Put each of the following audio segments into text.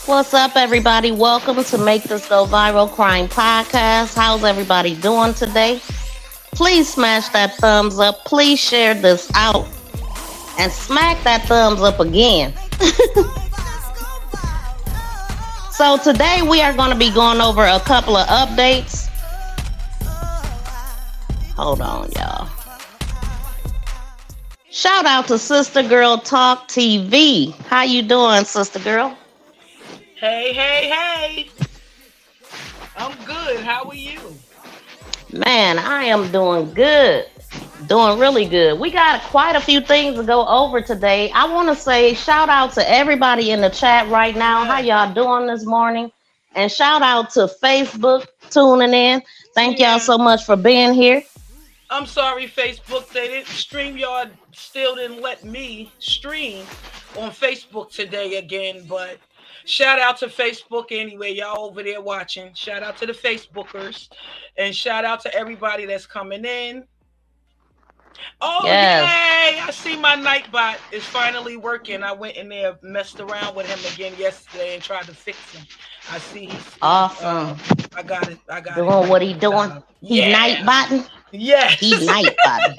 What's up, everybody? Welcome to Make This Go Viral Crime Podcast. How's everybody doing today? Please smash that thumbs up. Please share this out and smack that thumbs up again. So today we are going to be going over a couple of updates. Hold on, y'all. Shout out to Sister Girl Talk TV. How you doing, Sister Girl? Hey. I'm good. How are you? Man, I am doing good. Doing really good. We got quite a few things to go over today. I want to say shout out to everybody in the chat right now. How y'all doing this morning? And shout out to Facebook tuning in. Thank y'all so much for being here. I'm sorry, Facebook. They didn't StreamYard still didn't let me stream on Facebook today again, but shout out to Facebook anyway. Y'all over there watching. Shout out to the Facebookers. And shout out to everybody that's coming in. Oh, yes. Yay! I see my Nightbot is finally working. I went in there, messed around with him again yesterday and tried to fix him. I see he's awesome. I got it. Doing what he doing? He Nightbotting? Yes. He Nightbotting.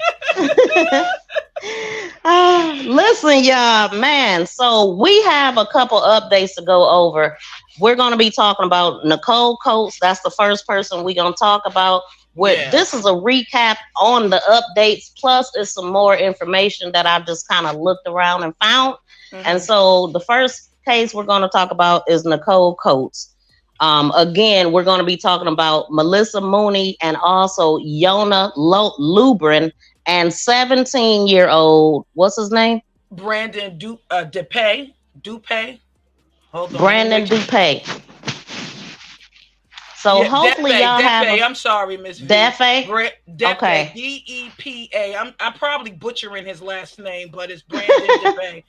Listen, y'all, man. So we have a couple updates to go over. We're going to be talking about Nicole Coates. That's the first person we're going to talk about. This is a recap on the updates, plus it's some more information that I've just kind of looked around and found. And so the first case we're going to talk about is Nicole Coates. Again, we're going to be talking about Melissa Mooney and also Yona Lubrin and 17-year-old, what's his name? Branden Depa. Hold on. Branden Depa. So hopefully y'all have. I'm sorry, Miss V. Depa. Okay. Depa. I'm probably butchering his last name, but it's Branden Depa.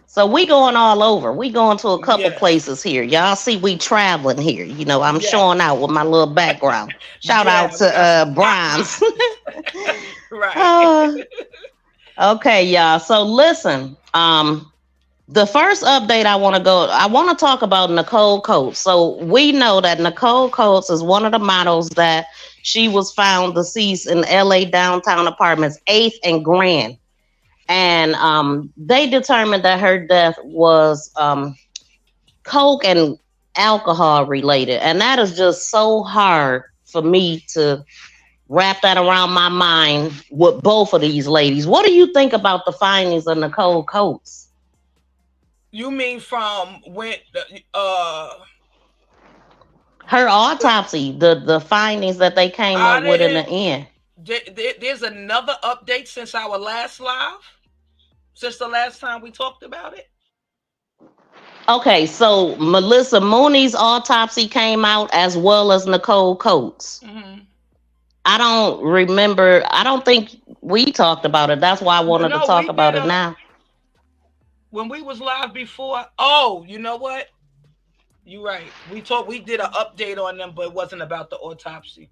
So we going all over. We going to a couple places here. Y'all see we traveling here. You know, I'm showing out with my little background. Shout out to Brian's. Right. Okay, y'all. So listen, the first update I want to talk about Nicole Coates. So we know that Nicole Coates is one of the models that she was found deceased in LA downtown apartments 8th and Grand. And they determined that her death was coke and alcohol related. And that is just so hard for me to wrap that around my mind with both of these ladies. What do you think about the findings of Nicole Coates? You mean from when her autopsy, the findings that they came up with in the end? There's another update since our last live? Since the last time we talked about it? Okay, so Melissa Mooney's autopsy came out as well as Nicole Coates. I don't remember. I don't think we talked about it. That's why I wanted to talk about it now. When we was live before, oh, you know what? You're right. We did an update on them, but it wasn't about the autopsy.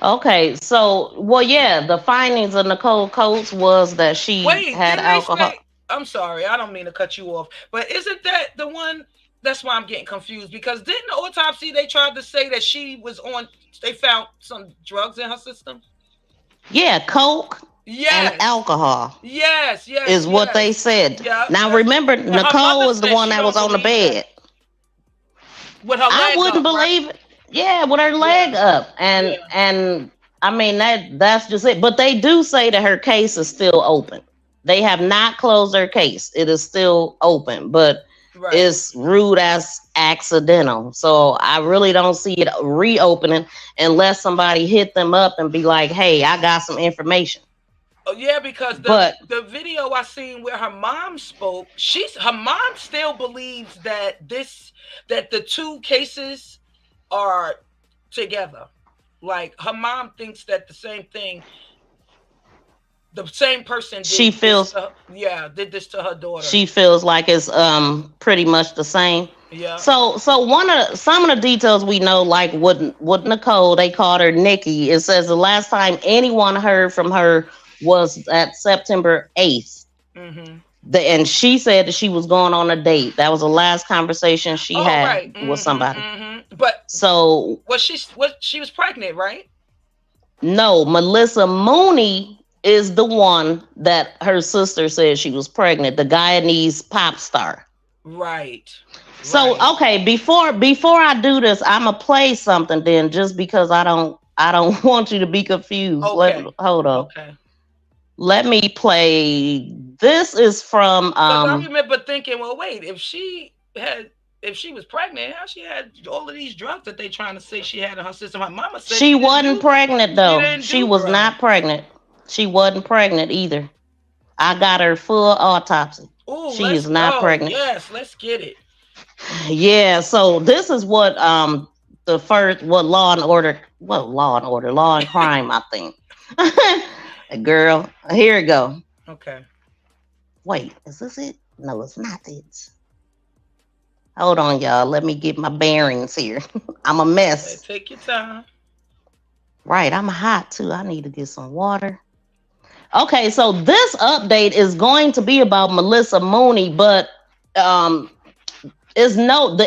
Okay, so the findings of Nicole Coates was that she had alcohol. I'm sorry, I don't mean to cut you off, but isn't that the one? That's why I'm getting confused, because didn't the autopsy they tried to say that she was on? They found some drugs in her system. Yeah, coke. And alcohol. Yes. Is what they said. Yeah, now remember, Nicole was the one that was on the bed. With her leg I wouldn't believe it. Yeah, with her leg up. And I mean that's just it. But they do say that her case is still open. They have not closed her case. It is still open, but it's ruled as accidental. So I really don't see it reopening unless somebody hit them up and be like, hey, I got some information. Oh, yeah, because the video I seen where her mom spoke, her mom still believes that the two cases are together. Like her mom thinks that the same person did did this to her daughter. She feels like it's pretty much the same. Yeah. So some of the details we know, like with Nicole, they called her Nikki. It says the last time anyone heard from her was at September 8th. And she said that she was going on a date. That was the last conversation she had right. with somebody. But so she was pregnant, right? No, Melissa Mooney is the one that her sister said she was pregnant. The Guyanese pop star. Right. So okay, before I do this, I'ma play something then, just because I don't want you to be confused. Okay. Hold on. Okay. Let me play. This is from I remember thinking, well, wait, if she was pregnant, how she had all of these drugs that they trying to say she had in her system? My mama said she wasn't pregnant though. She was not pregnant. She wasn't pregnant either. I got her full autopsy. Ooh, she is not pregnant. Yes, let's get it. Yeah, so this is what the first Law and Crime, I think. Girl, here it go. Okay. Wait, is this it? No, it's not it. Hold on, y'all. Let me get my bearings here. I'm a mess. Take your time. Right, I'm hot too. I need to get some water. Okay, so this update is going to be about Melissa Mooney, but the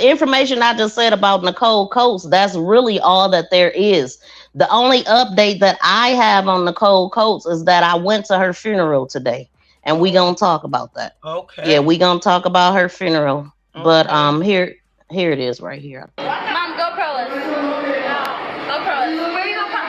information I just said about Nicole Coates, that's really all that there is. The only update that I have on Nicole Coates is that I went to her funeral today, and we gonna talk about that. Okay. Yeah, we gonna talk about her funeral. Okay. But here it is right here. Mom, go Perlis. Go Perlis. Where are you gonna pop?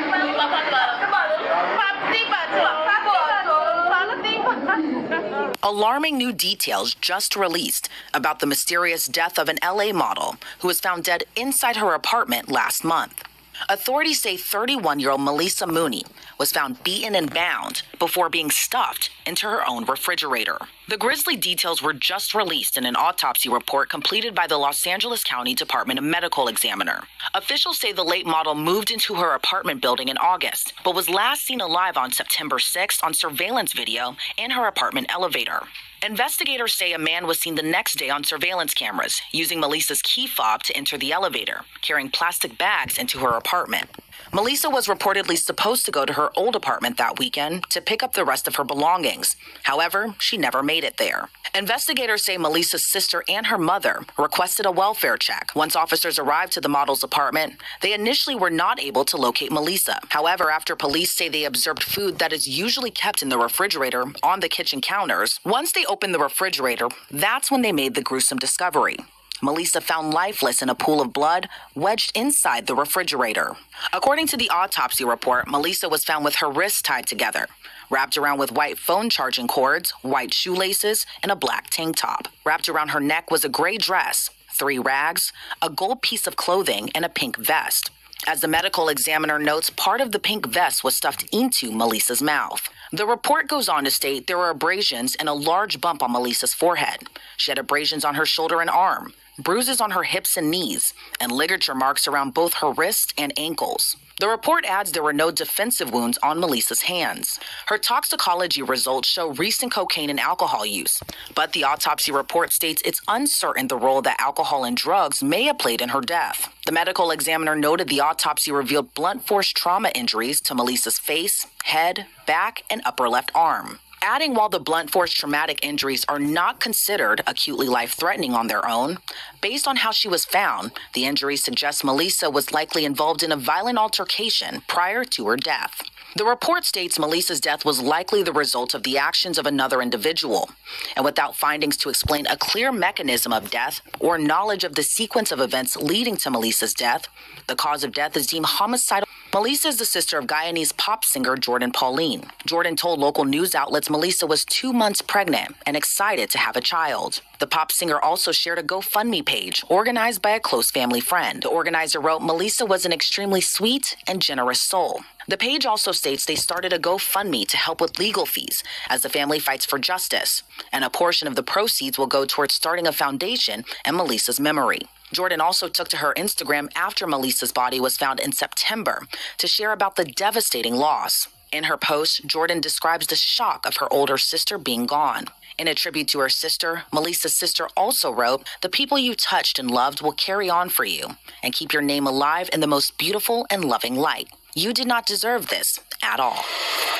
Alarming new details just released about the mysterious death of an LA model who was found dead inside her apartment last month. Authorities say 31-year-old Melissa Mooney was found beaten and bound before being stuffed into her own refrigerator. The grisly details were just released in an autopsy report completed by the Los Angeles County Department of Medical Examiner. Officials say the late model moved into her apartment building in August, but was last seen alive on September 6th on surveillance video in her apartment elevator. Investigators say a man was seen the next day on surveillance cameras using Melissa's key fob to enter the elevator, carrying plastic bags into her apartment. Melissa was reportedly supposed to go to her old apartment that weekend to pick up the rest of her belongings. However, she never made it there. Investigators say Melissa's sister and her mother requested a welfare check. Once officers arrived to the model's apartment, they initially were not able to locate Melissa. However, after police say they observed food that is usually kept in the refrigerator on the kitchen counters, once they opened the refrigerator, that's when they made the gruesome discovery. Melissa found lifeless in a pool of blood wedged inside the refrigerator. According to the autopsy report, Melissa was found with her wrists tied together, wrapped around with white phone charging cords, white shoelaces, and a black tank top. Wrapped around her neck was a gray dress, 3 rags, a gold piece of clothing, and a pink vest. As the medical examiner notes, part of the pink vest was stuffed into Melissa's mouth. The report goes on to state there were abrasions and a large bump on Melissa's forehead. She had abrasions on her shoulder and arm, bruises on her hips and knees, and ligature marks around both her wrists and ankles. The report adds there were no defensive wounds on Melissa's hands. Her toxicology results show recent cocaine and alcohol use, but the autopsy report states it's uncertain the role that alcohol and drugs may have played in her death. The medical examiner noted the autopsy revealed blunt force trauma injuries to Melissa's face, head, back, and upper left arm. Adding, while the blunt force traumatic injuries are not considered acutely life-threatening on their own, based on how she was found, the injuries suggest Melissa was likely involved in a violent altercation prior to her death. The report states Melissa's death was likely the result of the actions of another individual, and without findings to explain a clear mechanism of death or knowledge of the sequence of events leading to Melissa's death, the cause of death is deemed homicidal. Melissa is the sister of Guyanese pop singer Jordan Pauline. Jordan told local news outlets Melissa was 2 months pregnant and excited to have a child. The pop singer also shared a GoFundMe page organized by a close family friend. The organizer wrote, "Melissa was an extremely sweet and generous soul." The page also states they started a GoFundMe to help with legal fees as the family fights for justice, and a portion of the proceeds will go towards starting a foundation in Melissa's memory. Jordan also took to her Instagram after Melissa's body was found in September to share about the devastating loss. In her post, Jordan describes the shock of her older sister being gone. In a tribute to her sister, Melissa's sister also wrote, "The people you touched and loved will carry on for you and keep your name alive in the most beautiful and loving light." You did not deserve this at all.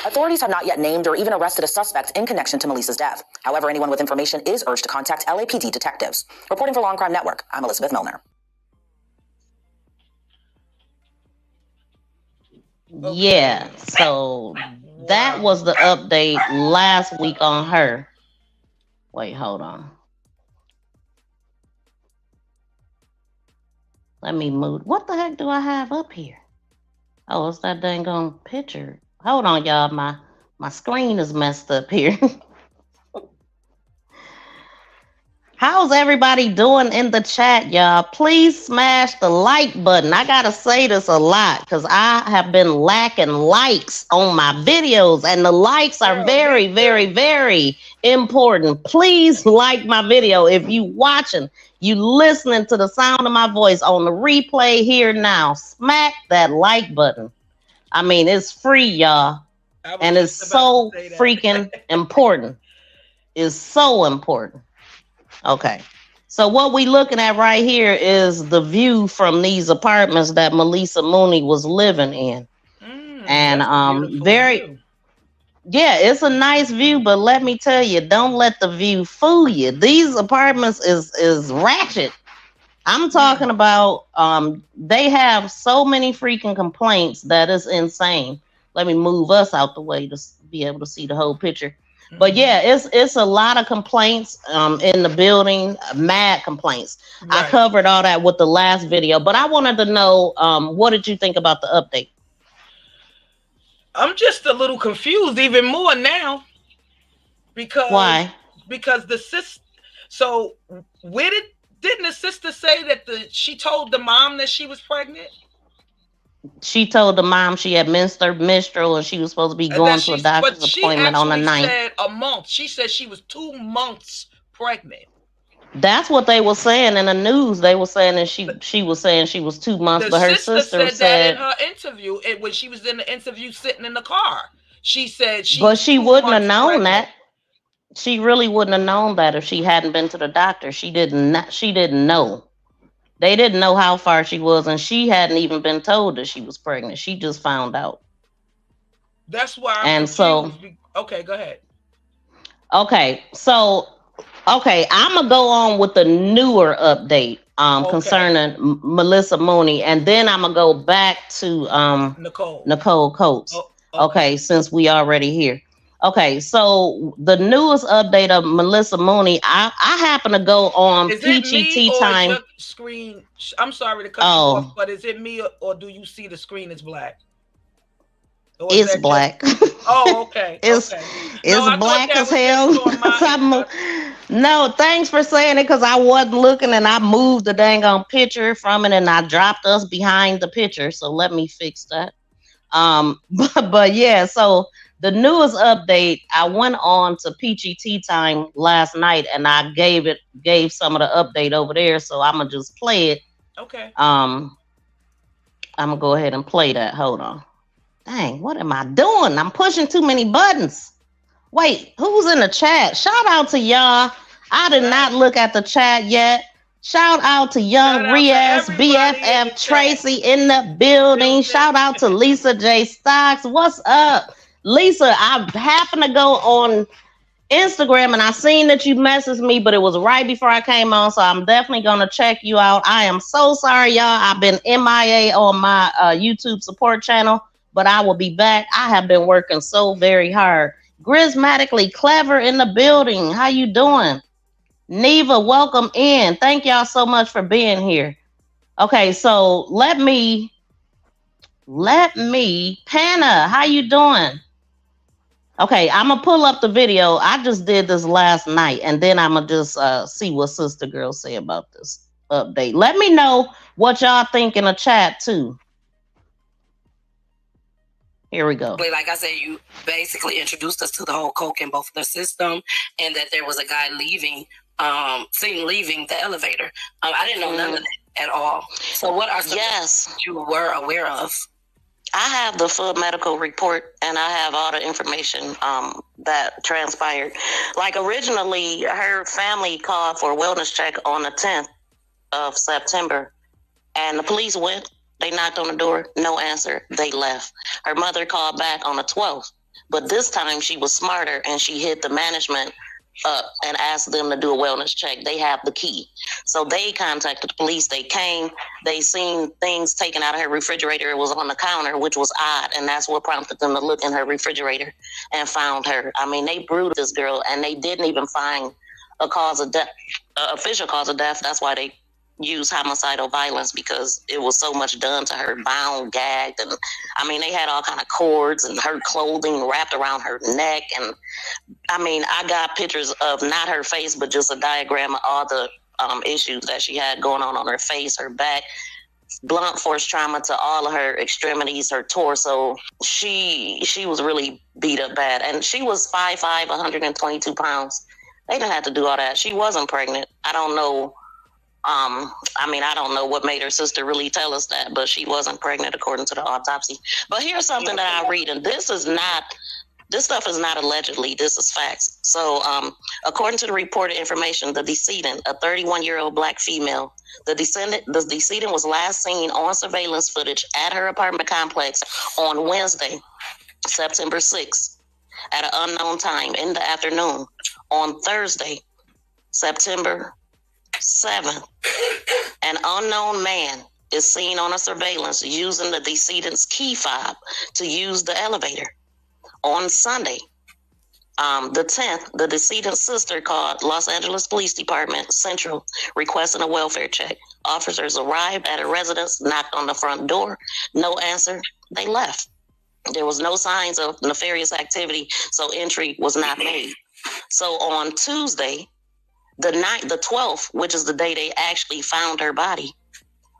Authorities have not yet named or even arrested a suspect in connection to Melissa's death. However, anyone with information is urged to contact LAPD detectives. Reporting for Law and Crime Network, I'm Elizabeth Milner. Yeah, so that was the update last week on her. Wait, hold on. Let me move. What the heck do I have up here? Oh, it's that dang on picture. Hold on, y'all. My screen is messed up here. How's everybody doing in the chat, y'all? Please smash the like button. I gotta say this a lot because I have been lacking likes on my videos, and the likes are very, very, very important. Please like my video. If you watching, you listening to the sound of my voice on the replay here now, smack that like button. I mean, it's free, y'all, and it's so freaking important. It's so important. Okay, so what we looking at right here is the view from these apartments that Melissa Mooney was living in. And yeah, it's a nice view, but let me tell you, don't let the view fool you. These apartments is ratchet. I'm talking about they have so many freaking complaints that is insane. Let me move us out the way to be able to see the whole picture. But yeah, it's a lot of complaints in the building, mad complaints. Right. I covered all that with the last video, but I wanted to know what did you think about the update? I'm just a little confused even more now. Because why? Because the sister. So where didn't the sister say that she told the mom that she was pregnant? She told the mom she had menstrual and she was supposed to be going to a doctor's appointment on the 9th. She said a month. She said she was 2 months pregnant. That's what they were saying in the news. They were saying that she was saying she was 2 months, but her sister said that in her interview. When she was in the interview sitting in the car, she said but she wouldn't have known that. She really wouldn't have known that if she hadn't been to the doctor. She didn't know. They didn't know how far she was, and she hadn't even been told that she was pregnant. She just found out. That's why I'm confused. So okay, go ahead. Okay, so I'm gonna go on with the newer update concerning Melissa Mooney, and then I'm gonna go back to Nicole Coates. Okay, since we already here. Okay, so the newest update of Melissa Mooney, I happen to go on PGT time. Your screen? I'm sorry to cut you off, but is it me or do you see the screen is black? It's black. Oh, okay. It's black as hell. No, thanks for saying it because I wasn't looking and I moved the dang on picture from it and I dropped us behind the picture. So let me fix that. But yeah, so the newest update, I went on to PGT time last night and I gave some of the update over there. So I'm gonna just play it. Okay. I'm gonna go ahead and play that. Hold on. Dang, what am I doing? I'm pushing too many buttons. Wait, who's in the chat? Shout out to y'all. I did not look at the chat yet. Shout out to Young Riaz, BFF Tracy in the building. Shout out to Lisa J. Stocks. What's up? Lisa, I happened to go on Instagram and I seen that you messaged me, but it was right before I came on, so I'm definitely going to check you out. I am so sorry, y'all. I've been MIA on my YouTube support channel, but I will be back. I have been working so very hard. Grismatically Clever in the building. How you doing? Neva, welcome in. Thank y'all so much for being here. Okay, so let me, Panna, how you doing? Okay, I'm gonna pull up the video. I just did this last night, and then I'm gonna just see what Sister Girl say about this update. Let me know what y'all think in the chat too. Here we go. Like I said, you basically introduced us to the whole coke in both the system, and that there was a guy seen leaving the elevator. I didn't know none of that at all. So what are some things you were aware of? I have the full medical report and I have all the information that transpired. Like originally, her family called for a wellness check on the 10th of September, and the police went They knocked on the door, no answer. They left. Her mother called back on the 12th, but this time she was smarter and she hit the management up and asked them to do a wellness check. They have the key. So they contacted the police. They came. They seen things taken out of her refrigerator. It was on the counter, which was odd, and that's what prompted them to look in her refrigerator and found her. I mean, they brutalized this girl, and they didn't even find a cause of death, official cause of death. That's why they use homicidal violence, because it was so much done to her, bound, gagged, and I mean they had all kind of cords and her clothing wrapped around her neck, and I mean I got pictures of not her face but just a diagram of all the issues that she had going on her face, her back, blunt force trauma to all of her extremities, her torso. She was really beat up bad, and she was 5'5", 122 pounds. They didn't have to do all that. She wasn't pregnant. I don't know. I don't know what made her sister really tell us that, but she wasn't pregnant according to the autopsy. But here's something that I read, and this stuff is not allegedly, this is facts. So, according to the reported information, the decedent, a 31-year-old black female, the decedent was last seen on surveillance footage at her apartment complex on Wednesday, September 6th, at an unknown time in the afternoon. On Thursday, September 7th, an unknown man is seen on a surveillance using the decedent's key fob to use the elevator. On Sunday, the 10th, the decedent's sister called Los Angeles Police Department Central requesting a welfare check. Officers arrived at a residence, knocked on the front door, no answer, they left. There was no signs of nefarious activity, so entry was not made. So on Tuesday, the 12th, which is the day they actually found her body,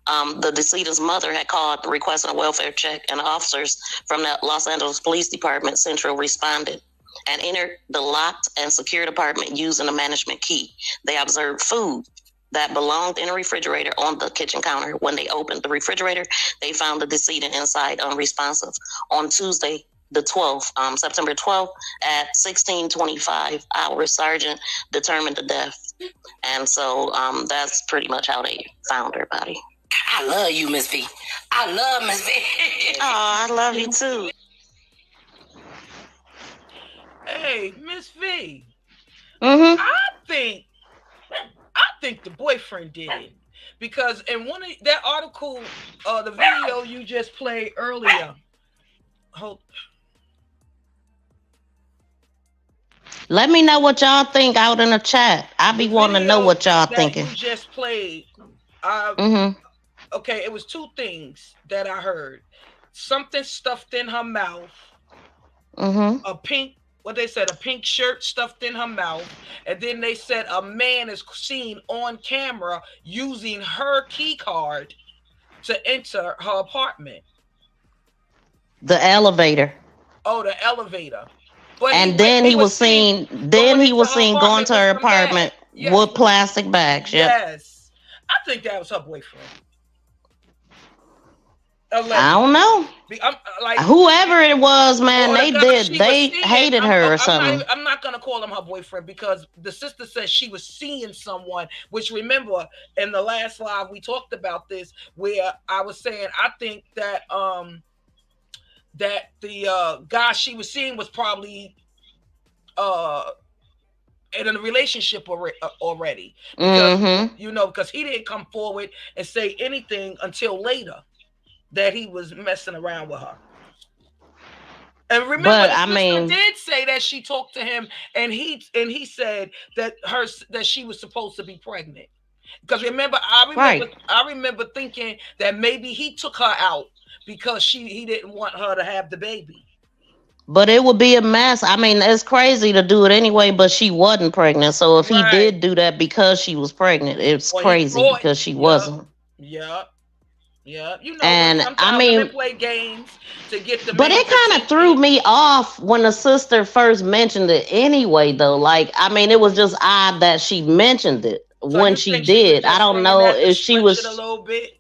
the decedent's mother had called requesting a welfare check, and officers from the Los Angeles Police Department Central responded and entered the locked and secured apartment using a management key. They observed food that belonged in a refrigerator on the kitchen counter. When they opened the refrigerator, they found the decedent inside unresponsive. On Tuesday, the 12th, September 12th, at 16:25 hours, Sergeant determined the death. And so that's pretty much how they found her body. I love you, Miss V. I love Miss V. Oh, I love you too. Hey, Miss V. Mm-hmm. I think the boyfriend did it, because in one of that article, the video you just played earlier. Let me know what y'all think out in the chat. I be wanting to know what y'all thinking. You just played. Okay, it was two things that I heard. Something stuffed in her mouth. A pink shirt stuffed in her mouth. And then they said a man is seen on camera using her key card to enter her apartment. The elevator. Oh, the elevator. But then he was seen going to her apartment with plastic bags. Yes. I think that was her boyfriend. Allegedly. I don't know. Whoever it was, man, they hated her or something. I'm not going to call him her boyfriend, because the sister says she was seeing someone, which, remember, in the last live, we talked about this, where I was saying, I think that the guy she was seeing was probably in a relationship already. Because, because he didn't come forward and say anything until later that he was messing around with her. And remember, the sister did say that she talked to him, and he said that she was supposed to be pregnant. Because I remember thinking that maybe he took her out because he didn't want her to have the baby. But it would be a mess. I mean, it's crazy to do it anyway, but she wasn't pregnant. So if he did do that because she was pregnant, it's crazy because she wasn't. Yeah. And I mean, they play games to get the. But it kind of threw me off when the sister first mentioned it anyway, though. Like, I mean, it was just odd that she mentioned it when she did. I don't know if she was. A little bit.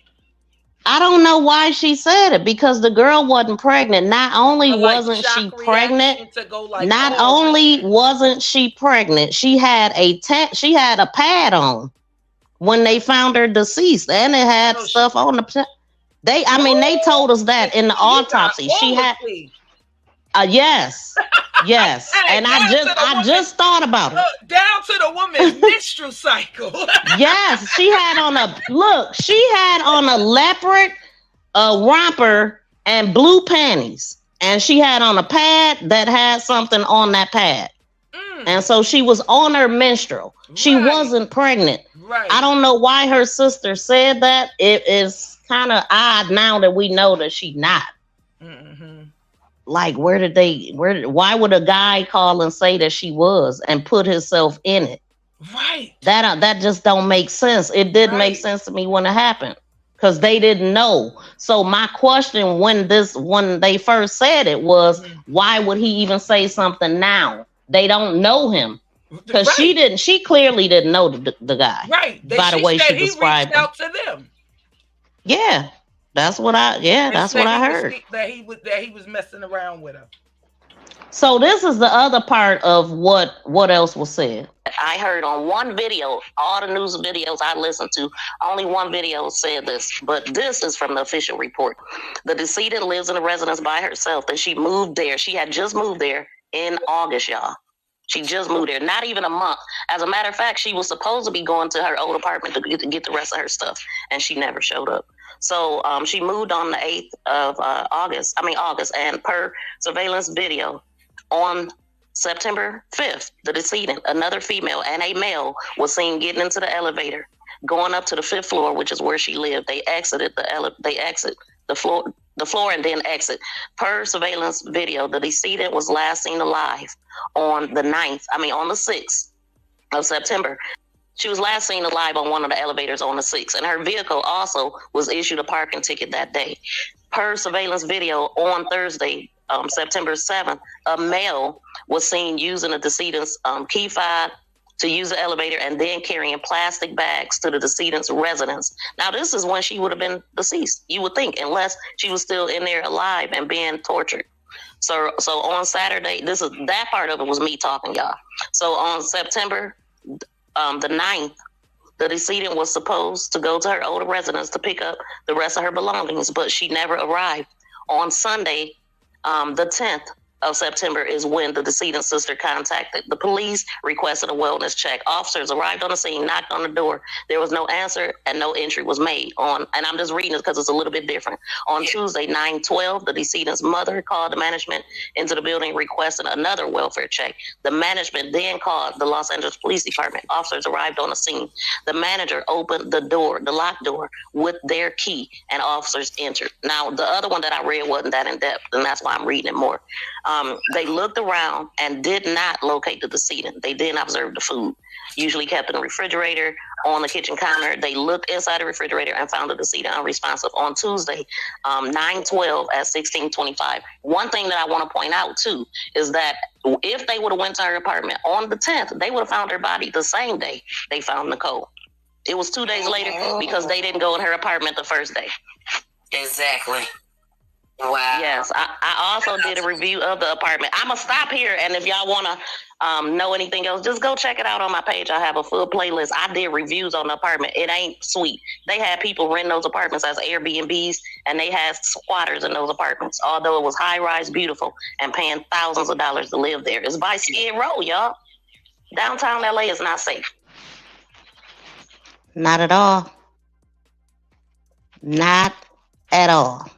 I don't know why she said it, because the girl wasn't pregnant. Not only wasn't she pregnant, she had a pad on when they found her deceased, and it had stuff on the. They told us that in the autopsy. She had, yes, yes. And I just thought about it. Down to the woman's menstrual cycle. Yes, she had on a leopard, a romper, and blue panties. And she had on a pad that had something on that pad. And so she was on her menstrual. She wasn't pregnant. Right. I don't know why her sister said that. It is kind of odd now that we know that she's not. Mm-hmm. Like, why would a guy call and say that she was and put himself in it? Right. That just don't make sense. It didn't make sense to me when it happened. Because they didn't know. So my question when they first said it was, why would he even say something now? They don't know him. Because she clearly didn't know the guy. Right. By the way she described him. Out to them. Yeah. That's what I heard. That he was messing around with her. So this is the other part of what else was said. I heard on one video, all the news videos I listened to, only one video said this, but this is from the official report. The decedent lives in a residence by herself, and she moved there. She had just moved there in August, y'all. She just moved there, not even a month. As a matter of fact, she was supposed to be going to her old apartment to get the rest of her stuff, and she never showed up. So she moved on the 8th of August, and per surveillance video, on September 5th, the decedent, another female and a male, was seen getting into the elevator, going up to the 5th floor, which is where she lived. They exit the floor and then exit. Per surveillance video, the decedent was last seen alive on the 6th of September. She was last seen alive on one of the elevators on the 6th, and her vehicle also was issued a parking ticket that day. Per surveillance video on Thursday, September 7th, a male was seen using the decedent's key fob to use the elevator and then carrying plastic bags to the decedent's residence. Now, this is when she would have been deceased, you would think, unless she was still in there alive and being tortured. So on Saturday, that part of it was me talking, y'all. So on September the 9th, the decedent was supposed to go to her older residence to pick up the rest of her belongings, but she never arrived. On Sunday, the 10th of September is when the decedent's sister contacted the police, requested a wellness check. Officers arrived on the scene, knocked on the door. There was no answer and no entry was made on, and I'm just reading this because it's a little bit different. On Tuesday, 9/12, the decedent's mother called the management into the building requesting another welfare check. The management then called the Los Angeles Police Department. Officers arrived on the scene. The manager opened the door, the locked door, with their key, and officers entered. Now, the other one that I read wasn't that in depth, and that's why I'm reading it more. They looked around and did not locate the decedent. They didn't observe the food, usually kept in the refrigerator, on the kitchen counter. They looked inside the refrigerator and found the decedent unresponsive on Tuesday, 9/12 at 16:25. One thing that I want to point out, too, is that if they would have went to her apartment on the 10th, they would have found her body the same day they found Nicole. It was 2 days later because they didn't go in her apartment the first day. Exactly. Wow. Yes, I also did a review of the apartment. I'm going to stop here, and if y'all want to know anything else, just go check it out on my page. I have a full playlist. I did reviews on the apartment. It ain't sweet. They had people renting those apartments as Airbnbs, and they had squatters in those apartments, although it was high-rise, beautiful, and paying thousands of dollars to live there. It's by Skid Row, y'all. Downtown LA is not safe. Not at all. Not at all.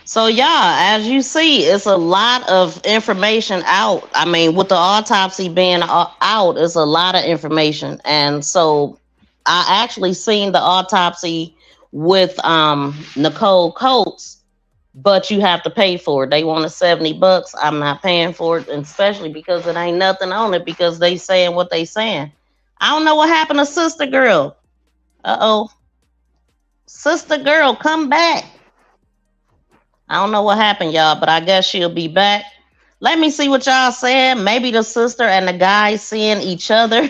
So, yeah, as you see, it's a lot of information out. I mean, with the autopsy being out, it's a lot of information. And so I actually seen the autopsy with Nicole Coates, but you have to pay for it. They wanted $70. I'm not paying for it, and especially because it ain't nothing on it because they saying what they saying. I don't know what happened to Sister Girl. Uh-oh. Sister Girl, come back. I don't know what happened, y'all, but I guess she'll be back. Let me see what y'all saying. Maybe the sister and the guy seeing each other.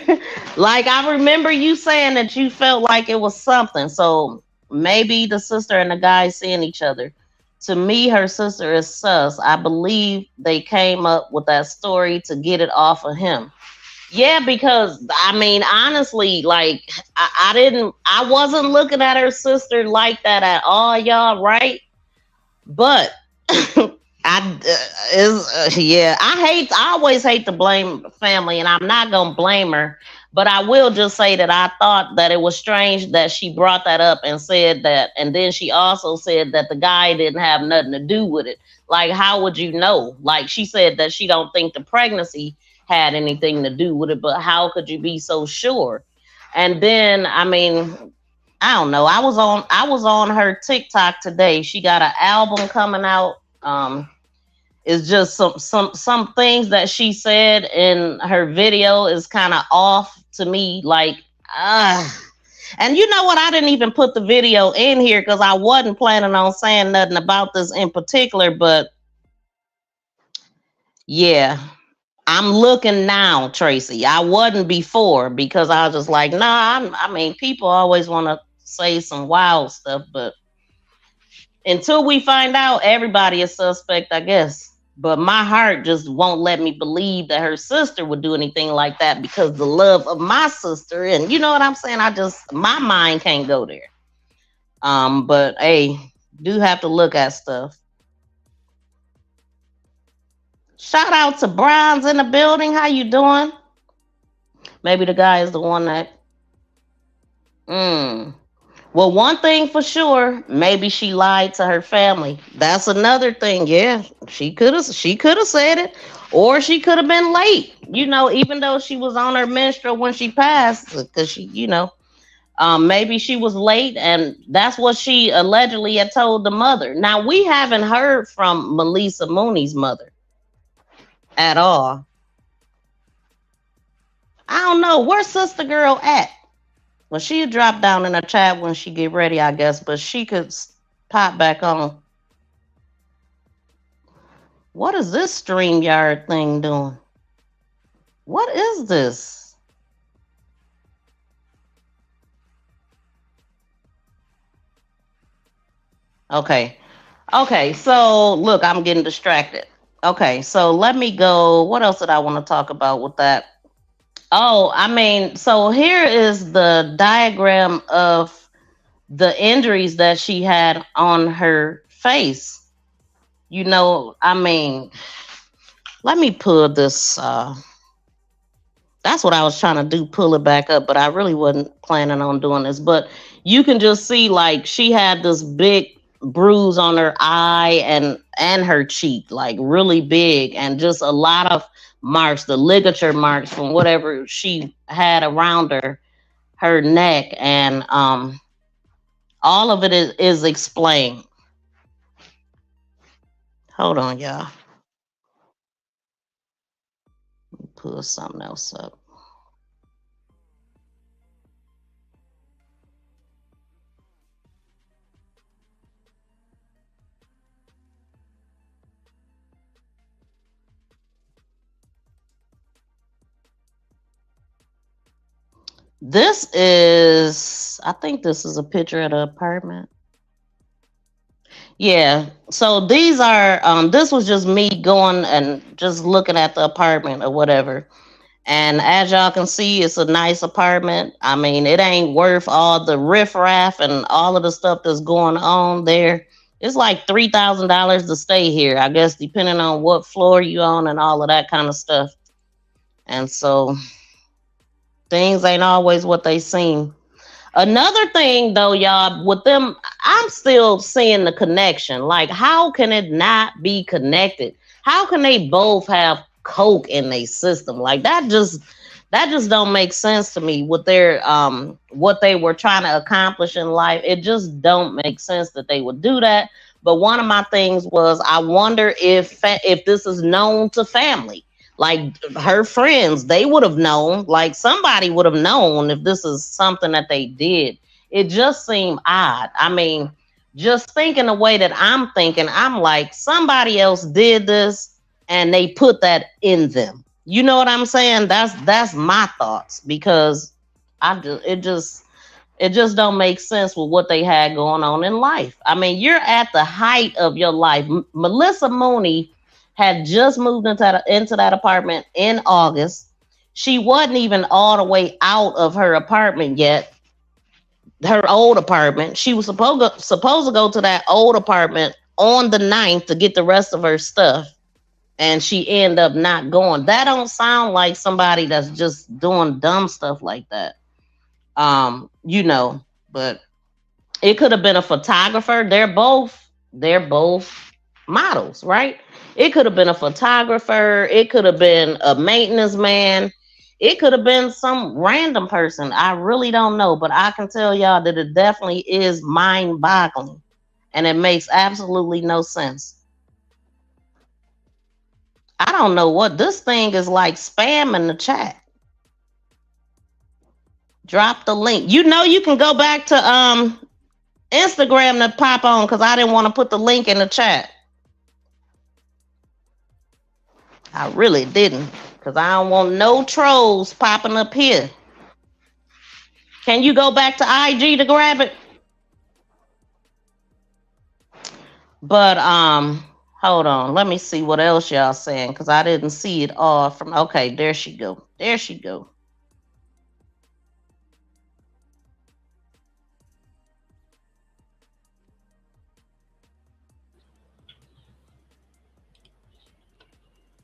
Like, I remember you saying that you felt like it was something. So maybe the sister and the guy seeing each other. To me, her sister is sus. I believe they came up with that story to get it off of him. Yeah, because I mean, honestly, like I wasn't looking at her sister like that at all, y'all, right? But I always hate to blame family, and I'm not gonna blame her. But I will just say that I thought that it was strange that she brought that up and said that, and then she also said that the guy didn't have nothing to do with it. Like, how would you know? Like, she said that she don't think the pregnancy had anything to do with it, but how could you be so sure? And then, I mean, I don't know. I was on her TikTok today. She got an album coming out. It's just some things that she said in her video is kind of off to me. Like, and you know what? I didn't even put the video in here because I wasn't planning on saying nothing about this in particular. But yeah, I'm looking now, Tracy. I wasn't before because I was just like, nah. I mean, people always want to say some wild stuff, but until we find out, everybody is suspect, I guess. But my heart just won't let me believe that her sister would do anything like that because the love of my sister, and you know what I'm saying? My mind can't go there. But hey, do have to look at stuff. Shout out to Brian's in the building. How you doing? Maybe the guy is the one that. Well, one thing for sure, maybe she lied to her family. That's another thing. Yeah, she could have said it, or she could have been late. You know, even though she was on her menstrual when she passed, because maybe she was late, and that's what she allegedly had told the mother. Now we haven't heard from Melissa Mooney's mother at all. I don't know where's Sister Girl at. Well, she'll drop down in the chat when she get ready, I guess, but she could pop back on. What is this StreamYard thing doing? What is this? Okay. Okay, so look, I'm getting distracted. Okay, so let me go. What else did I want to talk about with that? Oh, I mean, so here is the diagram of the injuries that she had on her face. You know, I mean, let me pull this. That's what I was trying to do, pull it back up, but I really wasn't planning on doing this. But you can just see, like, she had this big bruise on her eye and her cheek, like really big, and just a lot of marks, the ligature marks from whatever she had around her neck, and all of it is explained. Hold on, y'all. Pull something else up. I think this is a picture of the apartment. Yeah. So these are, this was just me going and just looking at the apartment or whatever. And as y'all can see, it's a nice apartment. I mean, it ain't worth all the riffraff and all of the stuff that's going on there. It's like $3,000 to stay here, I guess, depending on what floor you on and all of that kind of stuff. And so things ain't always what they seem. Another thing, though, y'all, with them, I'm still seeing the connection. Like, how can it not be connected? How can they both have coke in their system? Like, that just don't make sense to me with their what they were trying to accomplish in life. It just don't make sense that they would do that. But one of my things was, I wonder if this is known to family. Like, her friends, they would have known, like somebody would have known if this is something that they did. It just seemed odd. I mean, just thinking the way that I'm thinking, I'm like, somebody else did this and they put that in them. You know what I'm saying? That's my thoughts, because it just don't make sense with what they had going on in life. I mean, you're at the height of your life. Melissa Mooney had just moved into that apartment in August. she wasn't even all the way out of her apartment yet, her old apartment. She was supposed to go to that old apartment on the 9th to get the rest of her stuff, and she ended up not going. That don't sound like somebody that's just doing dumb stuff like that. But it could have been a photographer. They're both models, right? It could have been a photographer. It could have been a maintenance man. It could have been some random person. I really don't know, but I can tell y'all that it definitely is mind-boggling, and it makes absolutely no sense. I don't know what this thing is like, spam in the chat. Drop the link. You can go back to Instagram to pop on, because I didn't want to put the link in the chat. I really didn't, because I don't want no trolls popping up here. Can you go back to IG to grab it? But hold on, let me see what else y'all saying, because I didn't see it all from. Okay, there she go.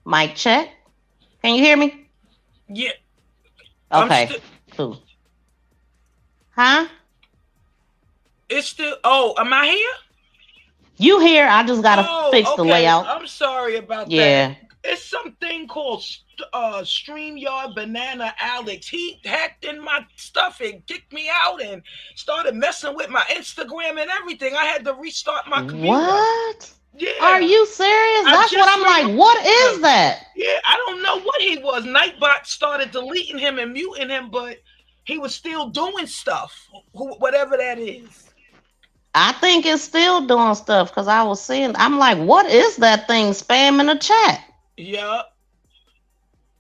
Mic check. Can you hear me? Yeah. Okay. Cool. Huh? It's still. Oh, am I here? You here? I just gotta fix the layout. I'm sorry about that. It's something called StreamYard Banana Alex. He hacked in my stuff and kicked me out and started messing with my Instagram and everything. I had to restart my computer. What? Yeah. Are you serious? That's what I'm like. What is that? Yeah, I don't know what he was. Nightbot started deleting him and muting him, but he was still doing stuff, whatever that is. I think it's still doing stuff, because I was seeing. I'm like, what is that thing spamming the chat? Yeah.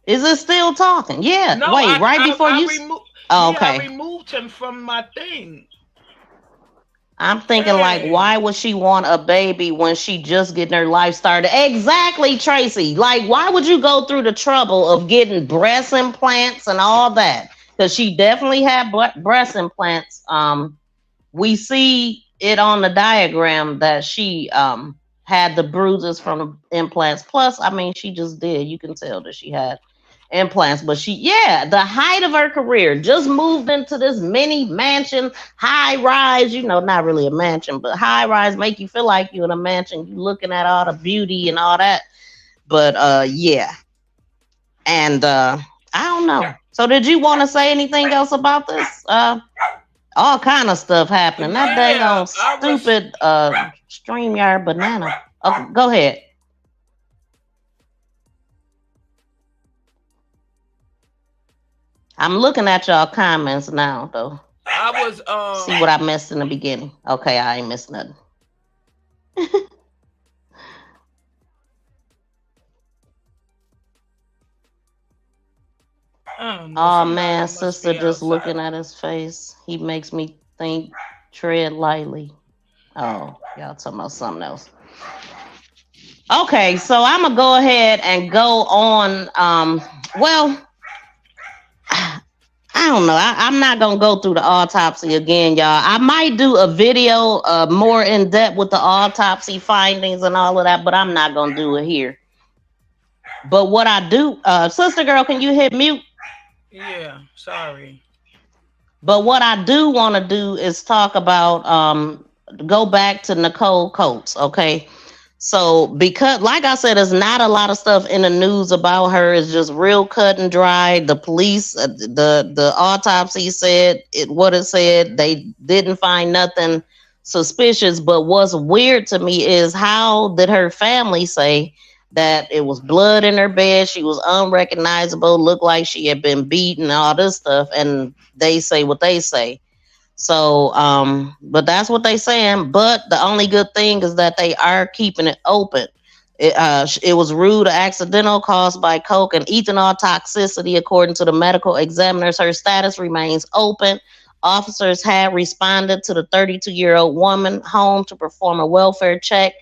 Is it still talking? Yeah. No, wait, before you. I removed him from my thing. I'm thinking, like, why would she want a baby when she just getting her life started? Exactly, Tracy. Like, why would you go through the trouble of getting breast implants and all that? Because she definitely had breast implants. We see it on the diagram that she had the bruises from the implants. Plus, I mean, she just did. You can tell that she had implants, but the height of her career, just moved into this mini mansion, high rise, not really a mansion, but high rise, make you feel like you're in a mansion. You looking at all the beauty and all that. But and I don't know. So did you want to say anything else about this? All kind of stuff happening. That dang on stupid StreamYard Banana. Okay, go ahead. I'm looking at y'all comments now, though. I was see what I missed in the beginning. Okay, I ain't missed nothing. Oh man, sister, just looking at his face, he makes me think. Tread lightly. Oh, y'all talking about something else. Okay, so I'm gonna go ahead and go on. Well, I don't know. I'm not gonna go through the autopsy again, y'all. I might do a video more in depth with the autopsy findings and all of that, but I'm not gonna do it here. But what I do, sister girl, can you hit mute? Yeah, sorry. But what I do want to do is talk about go back to Nicole Coates, okay? So because, like I said, there's not a lot of stuff in the news about her. It's just real cut and dry. The police, the autopsy said what it said. They didn't find nothing suspicious. But what's weird to me is, how did her family say that it was blood in her bed, she was unrecognizable, looked like she had been beaten, all this stuff, and they say what they say. So, but that's what they saying. But the only good thing is that they are keeping it open. It was rude, accidental, caused by coke and ethanol toxicity, according to the medical examiners. Her status remains open. Officers had responded to the 32-year-old woman home to perform a welfare check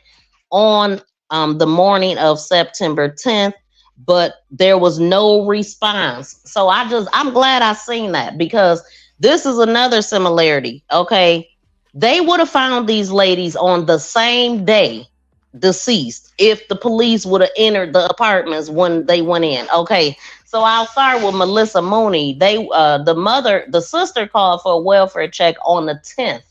on the morning of September 10th. but there was no response. So I'm glad I seen that, because this is another similarity. Okay. They would have found these ladies on the same day deceased if the police would have entered the apartments when they went in. Okay. So I'll start with Melissa Mooney. The sister called for a welfare check on the 10th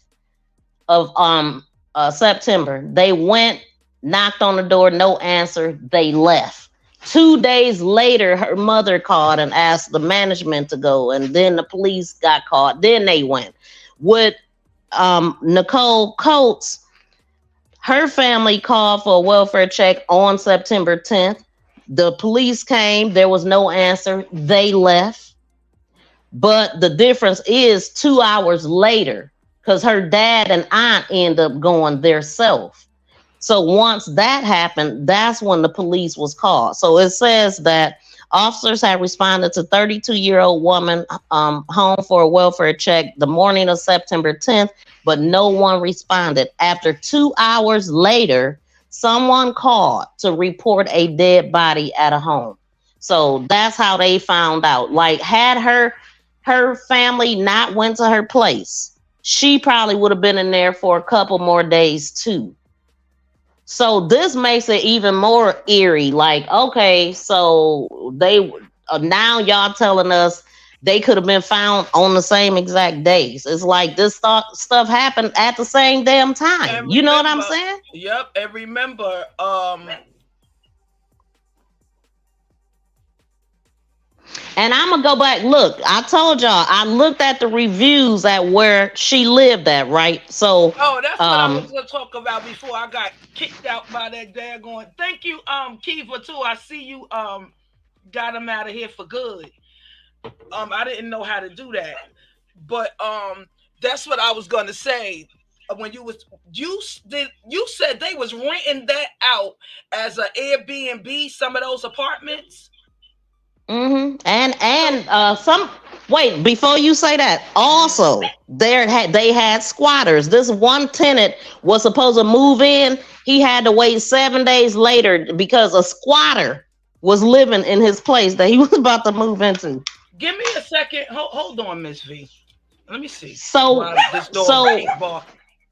of September. They went, knocked on the door, no answer. They left. 2 days later, her mother called and asked the management to go, and then the police got called. Then they went. With Nicole Coates, her family called for a welfare check on September 10th. The police came. There was no answer. They left. But the difference is 2 hours later, because her dad and aunt end up going theirself. So once that happened, that's when the police was called. So it says that officers had responded to 32-year-old woman home for a welfare check the morning of September 10th, but no one responded. After 2 hours later, someone called to report a dead body at a home. So that's how they found out. Like, had her family not went to her place, she probably would have been in there for a couple more days too. So this makes it even more eerie. Like, okay, so they now y'all telling us they could have been found on the same exact days. It's like this stuff happened at the same damn time. You know what I'm saying? Yep. And remember, and I'm gonna go back. Look, I told y'all I looked at the reviews at where she lived at, right? So that's what I was gonna talk about before I got kicked out by that daggone. Thank you, Kiva, too. I see you got him out of here for good. I didn't know how to do that, but that's what I was gonna say. When you said they was renting that out as an Airbnb, some of those apartments. Mm-hmm. And some, wait, before you say that, also they had squatters. This one tenant was supposed to move in. He had to wait 7 days later because a squatter was living in his place that he was about to move into. Give me a second. Hold on, Miss V. Let me see.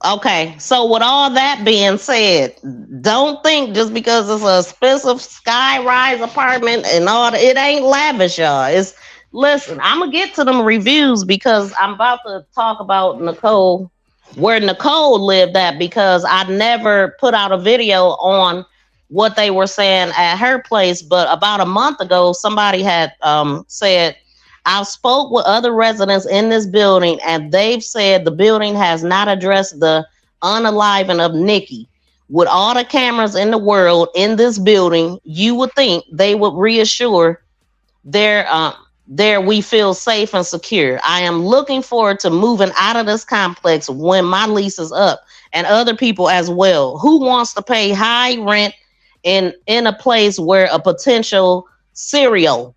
Okay, so with all that being said, don't think just because it's a expensive sky-rise apartment and all that, it ain't lavish, y'all. Listen, I'm gonna get to them reviews because I'm about to talk about Nicole, where Nicole lived at, because I never put out a video on what they were saying at her place. But about a month ago, somebody had said, I spoke with other residents in this building, and they've said the building has not addressed the unaliving of Nikki. With all the cameras in the world in this building, you would think they would reassure there we feel safe and secure. I am looking forward to moving out of this complex when my lease is up, and other people as well. Who wants to pay high rent in a place where a potential serial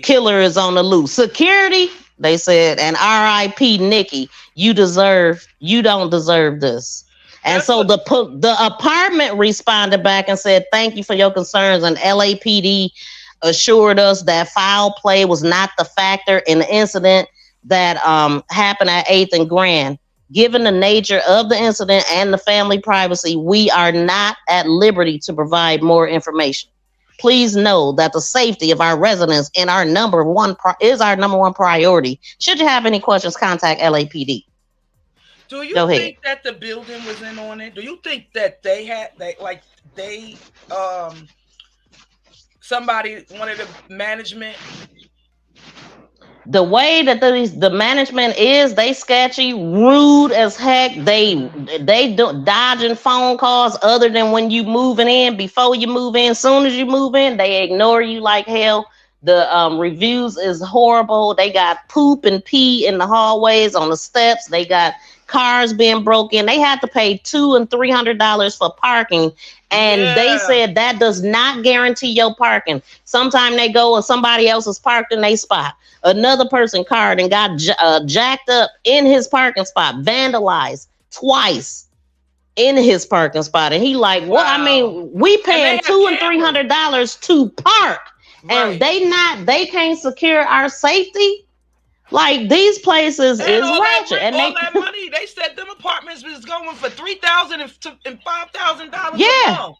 killer is on the loose? Security, they said, and R.I.P. Nikki. You don't deserve this. And so the apartment responded back and said, thank you for your concerns, and LAPD assured us that foul play was not the factor in the incident that happened at 8th and Grand. Given the nature of the incident and the family privacy, we are not at liberty to provide more information. Please know that the safety of our residents is our number one priority. Should you have any questions, contact LAPD. Do you think that the building was in on it? Do you think that somebody, one of the management? The way that the management is, they sketchy, rude as heck. They do dodging phone calls other than when you moving in. Before you move in, soon as you move in, they ignore you like hell. The reviews is horrible. They got poop and pee in the hallways, on the steps. They got cars being broken. They had to pay $200 and $300 for parking. And they said that does not guarantee your parking. Sometimes they go and somebody else is parked in their spot. Another person card and got jacked up in his parking spot, vandalized twice. in his parking spot, and he like, what? I mean, we paying $200 and $300 to park, and they can't secure our safety. Like, these places and is all ratchet, that, and all that money they said them apartments was going for $3,000 and $5,000 a month.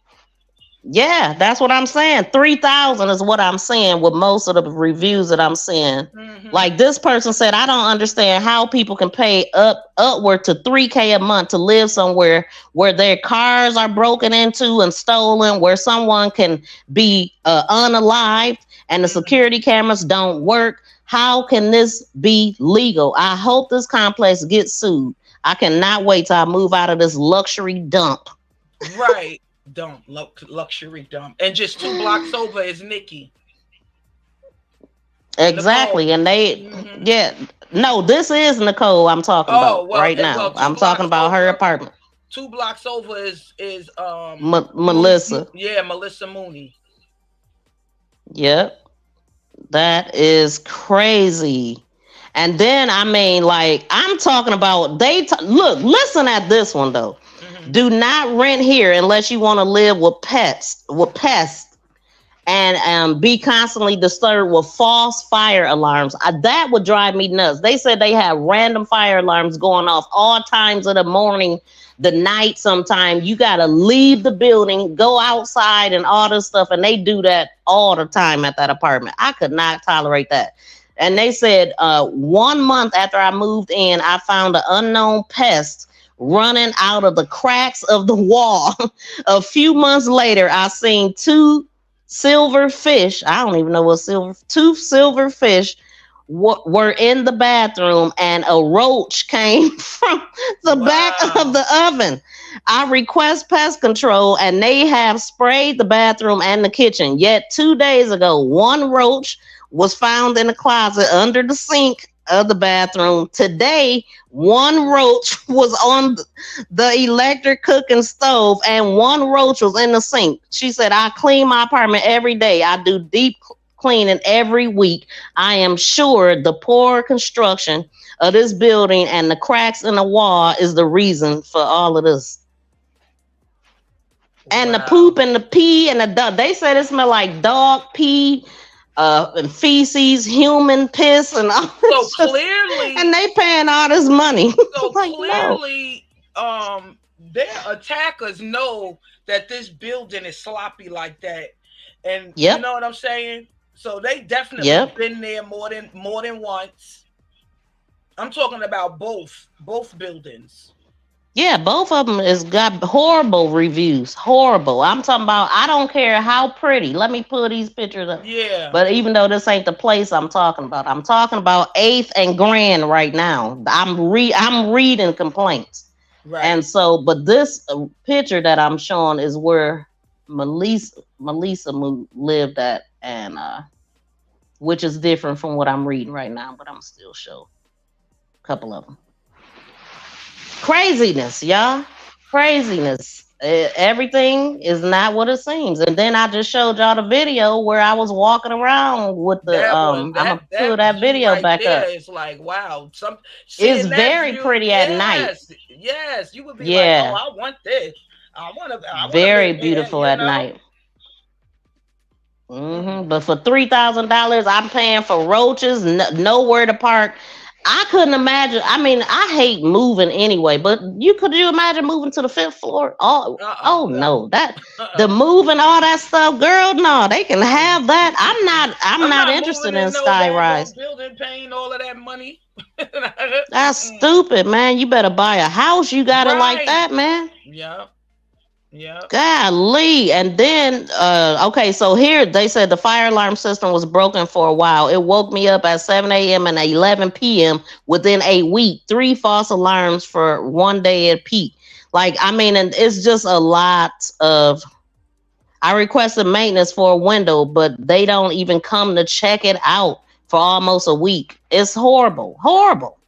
Yeah, that's what I'm saying. 3,000 is what I'm saying with most of the reviews that I'm seeing. Like, this person said, I don't understand how people can pay upward to $3,000 a month to live somewhere where their cars are broken into and stolen, where someone can be unalived and the security cameras don't work. How can this be legal? I hope this complex gets sued. I cannot wait till I move out of this luxury dump. Right. Luxury dump. And just 2 blocks over is Nikki. Exactly. Nicole. And no, this is Nicole I'm talking about right now. I'm talking about her apartment. 2 blocks over is Melissa. Melissa Mooney. Yep. That is crazy. And then, I mean, like, I'm talking about, look, listen at this one, though. Do not rent here unless you want to live with pests, and be constantly disturbed with false fire alarms. That would drive me nuts. They said they have random fire alarms going off all times of the morning, the night sometime. You got to leave the building, go outside and all this stuff. And they do that all the time at that apartment. I could not tolerate that. And they said 1 month after I moved in, I found an unknown pest running out of the cracks of the wall. A few months later, I seen 2 silver fish. I don't even know what 2 silver fish were in the bathroom, and a roach came from the back of the oven. I request pest control, and they have sprayed the bathroom and the kitchen. Yet 2 days ago, 1 roach was found in the closet under the sink of the bathroom. Today, 1 roach was on the electric cooking stove, and 1 roach was in the sink. She said, I clean my apartment every day. I do deep cleaning every week. I am sure the poor construction of this building and the cracks in the wall is the reason for all of this. And the poop and the pee and the dog. They said it smelled like dog pee, and feces, human piss, and all. So clearly, and they paying all this money. So clearly, their attackers know that this building is sloppy like that, and you know what I'm saying. So they definitely been there more than once. I'm talking about both buildings. Yeah, both of them has got horrible reviews. Horrible. I'm talking about, I don't care how pretty. Let me pull these pictures up. Yeah. But even though this ain't the place I'm talking about 8th and Grand right now. I'm reading complaints. Right. And so, but this picture that I'm showing is where Melissa lived at, and which is different from what I'm reading right now, but I'm still show a couple of them. Craziness, y'all. Craziness. Everything is not what it seems. And then I just showed y'all the video where I was walking around with the I'm gonna pull that video right back up. It's like, wow. It's very pretty at night. Yes, you would be like, oh, I want this. I want very beautiful at night. But for $3,000, I'm paying for roaches, nowhere to park. I couldn't imagine. I mean, I hate moving anyway, but could you imagine moving to the 5th floor? No, the moving all that stuff, girl. No, they can have that. I'm not interested in skyrise. Building, paying all of that money. That's stupid, man. You better buy a house. You got it like that, man. Yeah. Yeah. Golly. And then, okay, so here they said the fire alarm system was broken for a while. It woke me up at 7 a.m. and 11 p.m. within a week. 3 false alarms for 1 day at peak. Like, I mean, and it's just a lot of. I requested maintenance for a window, but they don't even come to check it out for almost a week. It's horrible. Horrible.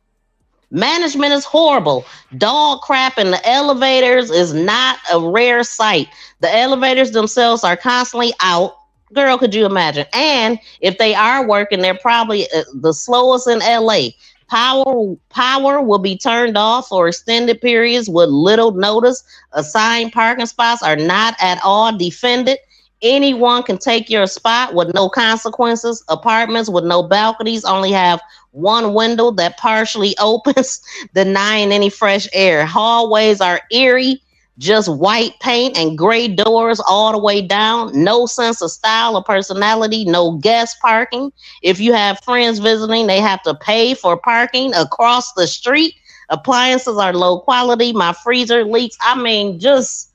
Management is horrible. Dog crap in the elevators is not a rare sight. The elevators themselves are constantly out. Girl, could you imagine? And if they are working, they're probably the slowest in LA. Power will be turned off for extended periods with little notice. Assigned parking spots are not at all defended. Anyone can take your spot with no consequences. Apartments with no balconies only have one window that partially opens, denying any fresh air. Hallways are eerie, just white paint and gray doors all the way down. No sense of style or personality. No guest parking. If you have friends visiting, they have to pay for parking across the street. Appliances are low quality. My freezer leaks. I mean, just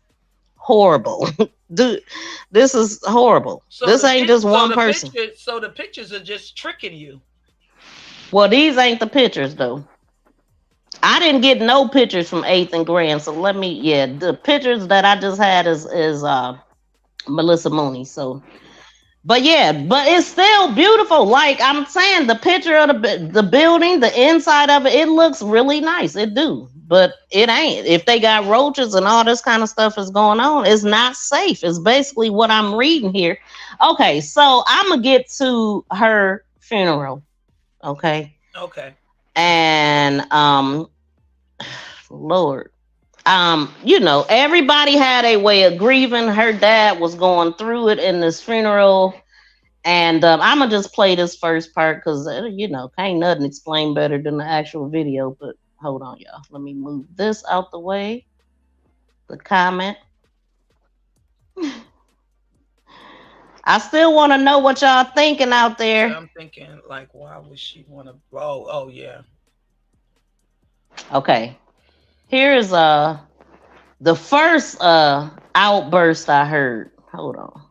horrible. Dude, this is horrible. So this ain't just one person. So the pictures are just tricking you. Well, these ain't the pictures though. I didn't get no pictures from 8th and Grand, so the pictures that I just had is Melissa Mooney. So, but it's still beautiful. Like I'm saying, the picture of the building, the inside of it, it looks really nice. It do, but it ain't. If they got roaches and all this kind of stuff is going on, it's not safe. It's basically what I'm reading here. Okay, so I'm gonna get to her funeral. Okay. And Lord, everybody had a way of grieving. Her dad was going through it in this funeral, and I'm gonna just play this first part because can't nothing explain better than the actual video. But hold on, y'all. Let me move this out the way. The comment. I still want to know what y'all thinking out there. I'm thinking, like, why would she want to? Oh, yeah. Okay. Here's the first outburst I heard. Hold on.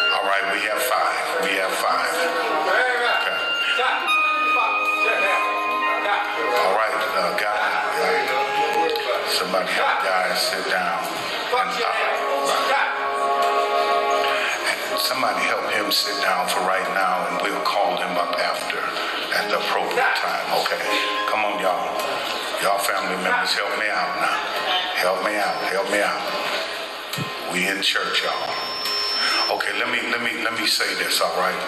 All right, we have five. Okay. All right, guys. Somebody help guys sit down. Somebody help him sit down for right now, and we'll call him up after at the appropriate time. Okay, come on, y'all. Y'all family members, help me out now. Help me out. We in church, y'all. Okay, let me say this, all right?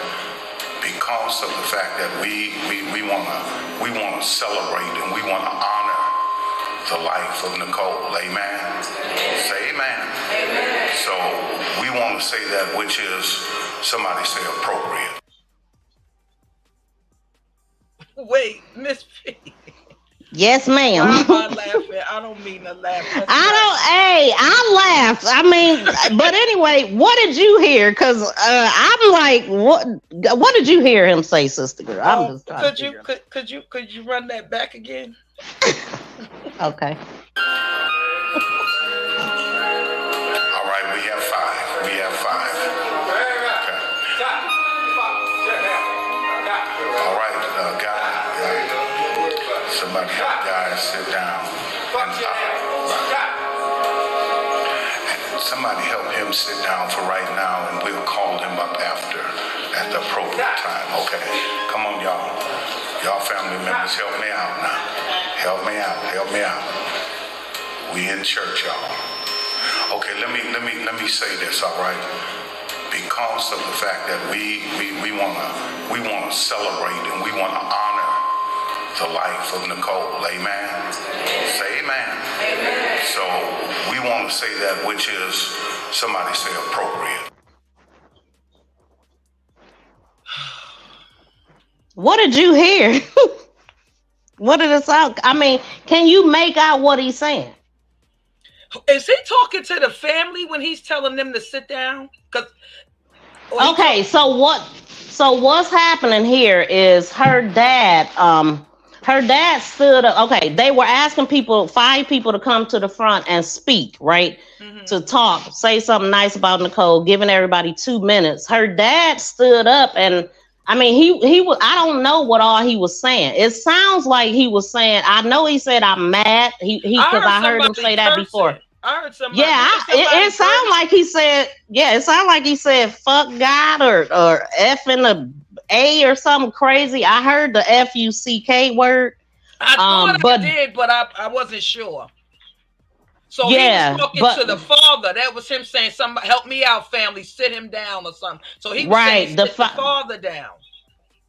Because of the fact that we wanna celebrate and we wanna honor the life of Nicole. Amen. Say amen. Amen. So we want to say that which is, somebody say, appropriate. Wait, Miss P. Yes, ma'am. Why am I laughing? I don't mean to laugh. I laughed. I mean, but anyway, what did you hear? Because I'm like, what did you hear him say, sister girl? I'm just trying could you run that back again? Okay. All right, we have five. Okay. All right, guys. Somebody help guys sit down. And somebody help him sit down for right now, and we'll call him up after at the appropriate time. Okay, come on, y'all. Y'all family members, help me out now. Help me out. We in church, y'all. Okay, let me say this, all right? Because of the fact that we wanna celebrate and we wanna honor the life of Nicole. Amen. Say amen. Amen. So we want to say that which is, somebody say, appropriate. What did you hear? What did it sound? I mean, can you make out what he's saying? Is he talking to the family when he's telling them to sit down? Okay, so what's happening here is her dad stood up. Okay, they were asking 5 people to come to the front and speak, right? Mm-hmm. To talk, say something nice about Nicole, giving everybody 2 minutes. Her dad stood up, and I mean, he was, I don't know what all he was saying. It sounds like he was saying, I know he said, I'm mad. Because I heard him say that before. I heard somebody. Yeah, it sounded like he said, it sounded like he said, fuck God or F in the A or something crazy. I heard the F-U-C-K word. I thought I did, but I wasn't sure. So he was talking to the father. That was him saying, "Somebody help me out, family. Sit him down or something." So he was saying, "Sit the father down."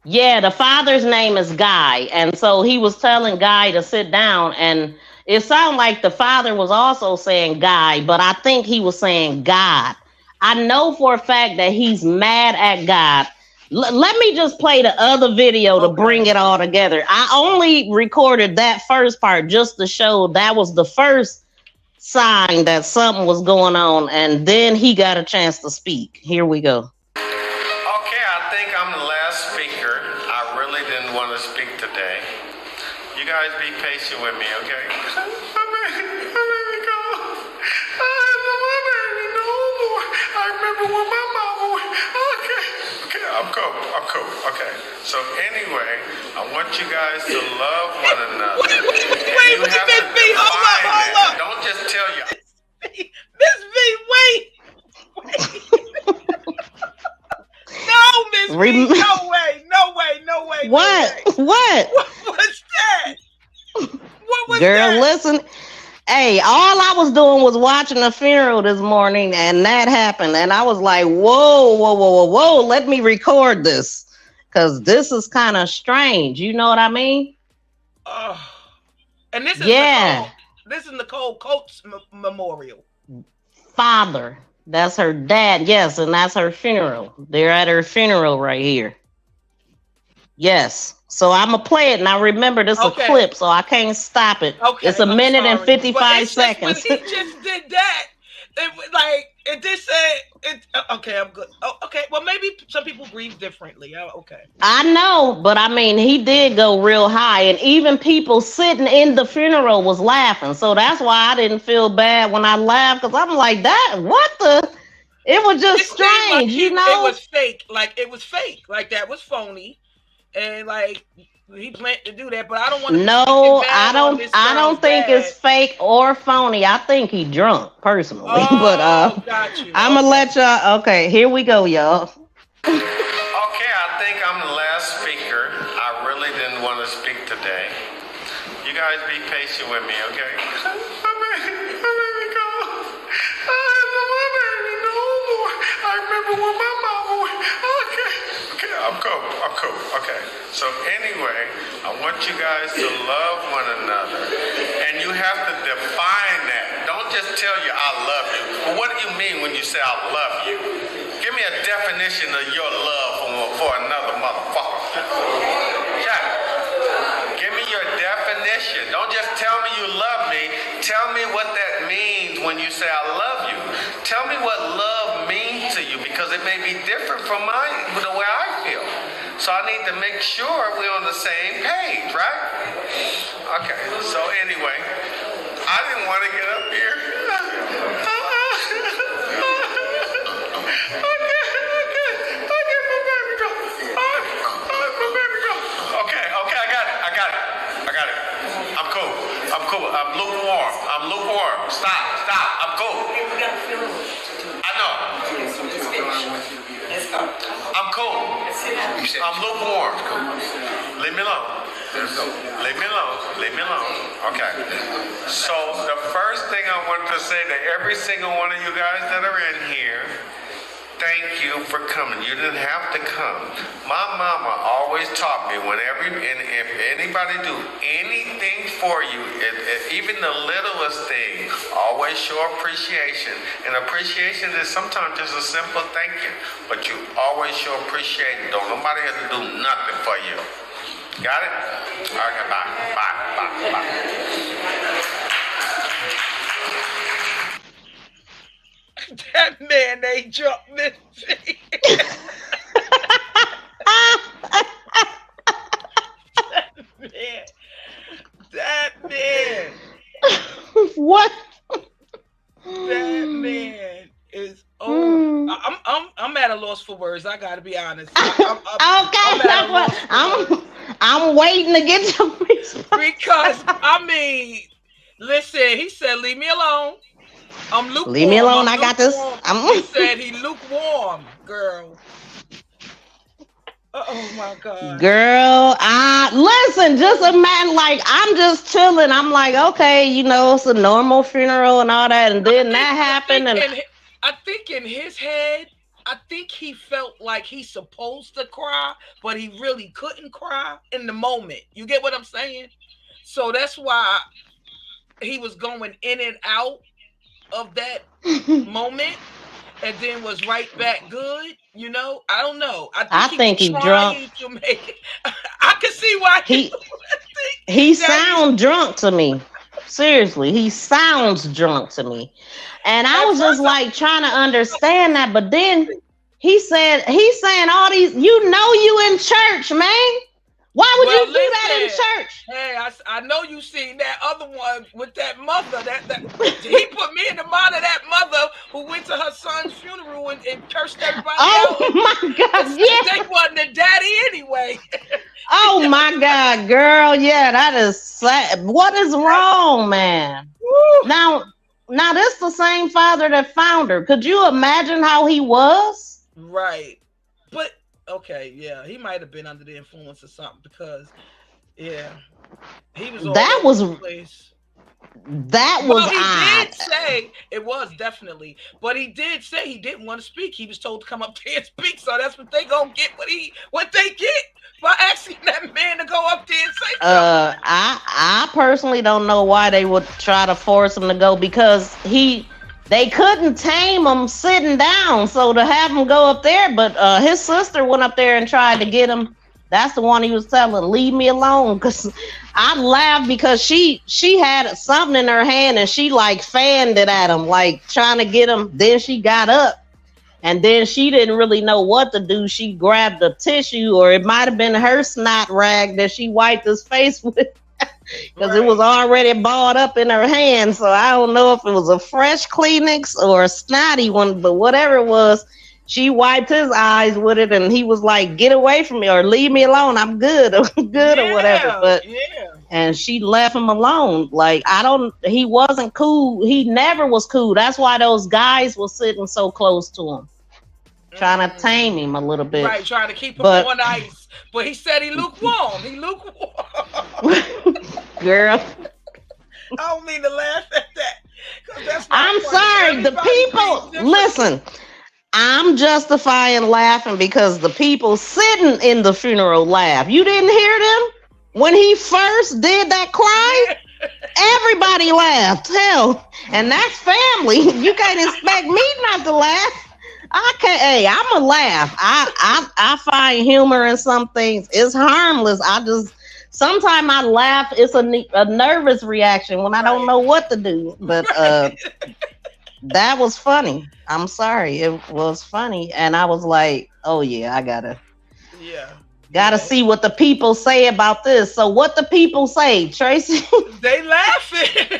Yeah, the father's name is Guy, and so he was telling Guy to sit down, and it sounded like the father was also saying Guy, but I think he was saying God. I know for a fact that he's mad at God. Let me just play the other video to bring it all together. I only recorded that first part just to show that was the first sign that something was going on, and then he got a chance to speak. Here we go. Okay, I think I'm the last speaker. I really didn't want to speak today. You guys be patient with me, okay? I remember when my mama went. Okay, I'm cool. Okay. So anyway, I want you guys to love one another. Wait, Miss B, hold up. Don't just tell you. Miss B, wait. No, Miss B, no way. What? What was that? What was Girl, that? listen. Hey, all I was doing was watching the funeral this morning, and that happened. And I was like, whoa. Let me record this, because this is kind of strange. You know what I mean? And this is this is Nicole Coates Memorial. Father. That's her dad. Yes, and that's her funeral. They're at her funeral right here. Yes. So I'm going to play it. Now remember, this is a clip, so I can't stop it. Okay, it's a minute and 55 seconds. When he just did that, it just said, okay, I'm good. Oh, okay, well, maybe some people breathe differently. Okay. I know, but I mean, he did go real high, and even people sitting in the funeral was laughing. So that's why I didn't feel bad when I laughed, because I'm like, what the? It was just strange, you know? It was fake. It was fake. That was phony. And he planned to do that, but I don't want to. No, I don't think it's fake or phony. I think he drunk personally. But got you. I'm gonna let y'all. Okay, here we go, y'all. Okay, I think I'm the last speaker. I really didn't want to speak today. You guys be patient with me, okay? I remember when my mama went. Okay, I'm cool. Okay. So anyway, I want you guys to love one another, and you have to define that. Don't just tell you I love you. Well, what do you mean when you say I love you? Give me a definition of your love for another motherfucker. Yeah. Give me your definition. Don't just tell me you love me. Tell me what that means when you say I love you. Tell me what love means to you, because it may be different from the way I feel. So I need to make sure we're on the same page, right? Okay, so anyway, I didn't want to get up here. Okay, my baby go. My baby go. Okay, I got it. I'm cool. I'm lukewarm. Stop. I'm cool. I know. I'm cool. I'm lukewarm. Leave me alone. Okay. So the first thing I want to say to every single one of you guys that are in here, thank you for coming. You didn't have to come. My mama always taught me if anybody do anything for you, even the littlest thing, always show appreciation. And appreciation is sometimes just a simple thank you, but you always show appreciation. Don't nobody have to do nothing for you. Got it? Okay, bye. That man ain't jumped Miss B. That man. What? That man is. I'm at a loss for words. I gotta be honest. I'm waiting to get your response. Because listen, he said, "Leave me alone. I'm lukewarm. Leave me alone. I got this." He said he lukewarm, girl. Oh my God. Girl, listen, just imagine, like, I'm just chilling. I'm like, okay, you know, it's a normal funeral and all that. And then that happened. I think in his head, I think he felt like he's supposed to cry, but he really couldn't cry in the moment. You get what I'm saying? So that's why he was going in and out of that moment, and then was right back good. You know, I don't know. I think he he was drunk. trying to make it. I can see why he sounds drunk to me. Seriously, he sounds drunk to me. And I was just like trying to understand that, but then he's saying all these, you in church, man. Why would you do that in church? Hey, I know you seen that other one with that mother. That he put me in the mind of that mother who went to her son's funeral and cursed everybody out. Oh my God! Yeah, they wasn't the daddy anyway. Oh my God, girl! Yeah, that is sad. What is wrong, man? Woo. Now this the same father that found her. Could you imagine how he was? Right, but. Okay, yeah, he might have been under the influence of something because, yeah, he was. That was odd. He did say it was definitely, but he did say he didn't want to speak. He was told to come up there and speak, so that's what they gonna get. What they get by asking that man to go up there and say something. I personally don't know why they would try to force him to go because they couldn't tame him sitting down, so to have him go up there, but his sister went up there and tried to get him. That's the one he was telling, leave me alone, because I laughed because she had something in her hand and she like fanned it at him, like trying to get him. Then she got up and then she didn't really know what to do. She grabbed a tissue, or it might have been her snot rag that she wiped his face with. Because it was already balled up in her hand. So I don't know if it was a fresh Kleenex or a snotty one, but whatever it was, she wiped his eyes with it and he was like, get away from me or leave me alone. I'm good. I'm good or whatever. But and she left him alone. Like, he wasn't cool. He never was cool. That's why those guys were sitting so close to him, trying to tame him a little bit. Right, trying to keep him on ice. But he said he lukewarm. Girl. I don't mean to laugh at that. I'm sorry. The people, listen, I'm justifying laughing because the people sitting in the funeral laughed. You didn't hear them? When he first did that cry, everybody laughed. Hell, and that's family. You can't expect me not to laugh. I can't. Hey, I'm a laugh. I find humor in some things. It's harmless. Sometimes I laugh. It's a nervous reaction when I don't know what to do. But that was funny. I'm sorry. It was funny, and I was like, oh yeah, I gotta see what the people say about this. So what the people say, Tracy? They laughing.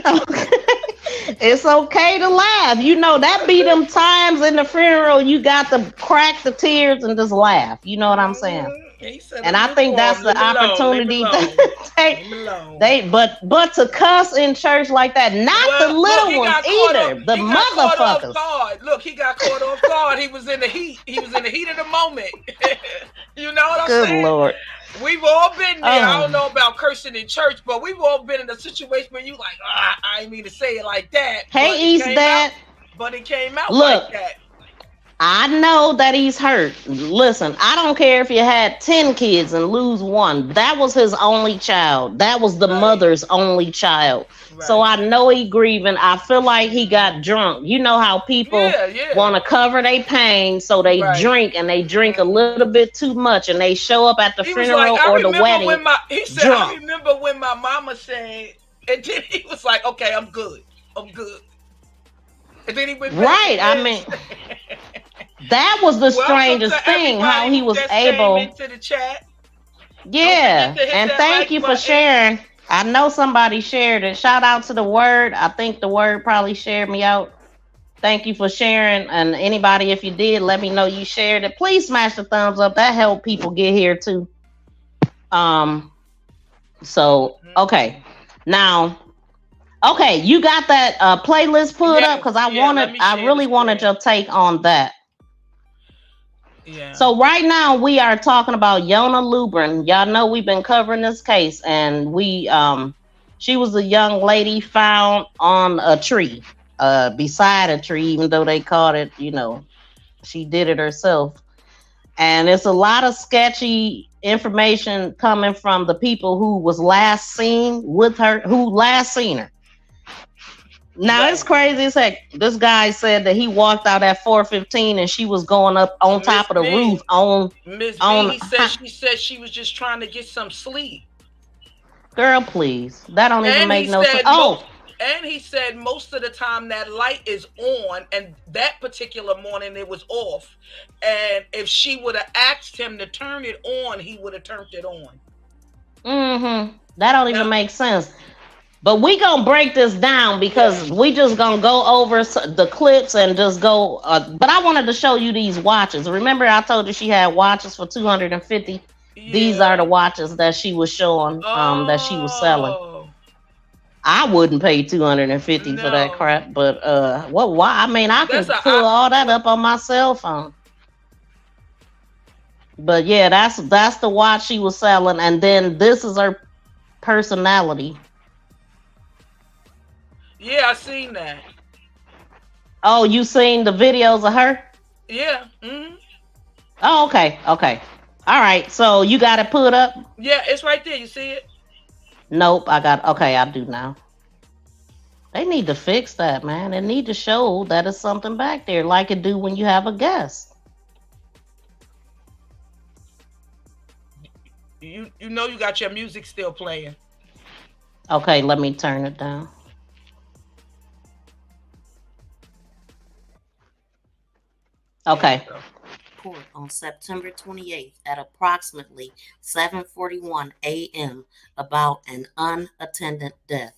Okay. It's okay to laugh. You know, that be them times in the funeral you got to crack the tears and just laugh. You know what I'm saying? And I think that's the opportunity but to cuss in church like that, not the little ones either. The motherfuckers. Look, he got caught off guard. He was in the heat. He was in the heat of the moment. You know what I'm saying? Good Lord. We've all been there. I don't know about cursing in church, but we've all been in a situation where you like, I didn't mean to say it like that. Hey, East Dad. But it came out like that. I know that he's hurt. Listen, I don't care if you had 10 kids and lose one. That was his only child. That was the mother's only child. Right. So I know he grieving. I feel like he got drunk. You know how people want to cover their pain, so they drink, and they drink a little bit too much, and they show up at the funeral or the wedding. He said, I remember when my mama said, and then he was like, okay, I'm good. I'm good. And then he went back. Right. I mean, that was the strangest thing, how he was able. Into the chat. Yeah. And thank you for sharing. I know somebody shared it. Shout out to the Word. I think the Word probably shared me out. Thank you for sharing. And anybody, if you did, let me know you shared it. Please smash the thumbs up. That helped people get here too. So, okay. Now, okay, you got that playlist put up? Because I really wanted your take on that. Yeah. So right now we are talking about Yona Lubrin. Y'all know we've been covering this case, and she was a young lady found on a tree, beside a tree, even though they caught it, she did it herself. And it's a lot of sketchy information coming from the people who was last seen with her, who last seen her. Now it's crazy as heck. This guy said that he walked out at 4:15 and she was going up on top of the roof on Miss B. She said she was just trying to get some sleep. Girl, please. That don't even make no sense. And he said most of the time that light is on, and that particular morning it was off. And if she would have asked him to turn it on, he would have turned it on. That don't even make sense. But we gonna break this down because we just gonna go over the clips and just go. But I wanted to show you these watches. Remember, I told you she had watches for $250. These are the watches that she was showing, that she was selling. I wouldn't pay $250 for that crap. But why? I mean, I could pull all that up on my cell phone. But yeah, that's the watch she was selling, and then this is her personality. Yeah, I seen that. Oh, you seen the videos of her? Yeah. Oh, okay. All right. So you got it put up? Yeah, it's right there. You see it? Nope. I do now. They need to fix that, man. They need to show that it's something back there, like it do when you have a guest. You know you got your music still playing. Okay, let me turn it down. Okay. Report on September 28th at approximately 7:41 a.m. about an unattended death.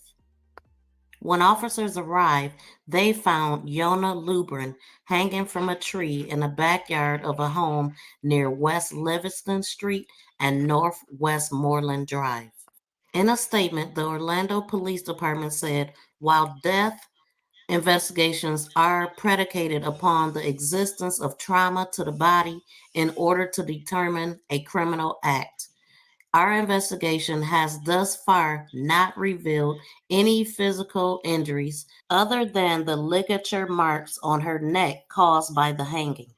When officers arrived, they found Yona Lubrin hanging from a tree in the backyard of a home near West Livingston Street and North Westmoreland Drive. In a statement, the Orlando Police Department said, while death investigations are predicated upon the existence of trauma to the body in order to determine a criminal act, our investigation has thus far not revealed any physical injuries other than the ligature marks on her neck caused by the hanging.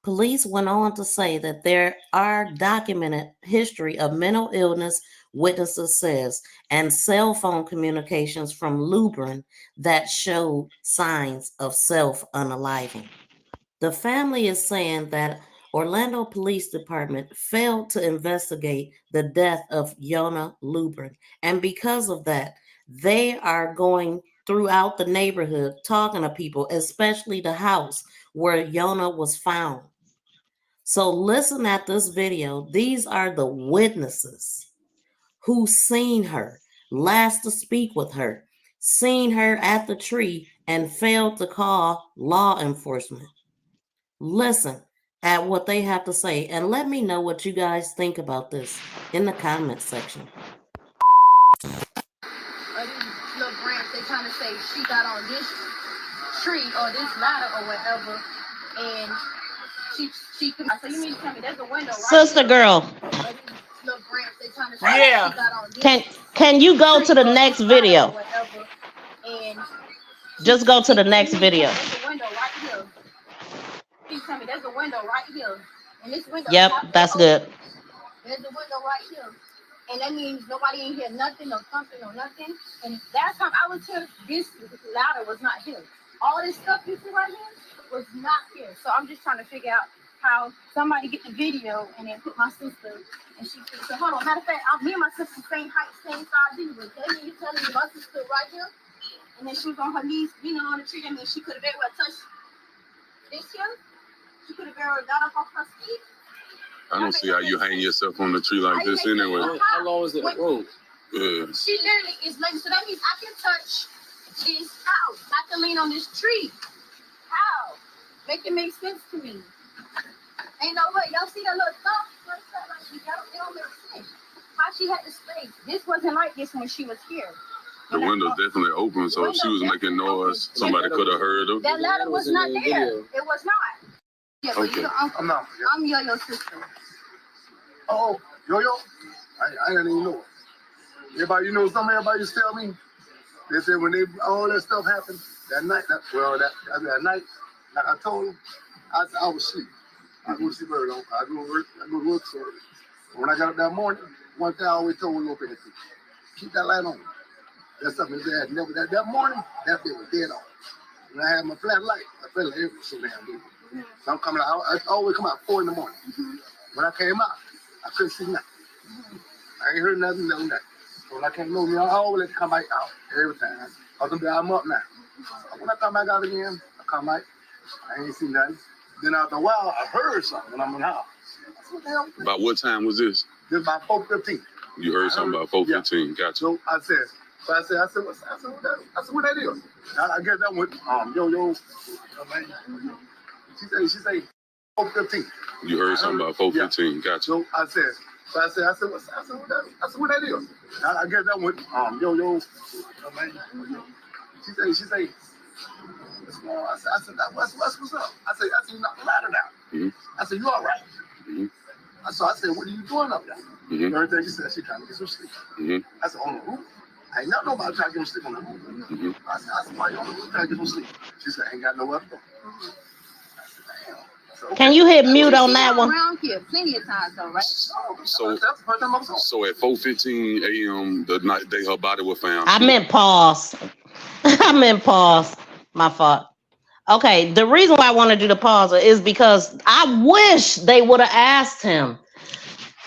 Police went on to say that there are documented history of mental illness, witnesses says, and cell phone communications from Lubrin that showed signs of self-unaliving. The family is saying that Orlando Police Department failed to investigate the death of Yona Lubrin, and because of that, they are going throughout the neighborhood talking to people, especially the house where Yona was found. So listen at this video. These are the witnesses who seen her, last to speak with her, seen her at the tree, and failed to call law enforcement. Listen at what they have to say and let me know what you guys think about this in the comment section. These little branch, they trying to say she got on this tree or this ladder or whatever, and she could. I said, you mean to tell me there's a window, right? Sister girl. Little branch, they trying to say she got on this. Can you go to the next video? And just go to the next video. There's a window right here. Please tell me there's a window right here. And this window. Yep, that's good. There's a window right here. And that means nobody in here, nothing or something or nothing. And that time I was here, this ladder was not here. All this stuff you see right here was not here. So I'm just trying to figure out how somebody get the video and then put my sister, and she said, hold on, matter of fact, me and my sister same height, same size anyway. That means you're telling me my sister right here, and then she was on her knees, on the tree. That means she could have very well touched this here. She could have very well got up off her feet. I don't see how you hang yourself on the tree like this anyway. How long is it rope? Yeah. She literally is like, so that means I can touch this house. I can lean on this tree. How? Make it make sense to me. Ain't no way. Y'all see that little thumb? It don't make sense. How she had the space. This wasn't like this when she was here. The window's definitely open, so if she was making noise, somebody could have heard her. That ladder was not there. It was not. Yeah, but you're the uncle. I'm not. Yeah. I'm your sister. Oh, Yo-Yo? I didn't even know it. Everybody, you know something everybody used to tell me? They said when all that stuff happened, that night, that night, like I told them, I was asleep. I go to sleep early. I go to work so early. When I got up that morning, one thing I always told me, open it. Keep that light on. That's something that had never, that morning, that thing was dead on. When I had my flat light, I felt like it was so damn good. So I'm coming out, I always come out 4 in the morning. When I came out, I couldn't see nothing. I ain't heard nothing, no nothing. So when I came over, I always come back out every time. I'm up now. When I come back out again, I come out, I ain't see nothing. Then after a while, I heard something when I'm in the house. What the hell? About what time was this? This about 4:15. You heard something about 4:15. Gotcha. So I said, what that is? I guess that went, Yo-Yo. She say 4:15. You heard something about 4:15. Gotcha. So I said, what that is? I guess that went, Yo-Yo. She say, I said, what's up? I said, you knocked the ladder down. I said, you all right? So I said, what are you doing up there? Everything she said, she trying to get some sleep. I said, on the roof? I ain't nothing about trying to get some sleep on the roof. I said, why you on the roof trying to get some sleep? She said, I ain't got nowhere to go. Can you hit mute on that one? Around here plenty of times though, right? So at 4:15 a.m. the night her body was found. I meant pause. My fault. Okay, the reason why I want to do the pause is because I wish they would have asked him,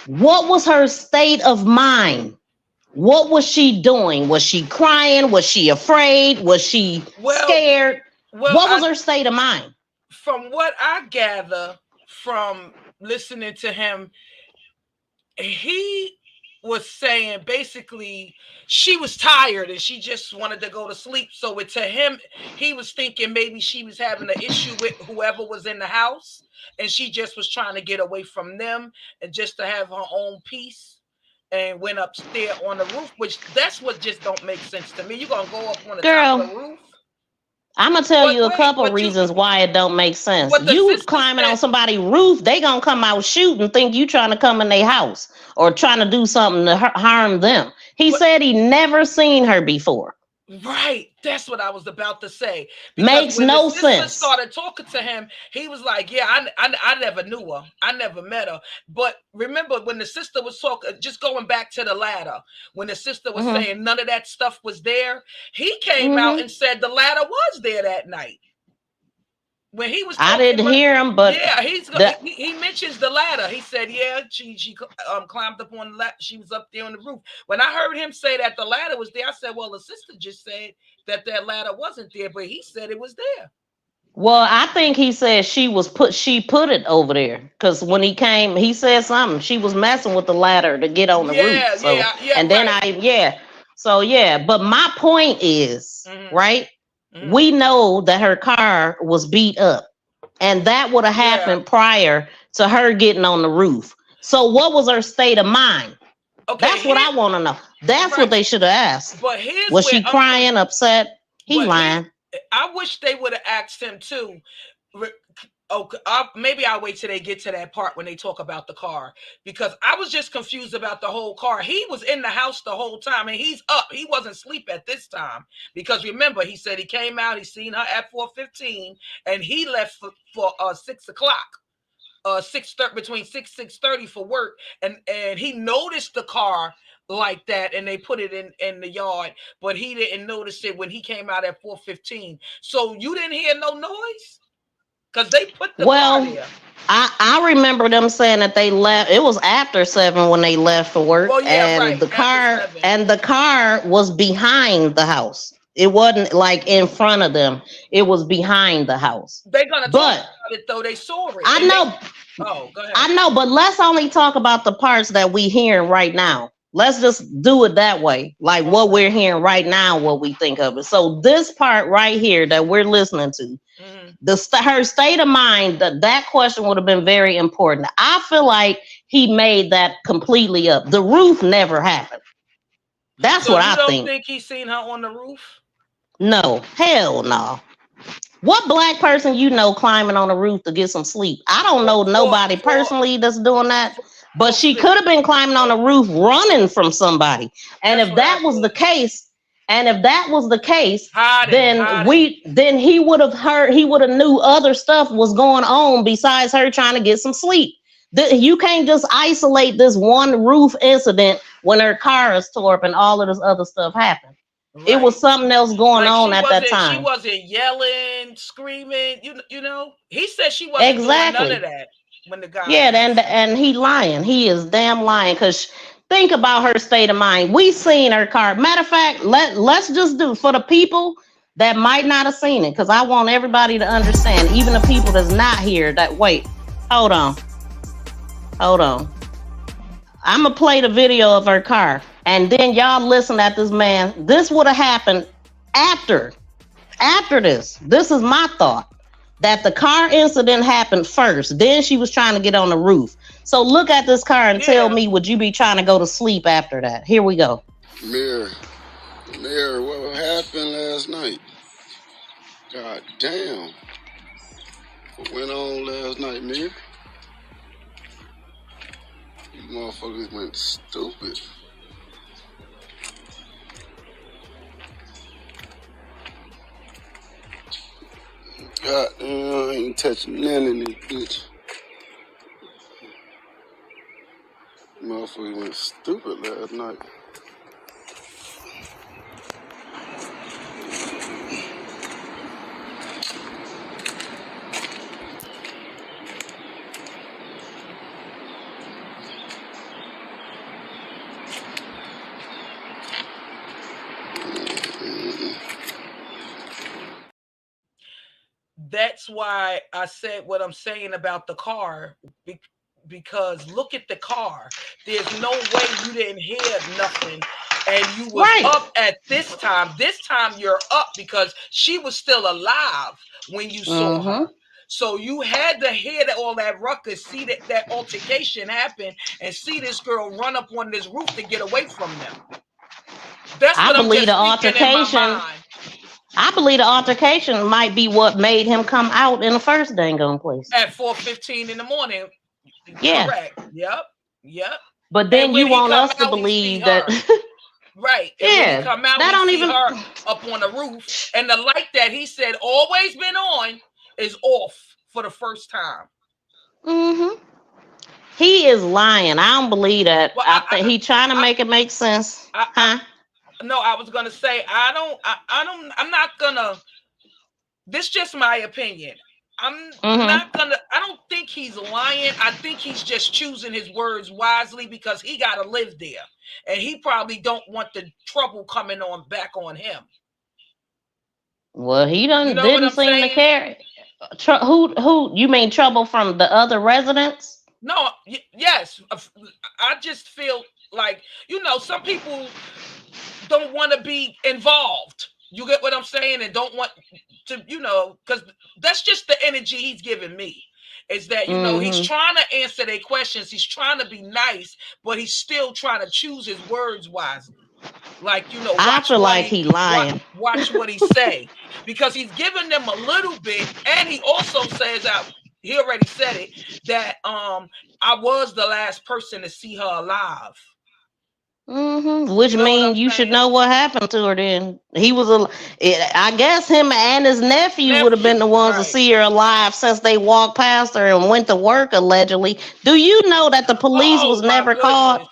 what was her state of mind? What was she doing? Was she crying? Was she afraid? Was she scared? What was her state of mind? From what I gather from listening to him, he was saying basically she was tired and she just wanted to go to sleep. So to him, he was thinking maybe she was having an issue with whoever was in the house and she just was trying to get away from them and just to have her own peace, and went upstairs on the roof, which that's what just don't make sense to me. You're gonna go up on the top of the roof? I'm gonna tell you a couple reasons why it don't make sense. You climbing on somebody's roof, they gonna come out shooting, think you trying to come in their house or trying to do something to harm them. He said he never seen her before. Right, that's what I was about to say. Makes no sense. Started talking to him, he was like, "Yeah, I never knew her, I never met her." But remember when the sister was talking, just going back to the ladder, when the sister was saying none of that stuff was there, he came out and said the ladder was there that night. When he was, I didn't hear him, but yeah, he mentions the ladder. He said, yeah, she climbed up on the ladder. She was up there on the roof. When I heard him say that the ladder was there, I said, well, the sister just said that ladder wasn't there, but he said it was there. Well, I think he said she put it over there because when he came, he said something. She was messing with the ladder to get on the roof. So, and then but my point is, right? We know that her car was beat up and that would have happened prior to her getting on the roof. So what was her state of mind? Okay, that's what I want to know. That's what they should have asked. But was she crying, upset? He lying. I wish they would have asked him too. Okay, maybe I'll wait till they get to that part when they talk about the car, because I was just confused about the whole car. He was in the house the whole time and he's up. He wasn't asleep at this time because remember, he said he came out, he seen her at 4:15 and he left for 6 o'clock, 6:30, between 6:30 for work. And he noticed the car like that and they put it in the yard, but he didn't notice it when he came out at 4:15. So you didn't hear no noise? Because they put the car there. I remember them saying that they left. It was after 7 when they left for work, the car was behind the house. It wasn't like in front of them. It was behind the house. They're gonna talk about it though. They saw it. I know. Go ahead. I know, but let's only talk about the parts that we hearing right now. Let's just do it that way, like what we're hearing right now, what we think of it. So this part right here that we're listening to, her state of mind, that question would have been very important. I feel like he made that completely up. The roof never happened. That's what I think. You don't think he seen her on the roof? No, hell no. What black person you know climbing on a roof to get some sleep? I don't know nobody personally that's doing that. But she could have been climbing on a roof running from somebody. And if that was the case, then he would have heard, he would have knew other stuff was going on besides her trying to get some sleep. You can't just isolate this one roof incident when her car is tore up and all of this other stuff happened. Right. It was something else going on at that time. She wasn't yelling, screaming. You know, he said she wasn't doing none of that. When the guy and he lying. He is damn lying. Because think about her state of mind. We seen her car. Matter of fact, let's just do for the people that might not have seen it, because I want everybody to understand, even the people that's not here. That wait, hold on. I'm gonna play the video of her car, and then y'all listen at this man. This would have happened after this. This is my thought. That the car incident happened first. Then she was trying to get on the roof. So look at this car and tell me, would you be trying to go to sleep after that? Here we go. Mayor, what happened last night? God damn. What went on last night, Mayor? You motherfuckers went stupid. God damn, I ain't touching none of this bitch. Motherfucker went stupid last night. That's why I said what I'm saying about the car, because look at the car. There's no way you didn't hear nothing, and you was up at this time. This time you're up because she was still alive when you saw her. So you had to hear all that ruckus, see that altercation happen, and see this girl run up on this roof to get away from them. That's what I'm just thinking in my mind. I believe the altercation might be what made him come out in the first dang on place. At 4:15 in the morning. Yeah. Correct. Yep. But then you want us to believe that. Right. And when he come out, that don't even her up on the roof. And the light that he said always been on is off for the first time. He is lying. I don't believe that. Well, I think he's trying to make it make sense. No, I was gonna say I'm not gonna. This is just my opinion. I'm not gonna. I don't think he's lying. I think he's just choosing his words wisely because he gotta live there, and he probably don't want the trouble coming on back on him. Well, he didn't seem to care. Who you mean trouble from the other residents? No, yes. I just feel like some people don't want to be involved. You get what I'm saying? And don't want to, because that's just the energy he's giving me. Is that, he's trying to answer their questions. He's trying to be nice, but he's still trying to choose his words wisely. Like, I feel like he's lying. Watch what he say. Because he's giving them a little bit. And he also says he already said it, that I was the last person to see her alive. Which means you should know what happened to her then. He was I guess him and his nephew would have been the ones to see her alive since they walked past her and went to work allegedly. Do you know that the police was never called?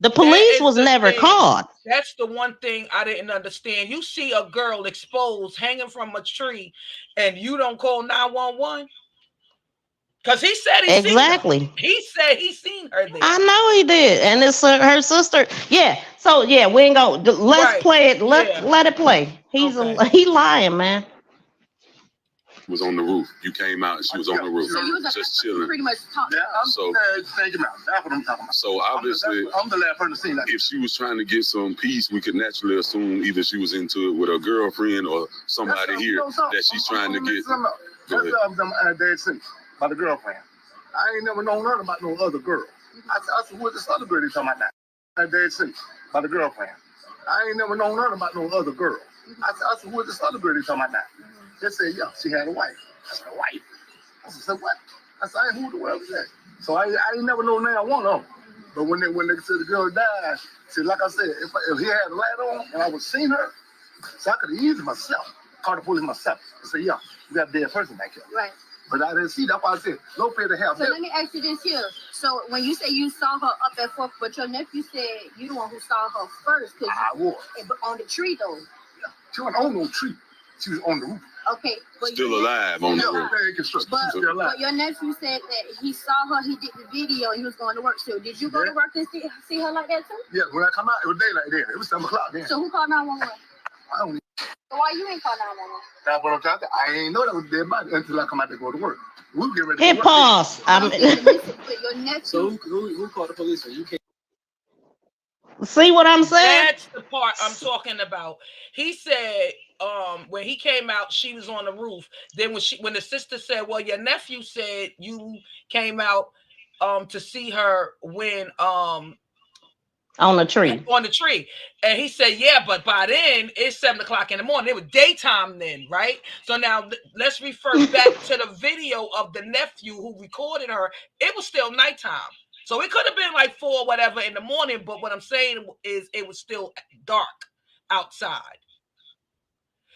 The police was never called. That's the one thing I didn't understand. You see a girl exposed hanging from a tree and you don't call 911? Because he said exactly. Seen her. He said he seen her there. I know he did. And it's her sister. Yeah. So yeah, we ain't go. Let's play it. Let it play. He lying, man. Was on the roof. You came out and she was on the roof. Just chilling. Pretty much talking. So take him out. That's what I'm talking about. So obviously, I'm the last person to see that. If she was trying to get some peace, we could naturally assume either she was into it with her girlfriend or somebody here that she's trying to get. Go ahead. Dead serious. By the girlfriend. I ain't never known nothing about no other girl. I said, who's this other girl they talking about now? Dead serious. By the girlfriend. I ain't never known nothing about no other girl. I said, who's this other girl they talking about now? They said, yeah, she had a wife. I said, a wife? I said, what? I said, who the world is that? So I ain't never know now one of them. But when they said the girl died, see, like I said, if he had a light on and I was seeing her, so I could have used myself, called the police myself, and say, yeah, we got a dead person back here. Right. But I didn't see. That's why I said, Lopez to have. So let me ask you this here. So when you say you saw her up at 4, but your nephew said you the one who saw her first. I was. On the tree, though. Yeah. She wasn't on no tree. She was on the roof. Okay. But still alive on the roof. But your nephew said that he saw her, he did the video, and he was going to work still. Did you go to work and see her like that too? Yeah, when I come out, it was daylight then. It was 7 o'clock then. So who called 911? I don't know. So why you ain't call 911? That's what I'm trying to. I ain't know that was dead body until I come out to go to work. We'll get ready to Hit pause. Your nephew. So who called the police when you came? See what I'm saying? That's the part I'm talking about. He said when he came out, she was on the roof. Then when the sister said, well, your nephew said you came out to see her when on the tree. On the tree. And he said, yeah, but by then it's 7 o'clock in the morning. It was daytime then, right? So now let's refer back to the video of the nephew who recorded her. It was still nighttime. So it could have been like 4 or whatever in the morning, but what I'm saying is it was still dark outside.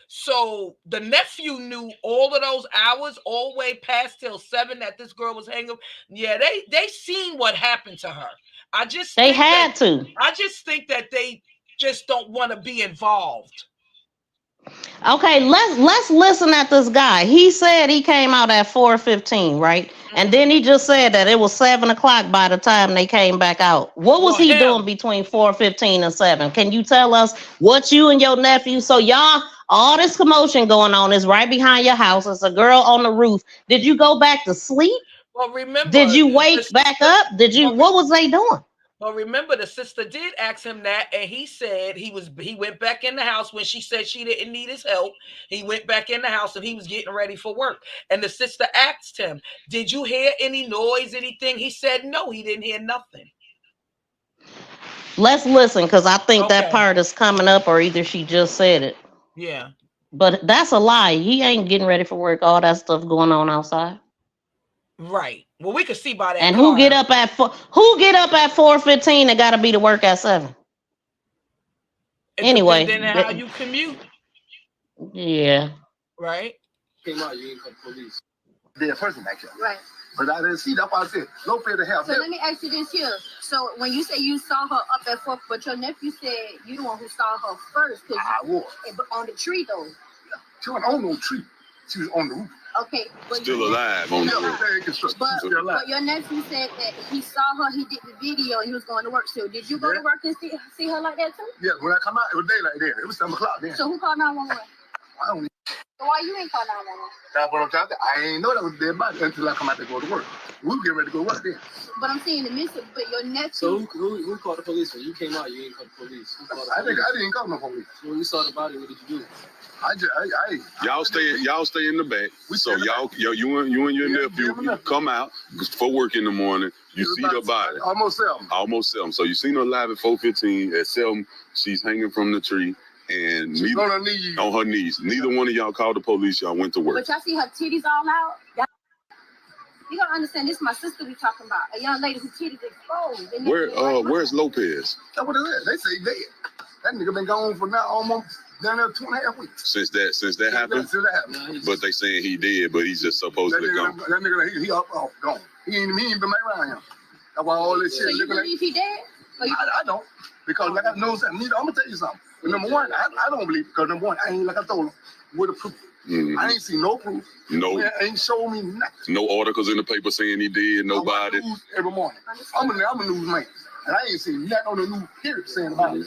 So the nephew knew all of those hours, all the way past till 7 that this girl was hanging. Yeah, they seen what happened to her. I just think that they just don't want to be involved. Okay, let's listen at this guy. He said he came out at 4:15, right? Mm-hmm. And then he just said that it was 7 o'clock by the time they came back out. What was he doing between 4:15 and 7? Can you tell us what you and your nephew? So y'all, all this commotion going on is right behind your house. It's a girl on the roof. Did you go back to sleep? Well, remember. Did you wake back up? What was they doing? Well, remember, the sister did ask him that, and he said he went back in the house when she said she didn't need his help. He went back in the house and he was getting ready for work. And the sister asked him, did you hear any noise, anything? He said no, he didn't hear nothing. Let's listen, because I think that part is coming up, or either she just said it. Yeah. But that's a lie. He ain't getting ready for work. All that stuff going on outside. Right. Well, we could see by that. And who get up at 4:15 and got to be to work at 7? Anyway, then how you commute? Yeah. Right. Came out, you ain't called the police. Dead person back here. Right. But I didn't see. That's why I said Lopez to have. So let me ask you this here. So when you say you saw her up at 4, but your nephew said you the one who saw her first. I was. On the tree though. Yeah. She wasn't on no tree. She was on the roof. Okay. But still alive on the roof. But your nephew said that he saw her, he did the video, and he was going to work still. Did you go to work and see her like that too? Yeah, when I come out, it was daylight then. It was 7 o'clock then. So who called 911? I don't know. So why you ain't call 911? That's what I'm trying to. I ain't know that was dead body until I come out to go to work. We'll get ready to go work then. But I'm saying the missing, but your nephew. So who called the police when you came out? You ain't called the police. I didn't call no police. When you saw the body, what did you do? Y'all stay in the back. So you and your nephew come out for work in the morning. You see the body. Almost 7. So you seen her alive at 4:15. At 7, she's hanging from the tree. And she's on her knees. Neither one of y'all called the police. Y'all went to work. But y'all see her titties all out? You gotta understand, this is my sister we talking about. A young lady whose titties exposed. Where's Lopez? That's what it is. They say dead. That nigga been gone for now almost down there 2.5 weeks. Since that happened? Since that happened. But they saying he dead, but he's just supposedly gone. That nigga, he up off, gone. He ain't been around him. That's why all this shit. So you believe he dead? I don't. Because like I know something. I'm gonna tell you something. But number one, I don't believe, because number one, I ain't, like I told him, with a proof. Mm-hmm. I ain't seen no proof. No. Ain't showed me nothing. No articles in the paper saying he did. Nobody. I watch news every morning. I'm a newsman. And I ain't seen nothing on the news period saying about it.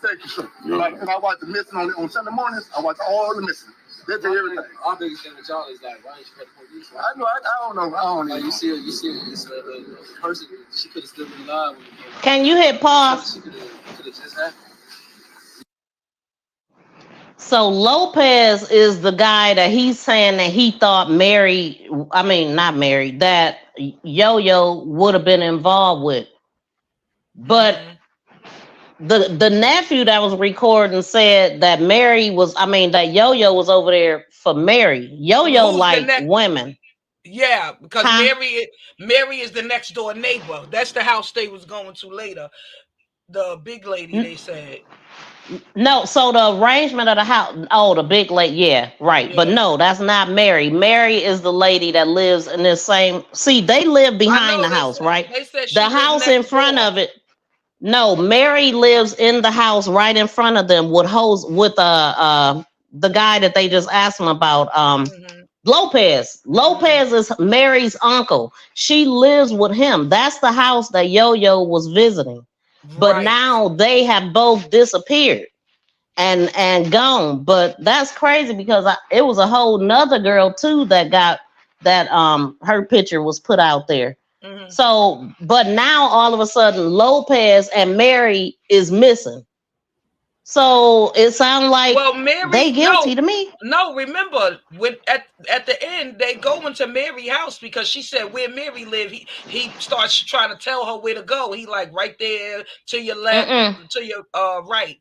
Thank you, sir. Yeah. And I watch the missing on Sunday mornings. I watch all the missing. They tell everything. Our biggest thing with y'all is like, why ain't you call the police? I know. I don't know. Like, you see this person. She could have still been alive when you came. Can you hit pause? She could have just happened. So Lopez is the guy that he's saying that he thought that Yo-Yo would have been involved with. But the nephew that was recording said that that Yo-Yo was over there for Mary. Yo-Yo like women. Yeah, because Mary is the next door neighbor. That's the house they was going to later. The big lady, they said. No, so the arrangement of the house. Oh, the big lady. Yeah, right. Yeah. But no, that's not Mary. Mary is the lady that lives in this same. See, they live behind the house, right? They said the house in front of it. No, Mary lives in the house right in front of them with the guy that they just asked him about. Lopez. Lopez is Mary's uncle. She lives with him. That's the house that Yo-Yo was visiting. But now they have both disappeared and gone. But that's crazy because it was a whole nother girl too that got that her picture was put out there. So, but now all of a sudden Lopez and Mary is missing. So it sounds like they guilty to me. No, remember when at the end they go into Mary's house because she said where Mary live. He starts trying to tell her where to go. He like right there to your left, to your right.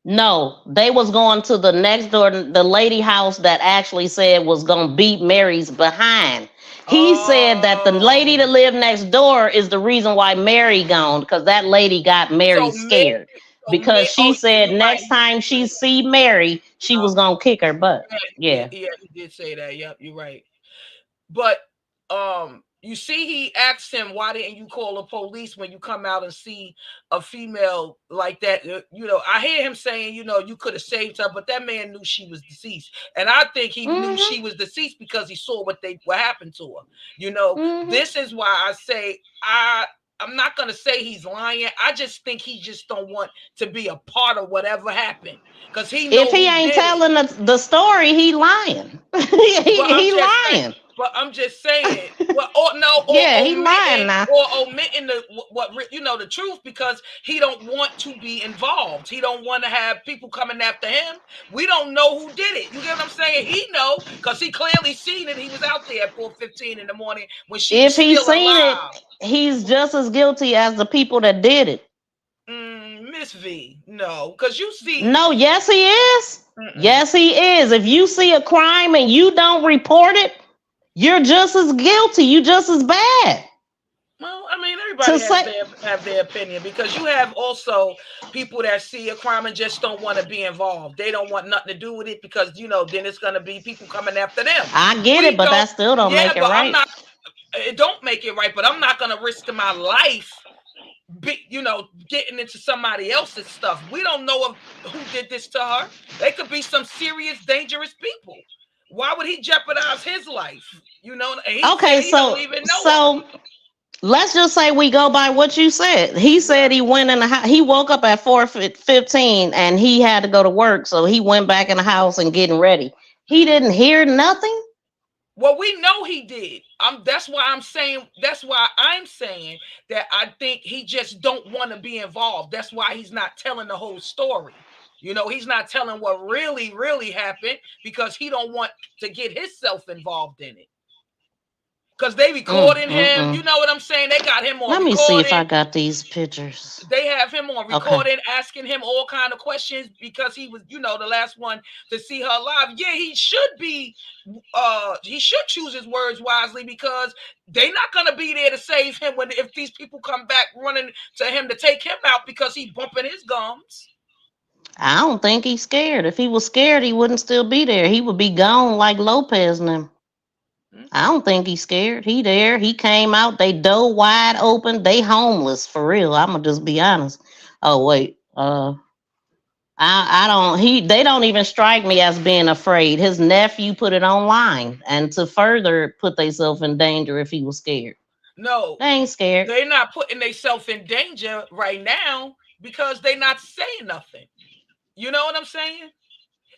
No, they was going to the next door, the lady house that actually said was gonna beat Mary's behind. He said that the lady that lived next door is the reason why Mary gone, because that lady got Mary scared. Because she said next time she see Mary, she was gonna kick her butt. Yeah. Yeah, he did say that. Yep, you're right. But you see, he asked him, why didn't you call the police when you come out and see a female like that? You know, I hear him saying, you know, you could have saved her, but that man knew she was deceased. And I think he knew she was deceased because he saw what happened to her. You know, this is why I say I'm not going to say he's lying. I just think he just don't want to be a part of whatever happened. Because he knows if he ain't telling the story, he lying. he lying. But I'm just saying, he lying now. Or omitting the truth because he don't want to be involved. He don't want to have people coming after him. We don't know who did it. You get what I'm saying? He know because he clearly seen it. He was out there at 4:15 in the morning when she was still alive. He's just as guilty as the people that did it. Miss V, no, because you see. No, yes, he is. Yes, he is. If you see a crime and you don't report it, you're just as guilty. You just as bad. Well, I mean, everybody have their opinion because you have also people that see a crime and just don't want to be involved. They don't want nothing to do with it because, then it's going to be people coming after them. I get it, but that still don't make it right. It don't make it right, but I'm not going to risk my life, getting into somebody else's stuff. We don't know who did this to her. They could be some serious, dangerous people. Why would he jeopardize his life? Okay, so let's just say we go by what you said. He said he went in the house. He woke up at 4:15 and he had to go to work, so he went back in the house and getting ready. He didn't hear nothing. Well, we know he did. That's why I'm saying that I think he just don't want to be involved. That's why he's not telling the whole story. He's not telling what really, really happened because he don't want to get himself involved in it. Because they recording him. You know what I'm saying? They got him on Let me see if I got these pictures. They have him on recording, asking him all kind of questions because he was, the last one to see her alive. Yeah, he should be, he should choose his words wisely because they're not going to be there to save him if these people come back running to him to take him out because he's bumping his gums. I don't think he's scared. If he was scared, he wouldn't still be there. He would be gone like Lopez now. I don't think he's scared. He there. He came out. They door wide open. They homeless for real. I'm gonna just be honest. Oh wait. They don't even strike me as being afraid. His nephew put it online and to further put themselves in danger if he was scared. No, they ain't scared. They're not putting themselves in danger right now because they're not saying nothing. You know what I'm saying?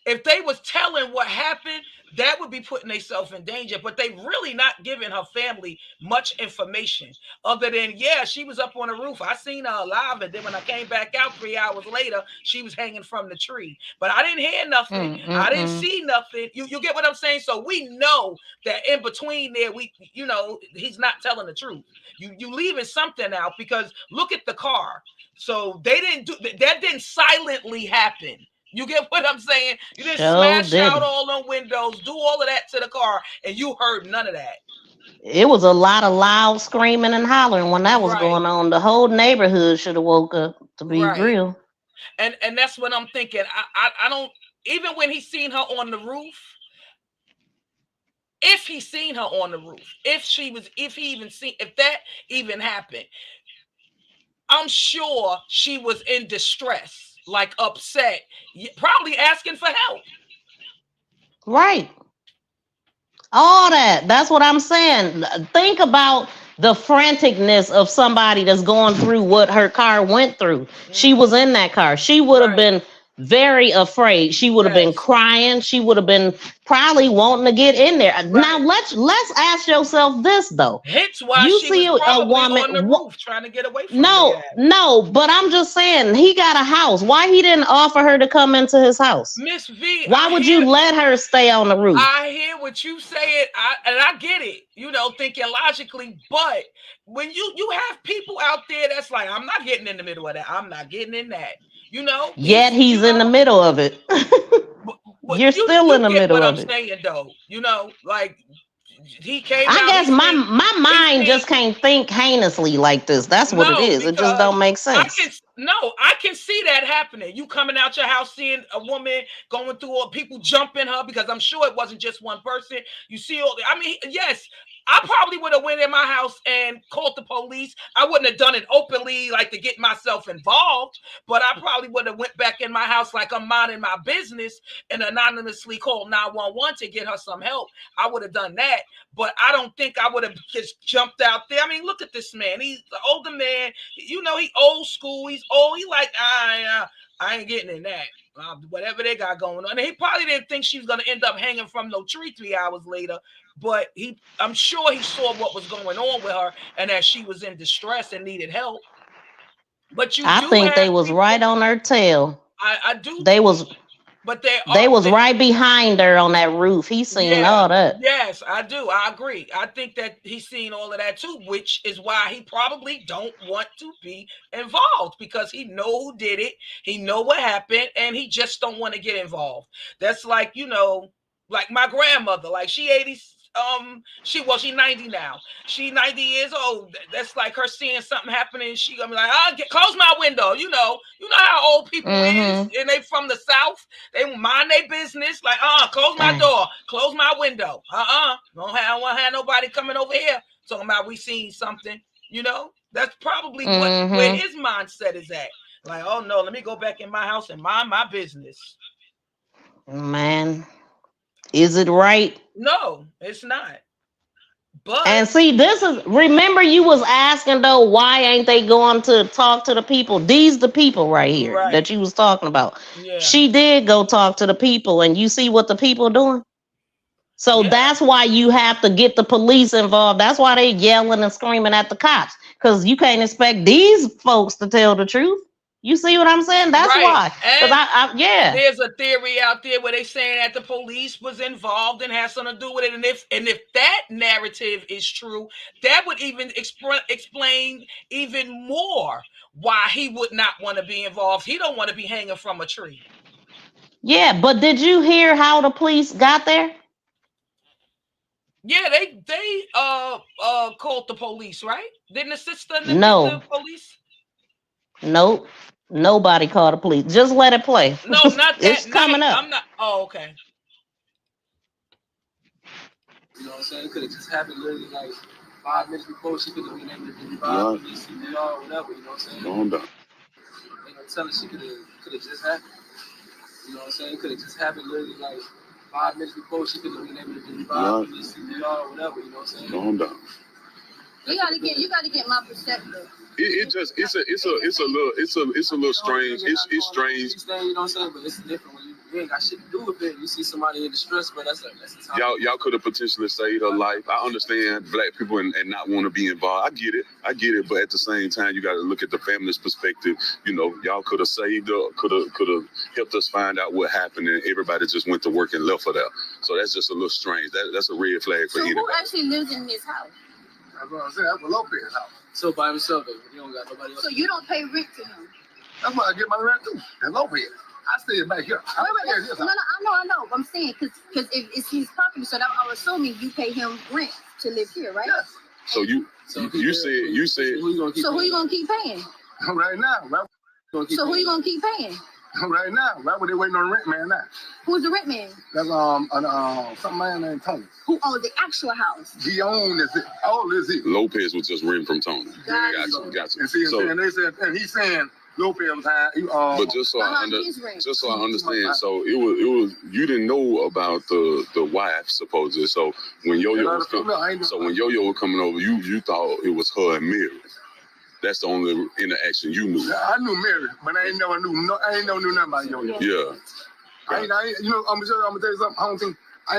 if they was telling what happened, that would be putting themselves in danger. But they really not giving her family much information other than, yeah, she was up on the roof. I seen her alive, and then when I came back out 3 hours later, she was hanging from the tree. But I didn't hear nothing. I didn't see nothing. You get what I'm saying? So we know that in between there, he's not telling the truth. You leaving something out, because look at the car. So they that didn't silently happen. You get what I'm saying? You didn't smash out all them windows, do all of that to the car, and you heard none of that. It was a lot of loud screaming and hollering when that was going on. The whole neighborhood should have woke up, to be real. And that's what I'm thinking. I don't, even when he seen her on the roof, if he seen her on the roof, if that even happened, I'm sure she was in distress, like upset, probably asking for help. Right. All that. That's what I'm saying. Think about the franticness of somebody that's going through what her car went through. She was in that car. She would have been very afraid. She would have been crying. She would have been probably wanting to get in there. Now let's ask yourself this though. Hence why she was probably on the roof trying to get away from No, but I'm just saying, he got a house. Why he didn't offer her to come into his house? Miss V, why would you let her stay on the roof? I hear what you saying, and I get it, thinking logically, but when you have people out there that's like, I'm not getting in the middle of that. I'm not getting in that. Yet he's in the middle of it. You're still in the middle of it. I'm saying though, like he came. I guess my mind just can't think heinously like this. That's what it is. It just don't make sense. I can see that happening. You coming out your house, seeing a woman going through all, people jumping her, because I'm sure it wasn't just one person. You see all. Yes. I probably would have went in my house and called the police. I wouldn't have done it openly, like to get myself involved, but I probably would have went back in my house like I'm minding my business and anonymously called 911 to get her some help. I would have done that, but I don't think I would have just jumped out there. Look at this man. He's an older man. He old school. He's old. He like, I ain't getting in that. Whatever they got going on. And he probably didn't think she was going to end up hanging from no tree 3 hours later. But I'm sure he saw what was going on with her and that she was in distress and needed help. But I think they was right on her tail. I do. They was right behind her on that roof. He's seen all that. Yes, I do. I agree. I think that he's seen all of that too, which is why he probably don't want to be involved, because he know who did it. He know what happened, and he just don't want to get involved. That's like, like my grandmother, like she 80. She's 90 now. She 90 years old. That's like her seeing something happening. She gonna be like, close my window. You know how old people is, and they from the South. They mind their business. Like, close my door, close my window. Don't have nobody coming over here talking about we seen something. That's probably where his mindset is at. Like, oh no, let me go back in my house and mind my business. Man. Is it right? No, it's not. But and see, remember you was asking though, why ain't they going to talk to the people? These the people right here that you was talking about. Yeah. She did go talk to the people, and you see what the people are doing. So that's why you have to get the police involved. That's why they yelling and screaming at the cops, because you can't expect these folks to tell the truth. You see what I'm saying? That's why. And there's a theory out there where they saying that the police was involved and has something to do with it. And if that narrative is true, that would even explain even more why he would not want to be involved. He don't want to be hanging from a tree. Yeah, but did you hear how the police got there? Yeah, they called the police, right? Didn't the sister the police? Nope. Nobody called the police. Just let it play. No, not that. It's coming up. I'm not. Oh, okay. You know what I'm saying? It could have just happened literally like 5 minutes before. She could have been able to get involved with CPR or whatever. You know what I'm saying? Calm down. Ain't no telling she could have just happened. You know what I'm saying? It could have just happened literally like 5 minutes before. She could have been able to get involved with CPR or whatever. You know what I'm saying? Calm down. You gotta get my perspective. It's a little strange. It's strange. You know what I'm saying? But it's different when you ain't got shit to do with it. You see somebody in distress, but that's a time. Y'all could have potentially saved her life. I understand black people and not want to be involved. I get it, but at the same time, you got to look at the family's perspective. You know, y'all could have saved her, could have helped us find out what happened, and everybody just went to work and left her there. So that's just a little strange. That's a red flag for anybody. Who actually lives in this house? That's what I'm saying. That's Lopez's house. So by himself, though. You don't got nobody else. So you don't pay rent to him? That's why I get my rent too. That's Lopez. I stay back here. I know. I'm saying because if it's his property, so that I'm assuming you pay him rent to live here, right? Yes. So you said. So who you gonna keep paying? Right now, right? So who you gonna keep paying? Right now, right when they waiting on the rent man now. Who's the rent man? That's some man named Tony. Who owns the actual house? He owns it. All is it. Lopez was just renting from Tony. Gotcha. And see, so, and they said, and he's saying Lopez was but just so I understand, so it was you didn't know about the wife supposedly. So when Yo-Yo was coming over, you thought it was her and Mary. That's the only interaction you knew. I knew Mary, but I ain't never knew nothing about Yo-Yo. Yeah. I'm gonna tell you something. I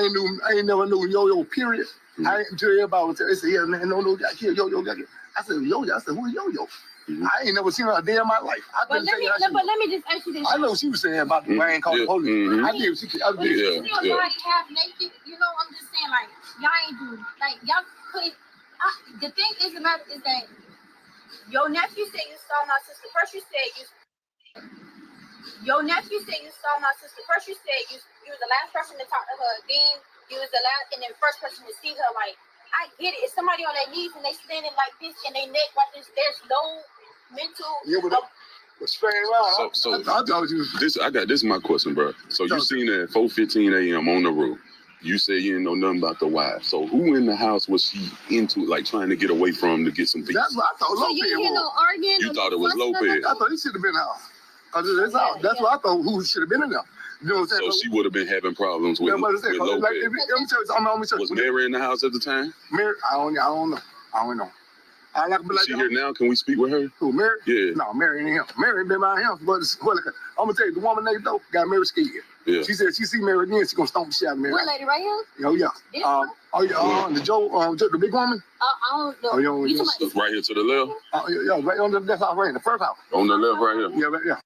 ain't never knew Yo-Yo. Period. I ain't tell everybody. They said, yeah, man, no, got here, Yo-Yo got here. I said, Yo-Yo. I said, who is Yo-Yo? I ain't never seen her a day in my life. But let me just ask you this. I know she was saying about the man called the police. I did. Still body half naked. You know, I'm just saying, like, y'all ain't do, like, y'all couldn't. The thing is, the matter is that your nephew said you saw my sister. First you said your nephew said you saw my sister. First you said you was the last person to talk to her. Then you was the last and then first person to see her. Like, I get it. It's somebody on their knees and they standing like this and they neck like this. There's no mental. This is my question, bro. So you seen her at 4:15 a.m. on the roof. You said you didn't know nothing about the wife. So who in the house was she into, like trying to get away from to get some peace? That's what I thought. So you didn't hear no arguing? You thought it was Lopez? I thought he should have been out. That's what I thought. Who should have been in there? You know what I'm saying? So she would have been having problems with Lopez. Was Mary in the house at the time? Mary, I don't know. Is she here now? Can we speak with her? Who, Mary? Yeah. No, Mary ain't him. Mary ain't been by him. But I'm gonna tell you, the woman next door got Mary scared. Yeah. She said she see Mary again, she gonna stomp the shit out of Mary. What lady right here? Oh yeah. The big woman. I don't know. Right here to the left. Right on the left house, right in the first house. On the left, right here. Yeah, right. Yeah.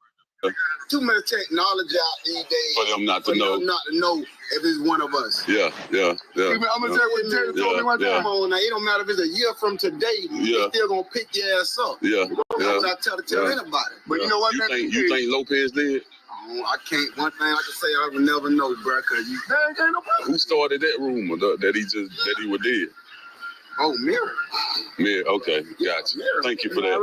Too much technology out these days for them not to know if it's one of us. Yeah. I'm gonna tell you what Terry told me one time. Come on now, it don't matter if it's a year from today. You're still gonna pick your ass up. Yeah. That's what I tell anybody. But you know what? You think Lopez did? I can't. One thing I can say, I will never know, bro. Cause who started that rumor that he was dead? Oh, Mary. Mary, okay, gotcha. Thank you for that.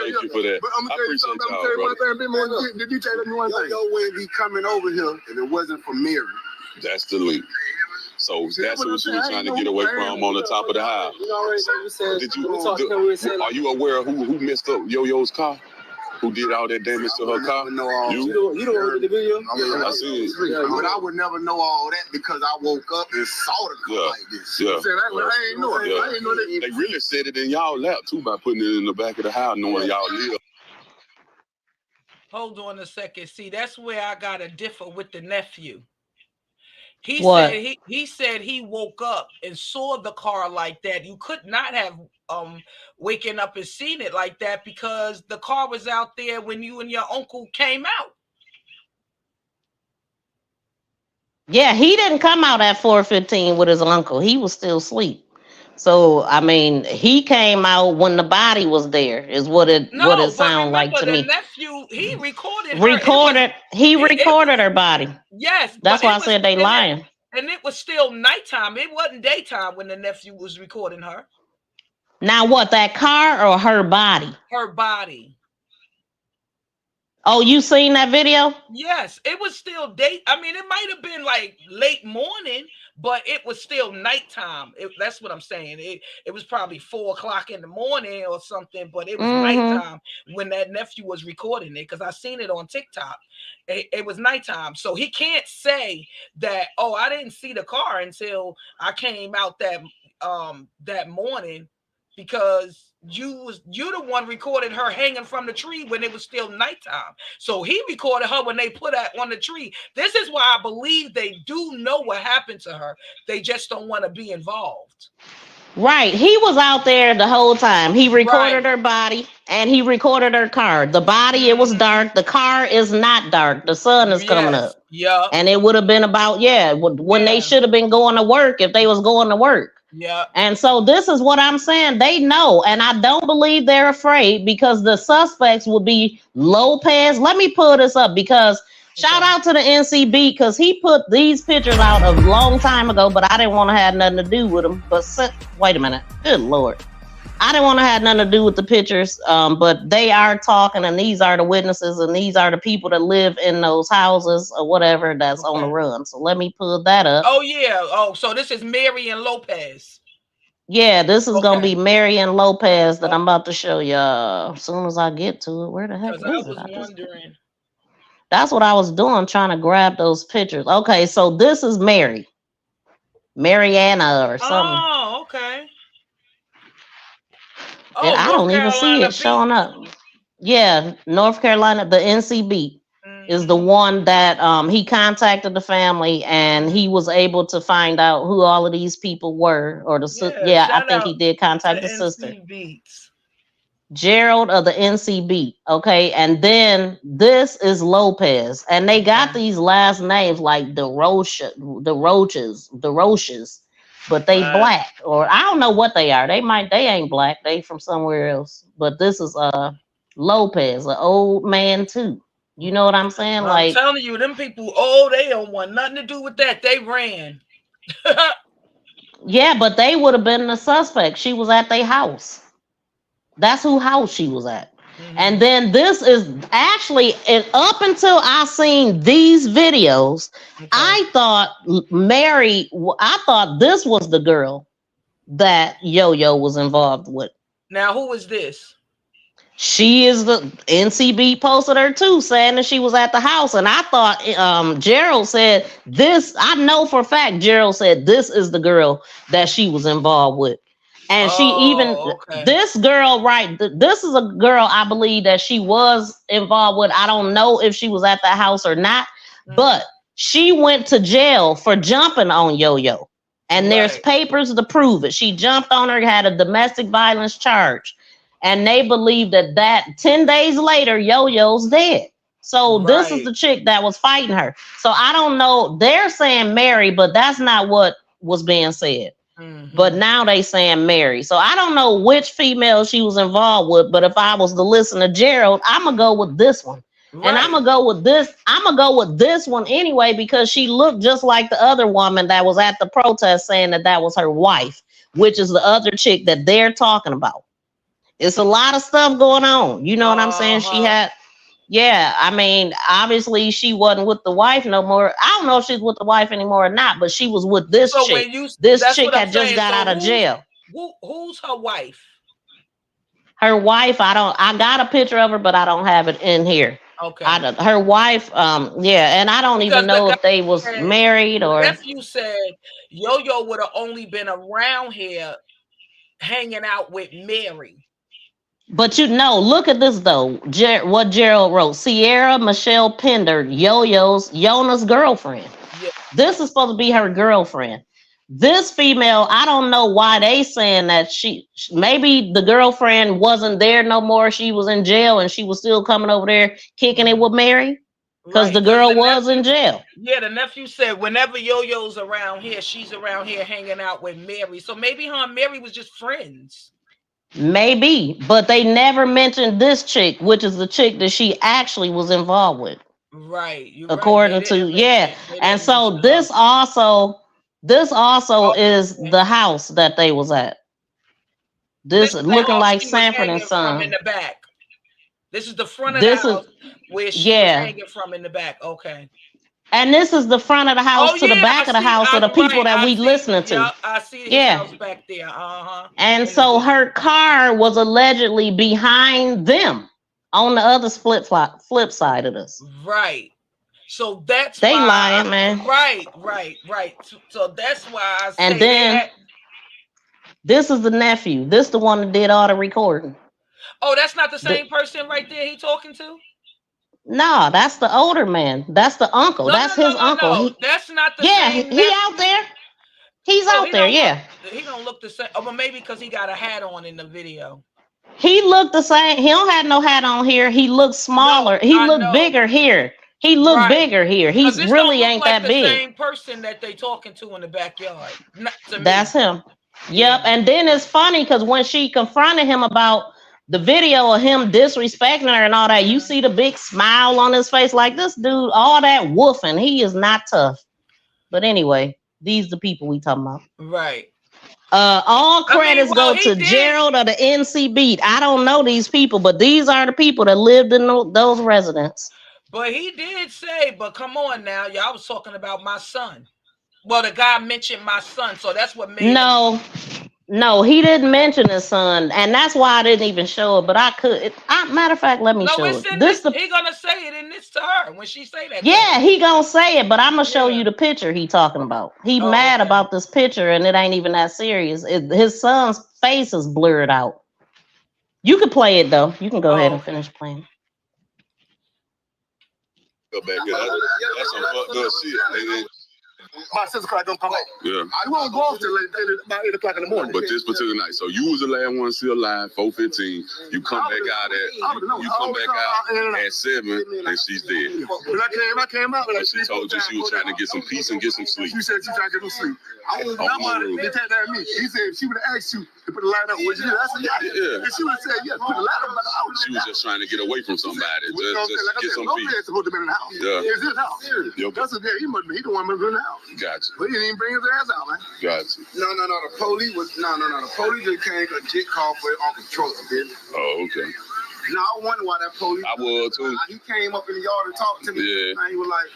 Thank you for that. But I'm gonna tell you something. I'm gonna tell you one thing. A bit more. Did you tell me one thing? Yo wouldn't be coming over here if it wasn't for Mary. That's the link. So that's who she was trying to get away from on the top of the house. Are you aware of who messed up Yo-Yo's car? Who did all that damage to her car? You don't look at the video? I see it. But I would never know all that because I woke up and saw the car like this. Yeah. I ain't know it. I ain't know that. They really said it in y'all lap too by putting it in the back of the house, knowing y'all live. Hold on a second. See, that's where I gotta differ with the nephew. He said he woke up and saw the car like that. You could not have waken up and seen it like that because the car was out there when you and your uncle came out. Yeah, he didn't come out at 4:15 with his uncle. He was still asleep. So I mean, he came out when the body was there. Is what it sounded like to me. The nephew, he recorded. He recorded her body. Yes, that's why I said they lying. And it was still nighttime. It wasn't daytime when the nephew was recording her. Now what? That car or her body? Her body. Oh, you seen that video? Yes, it was still date. I mean, it might have been like late morning, but it was still nighttime. That's what I'm saying. It was probably 4 o'clock in the morning or something, but it was nighttime when that nephew was recording it because I seen it on TikTok. It was nighttime, so he can't say that. Oh, I didn't see the car until I came out that morning because you're the one recorded her hanging from the tree when it was still nighttime. So he recorded her when they put her on the tree. This is why I believe they do know what happened to her. They just don't want to be involved. Right. He was out there the whole time. He recorded her body and he recorded her car. The body, it was dark. The car is not dark. The sun is coming up. Yeah. And it would have been about, when they should have been going to work if they was going to work. Yeah. And so this is what I'm saying. They know, and I don't believe they're afraid because the suspects would be Lopez. Let me pull this up because shout out to the NCB because he put these pictures out a long time ago, but I didn't want to have nothing to do with them. But wait a minute. Good Lord. I didn't want to have nothing to do with the pictures, but they are talking, and these are the witnesses, and these are the people that live in those houses or whatever that's on the run. So let me pull that up. Oh, yeah. Oh, so this is Mary and Lopez. Yeah, this is going to be Mary and Lopez that I'm about to show you as soon as I get to it. Where the heck is it? I was wondering. That's what I was doing, trying to grab those pictures. Okay, so this is Mary. Mariana or something. Oh, okay. And I don't even see it showing up. Yeah, North Carolina, the NCB is the one that he contacted the family and he was able to find out who all of these people were. Or I think he did contact the sister. Gerald of the NCB. Okay, and then this is Lopez, and they got these last names like the Roaches, but they black, or I don't know what they are. They ain't black. They from somewhere else. But this is Lopez, an old man too. You know what I'm saying? I'm telling you, them people, they don't want nothing to do with that. They ran. Yeah, but they would have been the suspect. She was at their house. That's who house she was at. And then this is actually, and up until I seen these videos, I thought this was the girl that Yo-Yo was involved with. Now, who is this? She is the NCB posted her too, saying that she was at the house. And I thought Gerald said this. I know for a fact Gerald said this is the girl that she was involved with. And this girl, right? This is a girl I believe that she was involved with. I don't know if she was at the house or not, but she went to jail for jumping on Yo-Yo. And there's papers to prove it. She jumped on her, had a domestic violence charge. And they believe that 10 days later, Yo-Yo's dead. So this is the chick that was fighting her. So I don't know. They're saying Mary, but that's not what was being said. But now they saying Mary. So I don't know which female she was involved with, but if I was to listen to Gerald, I'm gonna go with this one. And I'm gonna go with this. I'm gonna go with this one anyway, because she looked just like the other woman that was at the protest saying that was her wife, which is the other chick that they're talking about. It's a lot of stuff going on. You know what I'm saying? She had, I mean, obviously she wasn't with the wife no more. I don't know if she's with the wife anymore or not, but she was with this chick. This chick had just got out of jail. Who's her wife? Her wife, I got a picture of her, but I don't have it in here. Okay. Her wife, and I don't even know if they was married or. If you said Yo-Yo would have only been around here hanging out with Mary. But look at this though. What Gerald wrote: Sierra Michelle Pender, Yona's girlfriend. Yeah. This is supposed to be her girlfriend. This female, I don't know why they saying that maybe the girlfriend wasn't there no more. She was in jail and she was still coming over there kicking it with Mary because the girl was in jail. Yeah, the nephew said whenever Yo-Yo's around here, she's around here hanging out with Mary. So maybe her and Mary was just friends. Maybe, but they never mentioned this chick, which is the chick that she actually was involved with. Right. According to, and so this also is the house that they was at. This looking like Sanford and Son. In the back. This is the front of the house where she was hanging from in the back. Okay. And this is the front of the house to the back of the house of the people that we listening to. I see the house back there. And so her car was allegedly behind them on the other flip side of this. Right. So that's they lying, man. Right. So that's why I say and then This is the nephew. This the one that did all the recording. Oh, that's not the same person right there he talking to? No, that's the older man. That's the uncle. That's his uncle. No. That's not the yeah, same. he out there. He's out there, yeah. He don't look the same. Oh, but maybe because he got a hat on in the video. He looked the same. He don't have no hat on here. He looks smaller. He looked bigger here. He looked bigger here. He really ain't like that big. The same person that they talking to in the backyard. That's him. Yep. And then it's funny because when she confronted him about the video of him disrespecting her and all that, you see the big smile on his face, like this dude, all that woofing. He is not tough. But anyway, these the people we talking about. Right. All credits go to Gerald of the NC Beat. I don't know these people, but these are the people that lived in those residents. But he did say, but come on now, y'all was talking about my son. Well, the guy mentioned my son, so that's what made No, he didn't mention his son, and that's why I didn't even show it. But I could. Matter of fact, let me show it. He gonna say it in this to her when she say that. Yeah, he gonna say it, but I'm gonna show you the picture he talking about. He mad about this picture, and it ain't even that serious. His son's face is blurred out. You can play it though. You can go ahead and finish playing. Go back there. That's some fucked up shit. My sister crack gonna come out. Yeah. I won't go off till about 8 o'clock in the morning. But this particular night, so you was the last one still alive, 4:15. You come back out at 7, and she's dead. When I came out, and she told you she was trying to get some peace and get some sleep. She said she trying to get some sleep. They take that at me. He said she would have asked you to put the light up. Would you do that? I said yeah. And she would have said yes. Put the light up. She was just trying to get away from somebody. Just get some peace. Supposed to be in the house. Yeah. It's his house. That's what he the one in the house. Gotcha. But he didn't even bring his ass out, man. Gotcha. No. The police was the police just came because Jit called for Uncle Truck, bitch. Oh, okay. No, I wonder why that police. I was too. He came up in the yard and talked to me. Yeah. And he was like,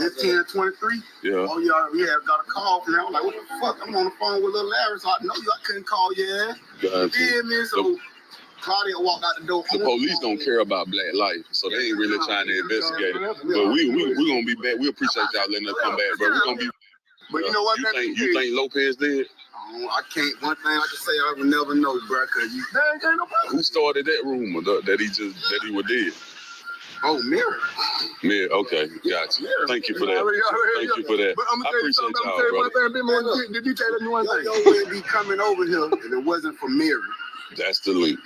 "It's 10:23." Yeah. Oh, yeah, we have got a call from him. I'm like, "What the fuck?" I'm on the phone with little Larry, so I know I couldn't call your ass. Gotcha. You feel me? So Claudia walked out the door. The police don't care about black life, so they ain't really trying to investigate it. But we gonna be back. We appreciate y'all letting us come back, bro. We gonna be. But you know what? You think Lopez did? I can't. One thing I can say, I will never know, bro. Cause who started that rumor that he was dead? Oh, Mary. Mary. Okay, gotcha. Thank you for that. Thank you for that. I appreciate y'all, brother. Did you tell me one thing? Yo would be coming over here if it wasn't for Mary. That's the link.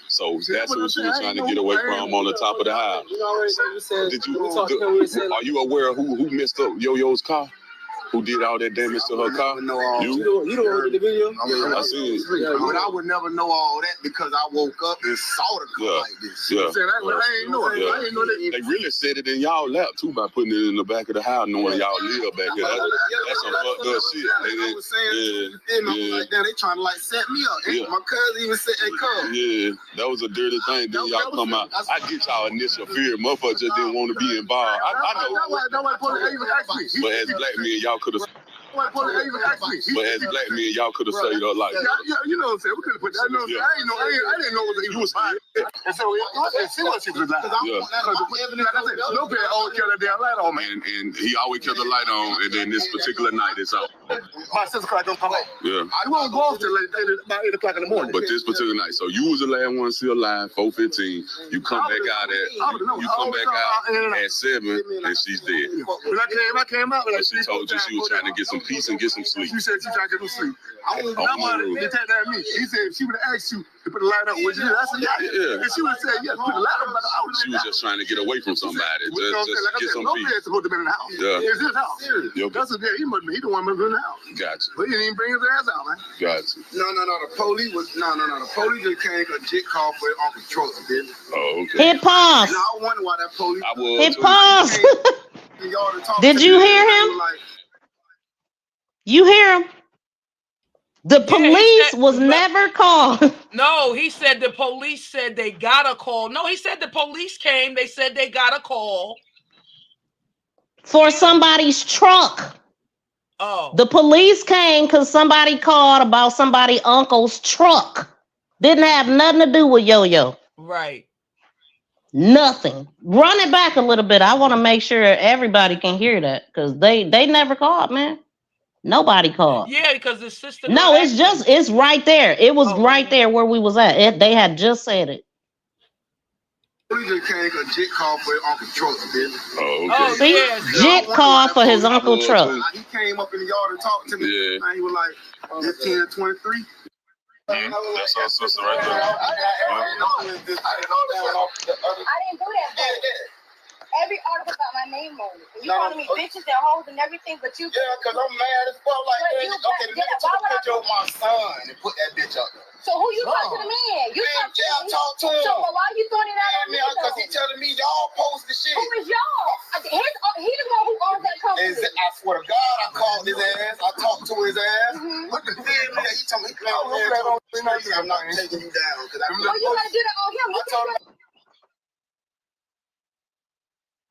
So that's what she was trying to get away from on the top of the house. Are you aware of who messed up Yo-Yo's car? Who did all that damage to her car? You don't look at the video? I see it. But I would never know all that because I woke up and saw the car like this. Yeah. I ain't know it. I ain't know that. They really said it in y'all lap too by putting it in the back of the house, knowing y'all live back there. That's some fucked up shit. I was saying, like, damn, they trying to like set me up. Yeah. My cousin even said, "Hey, cuz." Yeah, that was a dirty thing. Then y'all come out. I get y'all initial fear. Motherfuckers just didn't want to be involved. I know. But as black men, y'all could have. But as black men, y'all could have saved her life. Yeah, you know what I'm saying? We could have put that. I didn't know what he was fine. And so see what she was like. Yeah. Lopez always kept that damn light on, man. And he always kept the light on. And then this particular night, it's out. My sister crack gonna come out. Yeah. I won't go off till about 8 o'clock in the morning. But this particular night, so you was the last one still alive, 4:15. You come back out at 7, and she's dead. When I came out, she told you she was trying to get some peace and get some sleep. She said she trying to get some sleep. They take that at me. He said she would have asked you to put the light up. Would you do that? I said yeah. And she would have said yes. Put the light up. She was just trying to get away from somebody. Just get some peace. Lopez supposed to be in the house. Yeah. It's his house. That's what he the one in the house. Gotcha. But he didn't even bring his ass out, man. Gotcha. No. The police was the police just came because Jit called for Uncle Truck, bitch. Oh, okay. Hit pause. And I wonder why that police. Hit pause. Did you hear him? You hear him? The police was never called. No, he said the police said they got a call. No, he said the police came. They said they got a call for somebody's truck. Oh. The police came because somebody called about somebody's uncle's truck. Didn't have nothing to do with Yo-Yo. Right. Nothing. Run it back a little bit. I want to make sure everybody can hear that because they never called, man. Nobody called. Yeah, because his sister. No, it's right there. It was right there where we was at. They had just said it. We just came because Jit called for his uncle truck, bitch. Oh, okay. See, Jit called for his uncle truck. He came up in the yard and talked to me. Yeah. And he was like, "It's 10:23." That's our sister right there. I didn't do that. Every article got my name on it. You calling me bitches and hoes and everything, but you. Yeah, because I'm mad as fuck. Like, okay, the nigga took a picture of my son and put that bitch up there. So who you talk to the man? You talk to him. Talk to him. So why you throwing it out on me? Because he telling me y'all post the shit. Who is y'all? He the one who owns that company. I swear to God, I called his ass. I talked to his ass. What the hell? He told me, I'm not taking you down. Oh, you gotta do that on him. You told him.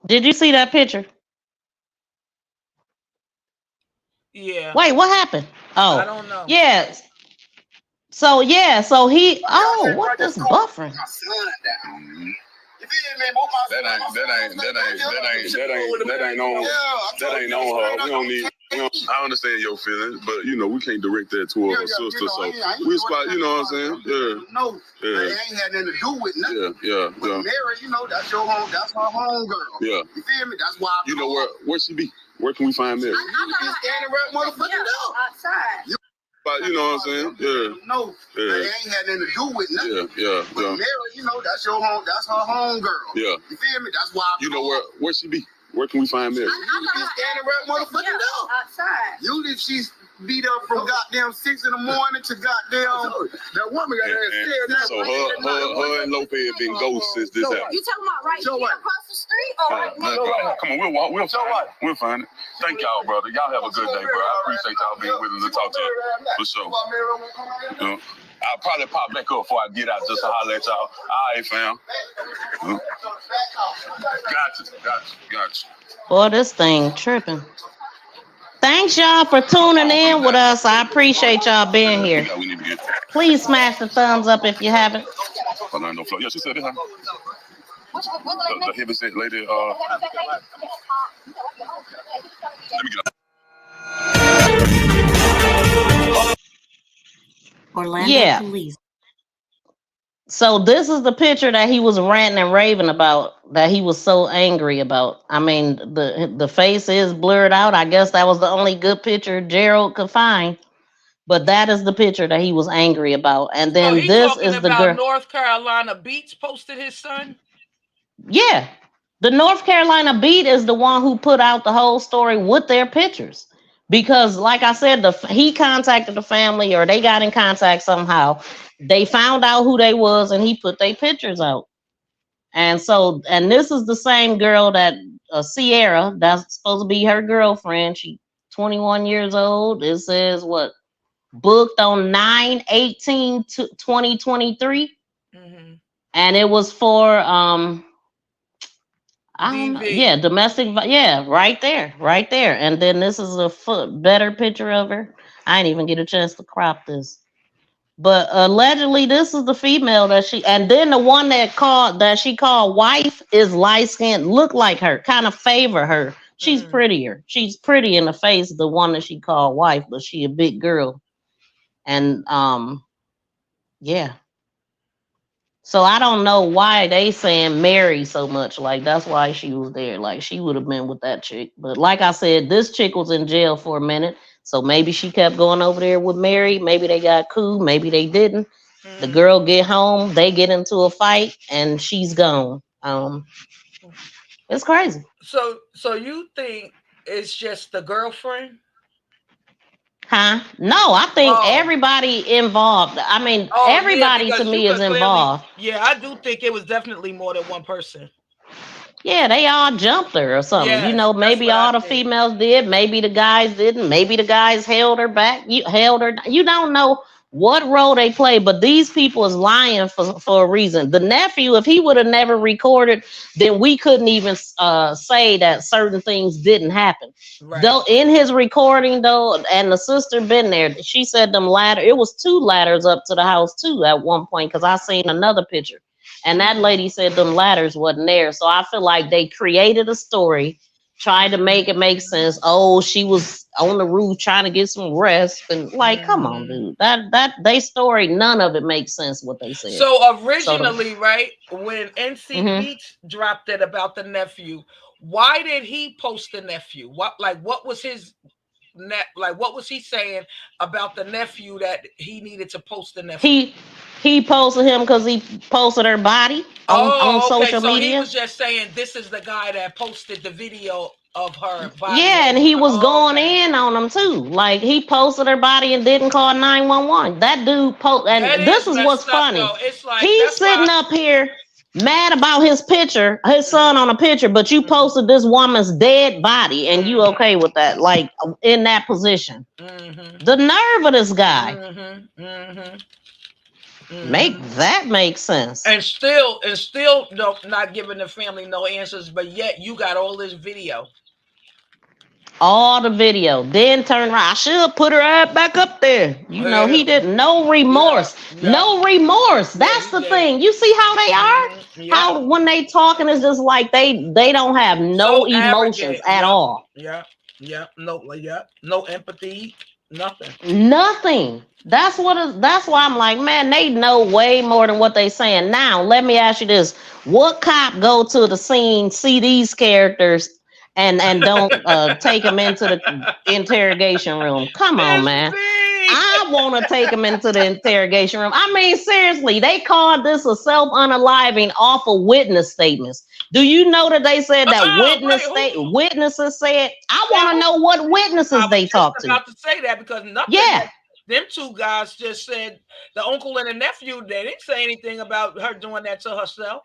Did you see that picture? Yeah. Wait, what happened? Oh, I don't know. Yes. So he. Oh, what this buffering? That ain't on her. We don't need. I understand your feelings, but we can't direct that toward her sister. So we spot. You know what I'm saying? Yeah. No, it ain't had nothing to do with nothing. Yeah. Mary, that's your home. That's her home girl. Yeah. You feel me? That's why. You know where she be? Where can we find Mary? You be standing right motherfucking door outside. But you know what I'm saying? Yeah. No, it ain't had nothing to do with nothing. Yeah. Mary, that's your home. That's her home girl. Yeah. You feel me? That's why. You know where she be? Where can we find Mary? You be standing right motherfucking door outside. Usually she's beat up from goddamn 6 in the morning to goddamn. That woman got her scared. So her and Lopez have been ghosts since this happened. You talking about right here across the street or right now? Come on, we'll walk. We'll find it. Thank y'all, brother. Y'all have a good day, bro. I appreciate y'all being willing to talk to us. For sure. I'll probably pop back up before I get out just to holler at y'all. All right, fam. Gotcha. Boy, this thing tripping. Thanks y'all for tuning in with us. I appreciate y'all being here. Please smash the thumbs up if you haven't. Yeah, she said it. The heavyset lady. Let me get up. Orlando police. So this is the picture that he was ranting and raving about, that he was so angry about. I mean, the face is blurred out. I guess that was the only good picture Gerald could find. But that is the picture that he was angry about. And then this is the girl. North Carolina Beats posted his son? Yeah. The North Carolina Beat is the one who put out the whole story with their pictures. Because, like I said, he contacted the family, or they got in contact somehow. They found out who they was, and he put their pictures out. And this is the same girl that Sierra, that's supposed to be her girlfriend. She 21 years old. It says what? Booked on 9/18/2023. Mm-hmm. And it was for domestic, right there. And then this is a better picture of her. I didn't even get a chance to crop this, but allegedly this is the female and then the one that she called wife is light skinned, look like her, kind of favor her. She's prettier. She's pretty in the face, the one that she called wife, but she a big girl. And so I don't know why they saying Mary so much. Like, that's why she was there. Like, she would have been with that chick. But like I said, this chick was in jail for a minute. So maybe she kept going over there with Mary. Maybe they got cool. Maybe they didn't. The girl get home. They get into a fight and she's gone. It's crazy. So you think it's just the girlfriend? Huh? No, I think everybody involved. I mean, everybody to me is involved. Yeah, I do think it was definitely more than one person. Yeah, they all jumped her or something. Yes, maybe all the females did. Maybe the guys didn't. Maybe the guys held her back. You don't know what role they play, but these people is lying for a reason. The nephew, if he would have never recorded, then we couldn't even say that certain things didn't happen. Right. Though in his recording, and the sister been there, she said it was 2 ladders up to the house too at one point, because I seen another picture. And that lady said them ladders wasn't there. So I feel like they created a story tried to make it make sense. Oh, she was on the roof trying to get some rest, and like, come on, dude. That they story, none of it makes sense what they said. So originally, right, when NC Beats dropped it about the nephew, why did he post the nephew? What was his what was he saying about the nephew that he needed to post the nephew? He posted him because he posted her body on social media. He was just saying this is the guy that posted the video of her body. Yeah, and he was going in on them too. Like he posted her body and didn't call 911. That dude and this is what's funny. It's like, he's sitting up here mad about his picture, his son on a picture, but you posted this woman's dead body and you okay with that, like in that position. The nerve of this guy. Make sense. And still no, not giving the family no answers, but yet you got all this video. All the video. Then turn around. I should put her back up there. You know, he didn't. No remorse. No remorse. That's the thing. You see how they are? How when they talking is just like they don't have no emotions at all. No empathy. Nothing. That's why I'm like, man, they know way more than what they saying. Now, let me ask you this. What cop go to the scene, see these characters, and don't take them into the interrogation room? Come on, man. I want to take them into the interrogation room. I mean, seriously, they called this a self-unaliving off of witness statements. Do you know that they said that witnesses said? I want to know what witnesses they talked to. I was about to say that because nothing. Them two guys just said the uncle and the nephew. They didn't say anything about her doing that to herself.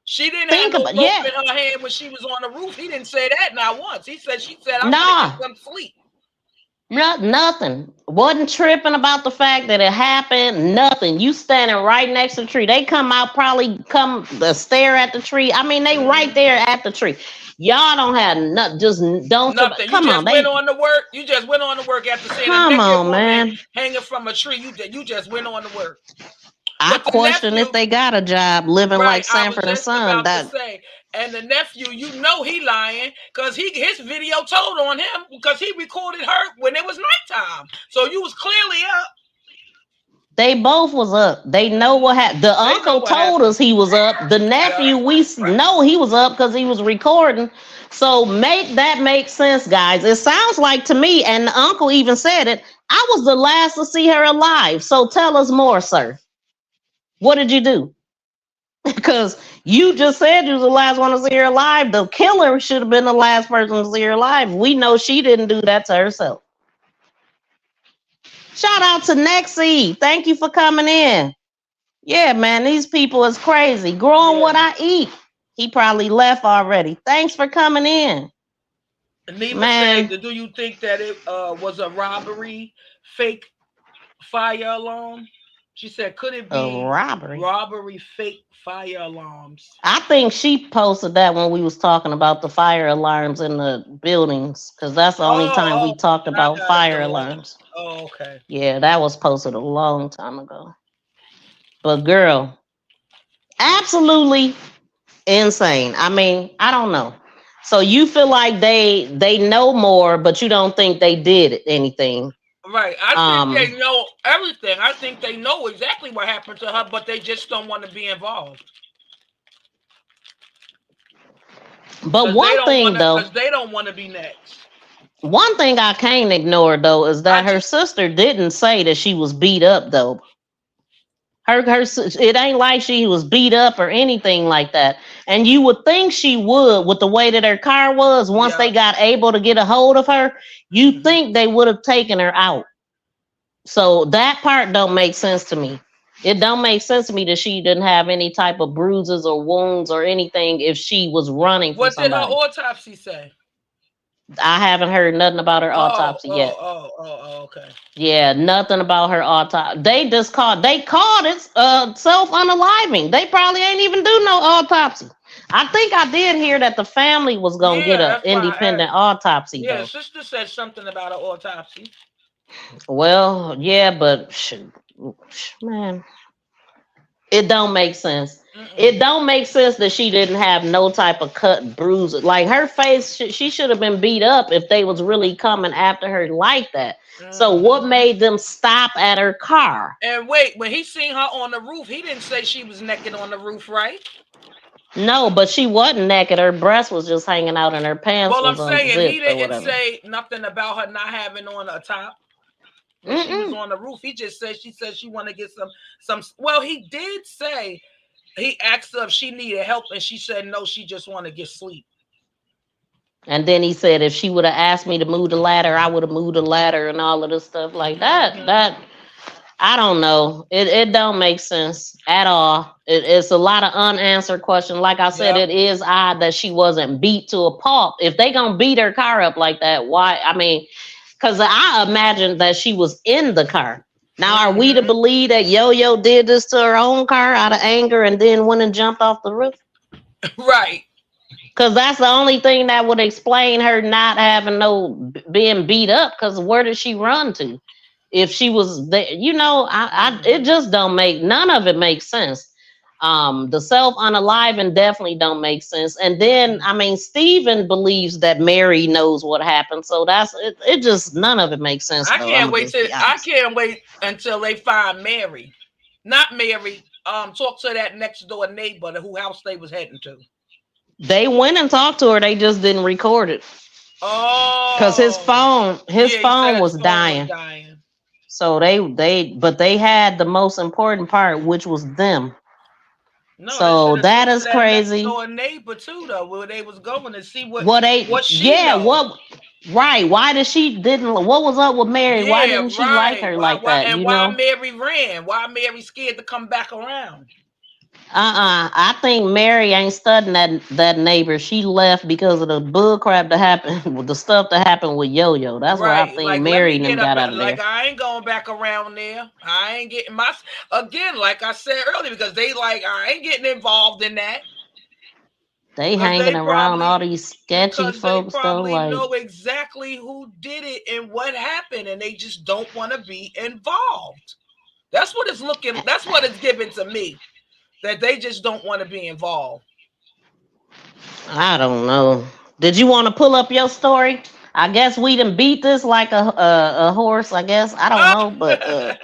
She didn't have no rope in her hand when she was on the roof. He didn't say that not once. She said, I'm gonna get some sleep. Nothing. Wasn't tripping about the fact that it happened. Nothing. You standing right next to the tree. They probably come stare at the tree. I mean, they right there at the tree. Y'all don't have nothing. Just don't. Nothing. Come on. Went on to work. You just went on to work after seeing a naked woman hanging from a tree. You just went on to work. I question if they got a job living like Sanford and Son. And the nephew, you know he lying because his video told on him because he recorded her when it was nighttime. So you was clearly up. They both was up. They know what happened. The uncle told us he was up. The nephew, we know he was up because he was recording. So make that make sense, guys. It sounds like to me, and the uncle even said it, I was the last to see her alive. So tell us more, sir. What did you do? Because you just said you was the last one to see her alive. The killer should have been the last person to see her alive. We know she didn't do that to herself. Shout out to Nexie. Thank you for coming in. Yeah, man, these people is crazy. Growing what I eat. He probably left already. Thanks for coming in. Nima said, do you think that it was a robbery, fake fire alarm? She said, could it be a robbery? Robbery, fake fire alarms. I think she posted that when we was talking about the fire alarms in the buildings, because that's the only time we talked about fire alarms. Oh, okay. Yeah, that was posted a long time ago. But girl, absolutely insane. I mean, I don't know. So you feel like they know more, but you don't think they did anything. Right. I think they know everything. I think they know exactly what happened to her, but they just don't want to be involved. But one thing, though, because they don't want to be next. One thing I can't ignore, though, is that her sister didn't say that she was beat up, though. It ain't like she was beat up or anything like that. And you would think she would, with the way that her car was, once they got able to get a hold of her, you think they would have taken her out. So that part don't make sense to me. It don't make sense to me that she didn't have any type of bruises or wounds or anything if she was running from somebody. What did her autopsy say? I haven't heard nothing about her autopsy yet. Okay. Yeah, nothing about her autopsy. They called it self-unaliving. They probably ain't even do no autopsy. I think I did hear that the family was gonna get an independent autopsy. Yeah, sister said something about an autopsy. Well, yeah, but man, It don't make sense. It don't make sense that she didn't have no type of cut, bruise. Like her face, she should have been beat up if they was really coming after her like that. So what made them stop at her car? And wait, when he seen her on the roof, he didn't say she was naked on the roof, right? No, but she wasn't naked. Her breast was just hanging out and her pants Well, I'm was saying he unzipped or didn't whatever. say nothing about her not having on a top when she was on the roof. He just said she said she want to get some. Well, he did say he asked her if she needed help, and she said no. She just want to get sleep. And then he said if she would have asked me to move the ladder, I would have moved the ladder and all of this stuff like that. That I don't know. It don't make sense at all. It's a lot of unanswered questions. Like I said, it is odd that she wasn't beat to a pulp. If they gonna beat her car up like that, why? I mean, because I imagine that she was in the car. Now, are we to believe that Yo-Yo did this to her own car out of anger and then went and jumped off the roof? Right. Because that's the only thing that would explain her not having being beat up. Because where did she run to? If she was there, it just don't make, none of it makes sense. The self-unaliving definitely don't make sense. And then, I mean, Steven believes that Mary knows what happened. So that's it. It just, none of it makes sense. I can't wait until they find Mary. Not Mary. Talk to that next door neighbor who house they was heading to. They went and talked to her. They just didn't record it. Oh. Because his phone was dying. So they had the most important part, which was them. No, so that is crazy. Next door neighbor too, though, where they was going to see what she right? Why did she didn't? What was up with Mary? Yeah, why didn't she like her like that? And why Mary ran? Why Mary scared to come back around? I think Mary ain't studying that neighbor. She left because of the bull crap that happened with the stuff that happened with Yo-Yo. That's where I think Mary and them got out of there. Like, I ain't going back around there. I ain't getting again, like I said earlier, because they like, I ain't getting involved in that. They hanging around all these sketchy folks, though. Like, know exactly who did it and what happened, and they just don't want to be involved. That's what it's looking. That's what it's giving to me. That they just don't want to be involved. I don't know. Did you want to pull up your story? I guess we done beat this like a horse. I guess I don't know, but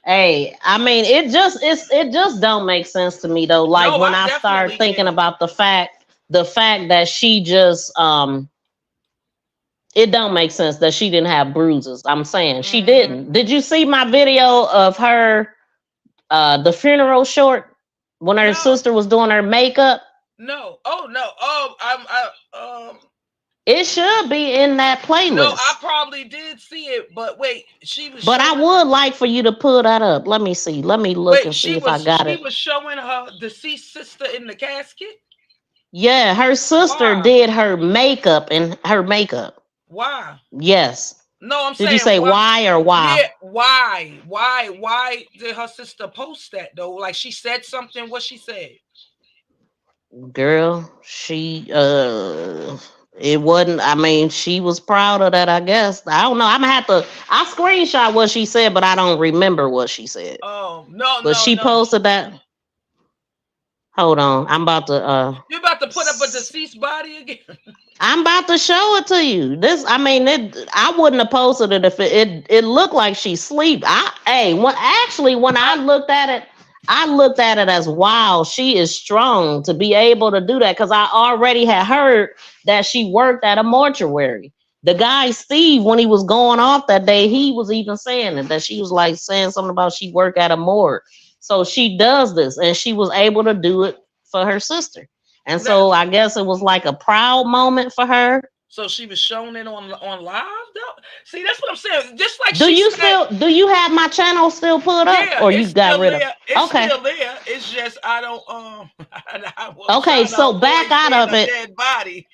hey, I mean, it just don't make sense to me though. Like when I start thinking about the fact that she just it don't make sense that she didn't have bruises. I'm saying she didn't. Did you see my video of her? The funeral short when her sister was doing her makeup. No. Oh no. Oh, it should be in that playlist. No, I probably did see it, but wait, she was. But I would like for you to pull that up. Let me see. Let me look and see if I got it. She was showing her deceased sister in the casket. Yeah, her sister did her makeup and her makeup. Why? Yes. No, I'm saying. Did you say why or why? Yeah, why? Why did her sister post that though? Like she said something. What she said? Girl, she it wasn't. I mean, she was proud of that. I guess. I don't know. I'm gonna have to. I screenshot what she said, but I don't remember what she said. Oh no! But she posted that. Hold on, I'm about to. You're about to put up a deceased body again. I'm about to show it to you. I mean, I wouldn't have posted it if it looked like she sleep. When I looked at it, I looked at it as wow, she is strong to be able to do that because I already had heard that she worked at a mortuary. The guy Steve, when he was going off that day, he was even saying it, that she was like saying something about she worked at a morgue. So she does this, and she was able to do it for her sister. And so I guess it was like a proud moment for her. So she was showing it on live though. See, that's what I'm saying. Just like do you have my channel still put up, or you got rid of it? It's still there. It's just I don't okay, so back out of it. Dead body.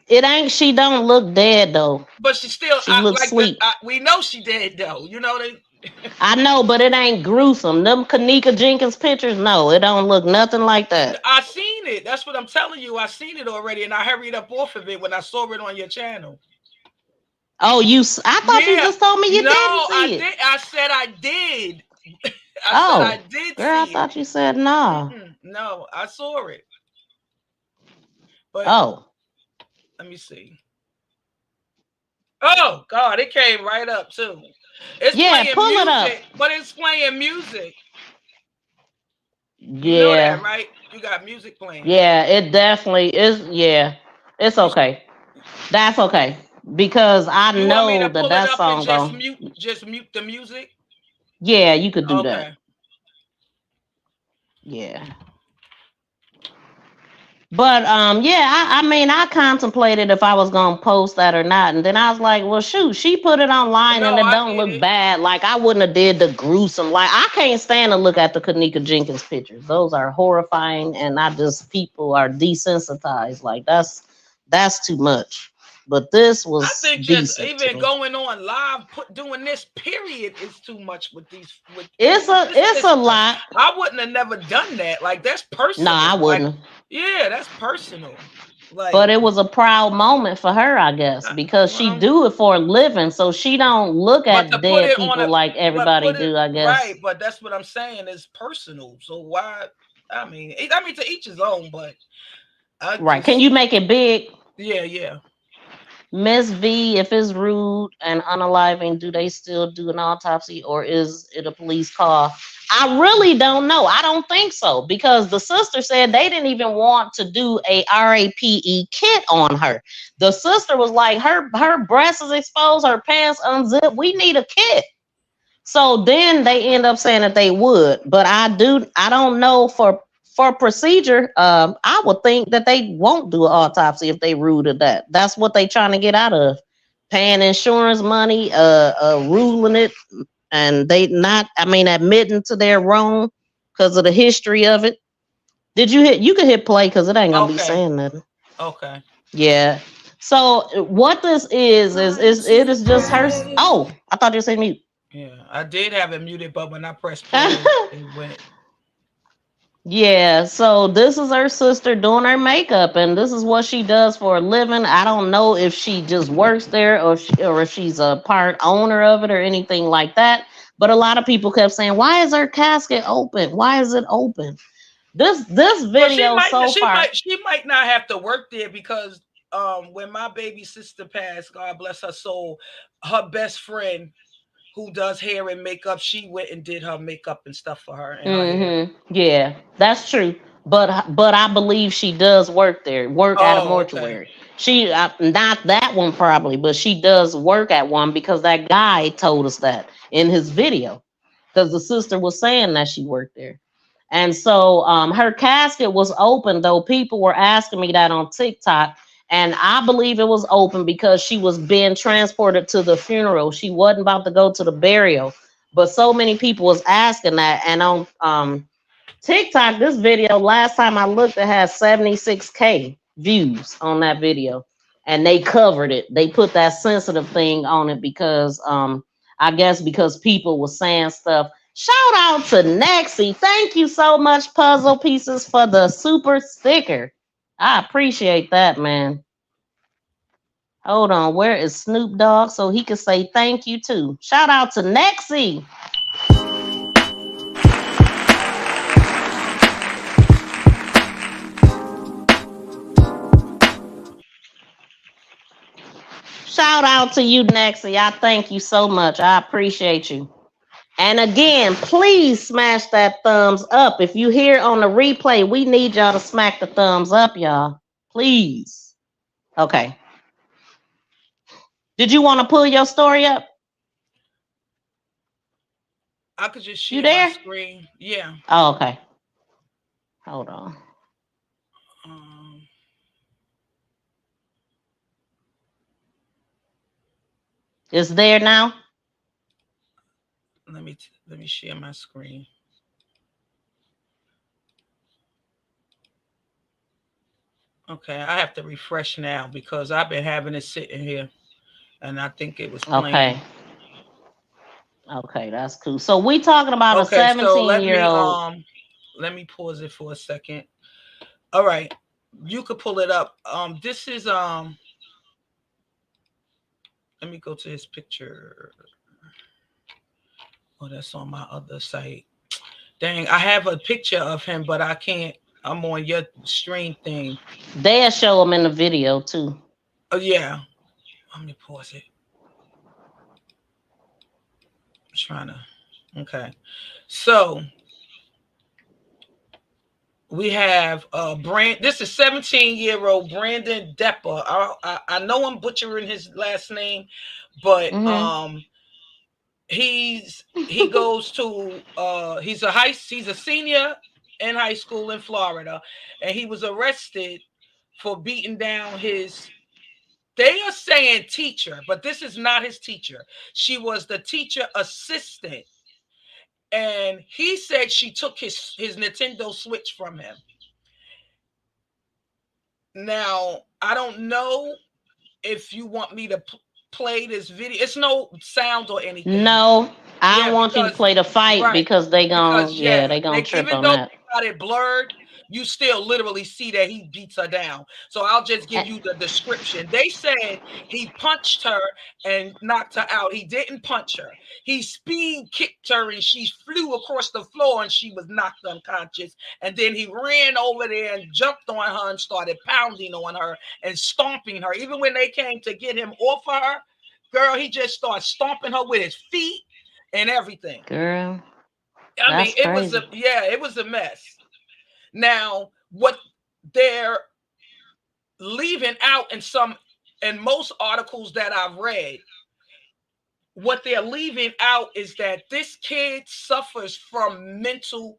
It ain't. She don't look dead though. But she still. She looks like sleep. We know she dead though. You know they. I know, but it ain't gruesome. Them Kanika Jenkins pictures, no, it don't look nothing like that. I seen it. That's what I'm telling you. I seen it already, and I hurried up off of it when I saw it on your channel. Oh, I thought you just told me you didn't see it. I said I did. I said I did girl, I see thought it. you said no. No, I saw it. But let me see. Oh God, it came right up too. It's playing pull it up. music, but it's playing music. You know Yeah. that, right? You got music playing. Yeah, it definitely is. Yeah, it's okay. That's okay because I You want me to know pull it that up and song going. just mute the music? Yeah, you could do that. Okay. Yeah. But yeah, I mean, I contemplated if I was gonna post that or not, and then I was like, well, shoot, she put it online, No, and it I don't get look it. bad. Like I wouldn't have did the gruesome. Like I can't stand to look at the Kanika Jenkins pictures. Those are horrifying, and people are desensitized. Like that's too much. But this I was think just decent to even me. going on live, doing this period is too much with these. With It's this a sister. lot. I wouldn't have never done that. Like that's No, personal. I Like wouldn't. yeah, that's personal. Like, But it was a proud moment for her, I guess, because she do it for a living, so she don't look but to at put dead it on people a, like everybody put it do, I guess. right. But that's what I'm saying is personal. So why? I mean, to each his own. But I Right. just Can you make it big? yeah. Miss V, if it's rude and unaliving, do they still do an autopsy or is it a police call? I really don't know. I don't think so because the sister said they didn't even want to do a RAPE kit on her. The sister was like, her breast is exposed, her pants unzipped. We need a kit. So then they end up saying that they would, but I don't know for procedure. I would think that they won't do an autopsy if they ruled it that. That's what they trying to get out of paying insurance money, ruling it, and they not. I mean, admitting to their wrong because of the history of it. Did you hit? You could hit play because it ain't gonna be Okay. saying nothing. Okay. Yeah. So what this is it is just her. Oh, I thought you said mute. Yeah, I did have it muted, but when I pressed play, it went. Yeah, so this is her sister doing her makeup, and this is what she does for a living. I don't know if she just works there or if she's a part owner of it or anything like that. But a lot of people kept saying, "Why is her casket open? Why is it open?" This Well, she video so far. might not have to work there because when my baby sister passed, God bless her soul, her best friend who does hair and makeup, she went and did her makeup and stuff for her and her hair. Yeah, that's true. But I believe she does work there, work at a Oh, okay. mortuary. She not that one probably, but she does work at one because that guy told us that in his video. Because the sister was saying that she worked there. And so her casket was open, though people were asking me that on TikTok. And I believe it was open because she was being transported to the funeral. She wasn't about to go to the burial. But so many people was asking that. And on TikTok, this video, last time I looked, it has 76K views on that video. And they covered it. They put that sensitive thing on it because I guess because people were saying stuff. Shout out to Nexie. Thank you so much, Puzzle Pieces, for the super sticker. I appreciate that, man. Hold on, where is Snoop Dogg so he could say thank you too? Shout out to Nexie. Shout out to you, Nexie. I thank you so much. I appreciate you. And again, please smash that thumbs up. If you hear on the replay, we need y'all to smack the thumbs up, y'all. Please. Okay. Did you want to pull your story up? I could just You share my there? screen. Yeah. Oh, okay. Hold on. It's there now? Let me share my screen. Okay, I have to refresh now because I've been having it sitting here, and I think it was playing. Okay, that's cool. So we talking about a Okay, so 17-year-old. let me pause it for a second. All right, you could pull it up. This is let me go to his picture. Oh, that's on my other site. Dang, I have a picture of him, but I can't. I'm on your stream thing. They'll show him in the video too. Oh yeah. Let me pause it. I'm trying to. Okay. So we have this is 17-year-old Branden Depa. I know I'm butchering his last name, but he goes to he's a senior in high school in Florida, and he was arrested for beating down his, they are saying teacher, but this is not his teacher. She was the teacher assistant, and he said she took his Nintendo Switch from him. Now, I don't know if you want me to play this video. It's no sound or anything. No, I want you to play the fight because they gonna they gonna trip even on though that. they got it blurred, you still literally see that he beats her down. So I'll just give you the description. They said he punched her and knocked her out. He didn't punch her. He speed kicked her and she flew across the floor and she was knocked unconscious. And then he ran over there and jumped on her and started pounding on her and stomping her. Even when they came to get him off of her, girl, he just started stomping her with his feet and everything. Girl, I mean, it was a mess. Now, what they're leaving out in most articles that I've read, what they're leaving out is that this kid suffers from mental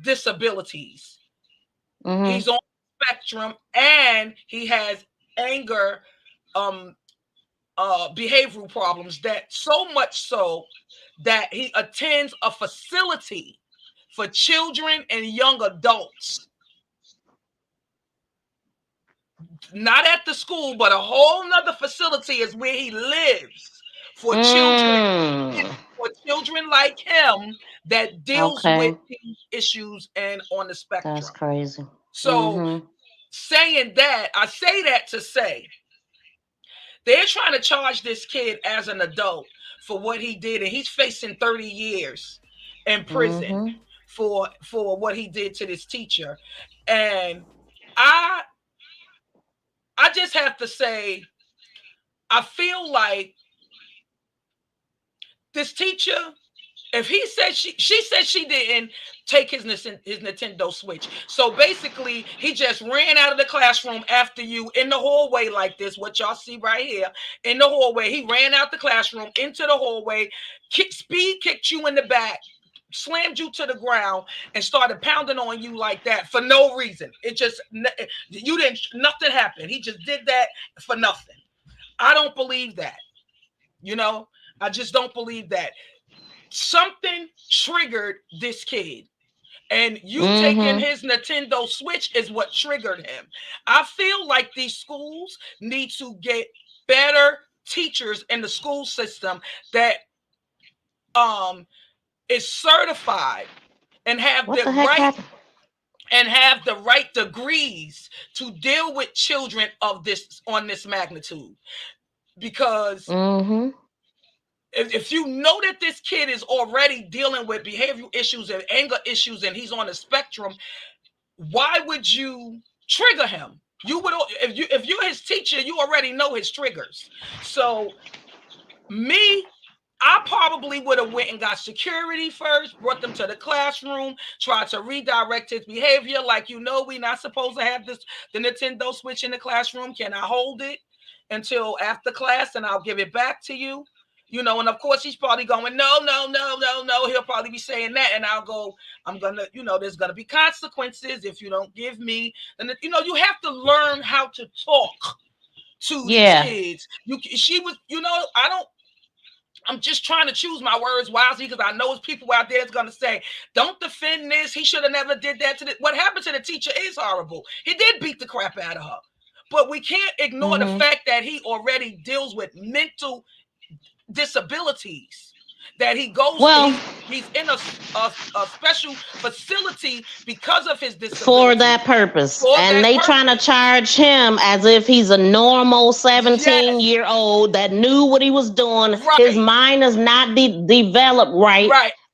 disabilities. He's on the spectrum, and he has anger, behavioral problems, that so much so that he attends a facility for children and young adults. Not at the school, but a whole nother facility is where he lives for children like him that deals with these issues and on the spectrum. That's crazy. So saying that, I say that to say they're trying to charge this kid as an adult for what he did, and he's facing 30 years in prison for what he did to this teacher. And I just have to say, I feel like this teacher, if he said she said she didn't take his Nintendo Switch. So basically, he just ran out of the classroom after you in the hallway like this, what y'all see right here. In the hallway, he ran out the classroom into the hallway, speed kicked you in the back, slammed you to the ground, and started pounding on you like that for no reason. It just, nothing happened. He just did that for nothing. I don't believe that. I just don't believe that. Something triggered this kid, and you taking his Nintendo Switch is what triggered him. I feel like these schools need to get better teachers in the school system that is certified and have the right degrees to deal with children of this on this magnitude. Because if you know that this kid is already dealing with behavioral issues and anger issues and he's on the spectrum, why would you trigger him? You would, if you're his teacher, you already know his triggers. So I probably would have went and got security first, brought them to the classroom, tried to redirect his behavior. Like, we're not supposed to have the Nintendo Switch in the classroom. Can I hold it until after class and I'll give it back to you? And of course he's probably going, no. He'll probably be saying that. And I'll go, there's going to be consequences if you don't give me. And, you have to learn how to talk to these kids. I'm just trying to choose my words wisely because I know there's people out there that's going to say, don't defend this. He should have never did that. What happened to the teacher is horrible. He did beat the crap out of her. But we can't ignore the fact that he already deals with mental disabilities, that he goes he's in a special facility because of his disability. For that purpose. They trying to charge him as if he's a normal 17-year-old that knew what he was doing. His mind is not developed right.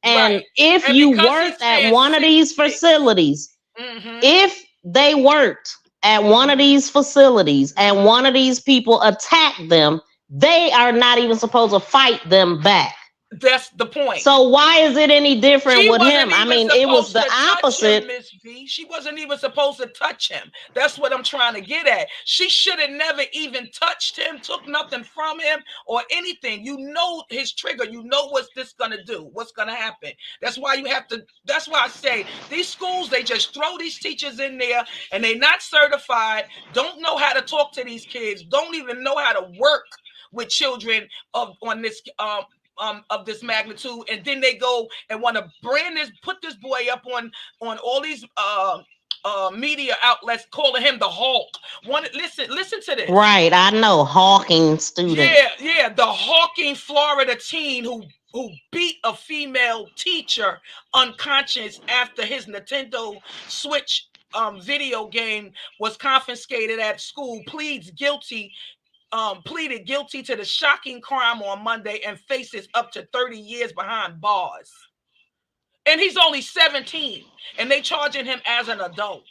And Right. if And you because worked he at said one of these 6'6", facilities, if they worked at one of these facilities and one of these people attacked them, they are not even supposed to fight them back. That's the point. So why is it any different She with wasn't him? I even mean, it was supposed the to touch him, opposite. Miss V. She wasn't even supposed to touch him. That's what I'm trying to get at. She should have never even touched him, took nothing from him or anything. You know his trigger. You know what's this gonna do, what's gonna happen. That's why you have to, that's why I say these schools, they just throw these teachers in there and they're not certified, don't know how to talk to these kids, don't even know how to work with children on this of this magnitude, and then they go and want to put this boy up on all these media outlets calling him the Hulk. Listen to this. Right, I know, hawking student. Yeah, the hawking Florida teen who beat a female teacher unconscious after his Nintendo Switch video game was confiscated at school, pleaded guilty to the shocking crime on Monday and faces up to 30 years behind bars. And he's only 17, and they charging him as an adult.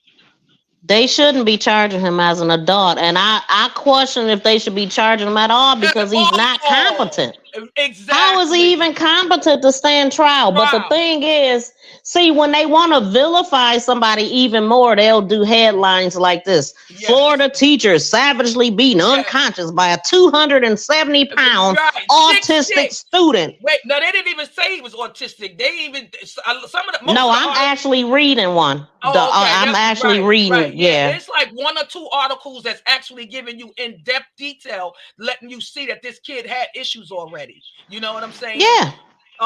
They shouldn't be charging him as an adult, and I question if they should be charging him at all because he's not competent. Exactly. How is he even competent to stand trial? But the thing is, see, when they want to vilify somebody even more, they'll do headlines like this. Yes. Florida teacher savagely beaten unconscious by a 270-pound autistic student. Wait, no, they didn't even say he was autistic. They even, some of the... No, I'm actually reading one. I'm actually reading, yeah. It's like 1 or 2 articles that's actually giving you in-depth detail, letting you see that this kid had issues already. You know what I'm saying? Yeah.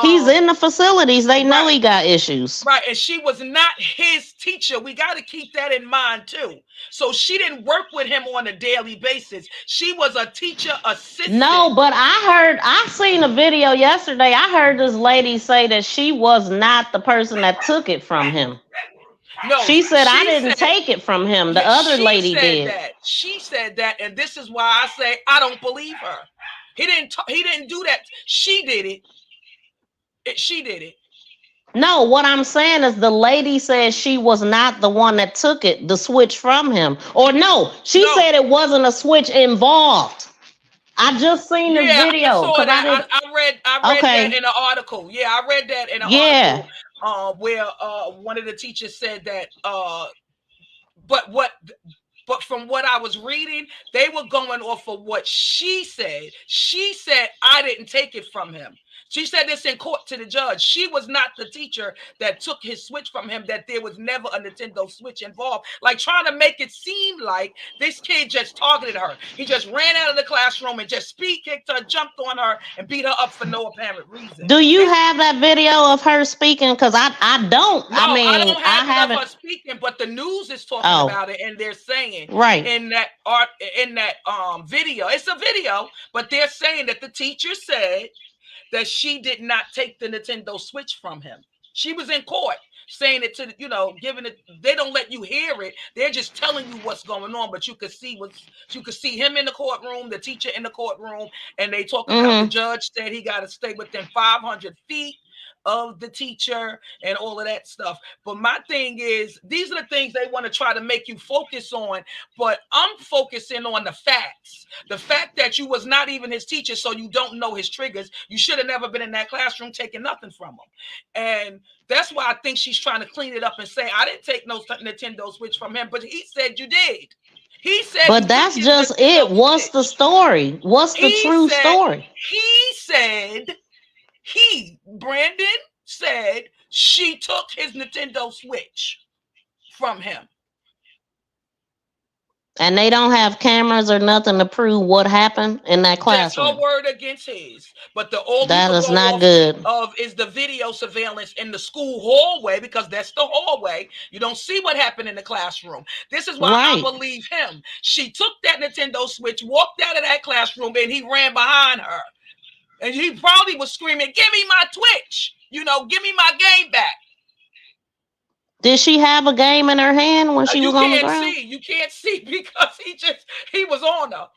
He's in the facilities. They know he got issues. Right. And she was not his teacher. We got to keep that in mind too. So she didn't work with him on a daily basis. She was a teacher assistant. No, but I seen a video yesterday. I heard this lady say that she was not the person that took it from him. No, she said I didn't take it from him. The other lady did. She said that, and this is why I say I don't believe her. He didn't do that. She did it. She did it. No, what I'm saying is the lady said she was not the one that took the switch from him. Or no, she said it wasn't a switch involved. I just seen the video. I read that in an article. Yeah, I read that in an article where one of the teachers said that but from what I was reading, they were going off of what she said. She said, I didn't take it from him. She said this in court to the judge. She was not the teacher that took his switch from him, that there was never a Nintendo Switch involved. Like trying to make it seem like this kid just targeted her. He just ran out of the classroom and just speed kicked her, jumped on her, and beat her up for no apparent reason. Do you have that video of her speaking? Because I don't. No, I don't have her speaking, but the news is talking about it, and they're saying in that video, it's a video, but they're saying that the teacher said that she did not take the Nintendo Switch from him. She was in court saying it to, giving it. They don't let you hear it. They're just telling you what's going on, but you could see him in the courtroom, the teacher in the courtroom, and they talk about the judge said he got to stay within 500 feet of the teacher and all of that stuff. But my thing is, these are the things they want to try to make you focus on, but I'm focusing on the facts. The fact that you was not even his teacher, so you don't know his triggers. You should have never been in that classroom taking nothing from him. And that's why I think she's trying to clean it up and say, I didn't take no Nintendo Switch from him, but he said you did. He said, but that's just it. What's the story? What's the true story? He said, Branden said she took his Nintendo Switch from him. And they don't have cameras or nothing to prove what happened in that classroom. That's her word against his. But that is not good. Is the video surveillance in the school hallway, because that's the hallway. You don't see what happened in the classroom. This is why I believe him. She took that Nintendo Switch, walked out of that classroom, and he ran behind her. And he probably was screaming, give me my Twitch. Give me my game back. Did she have a game in her hand when she was on the ground? You can't see because he was on her.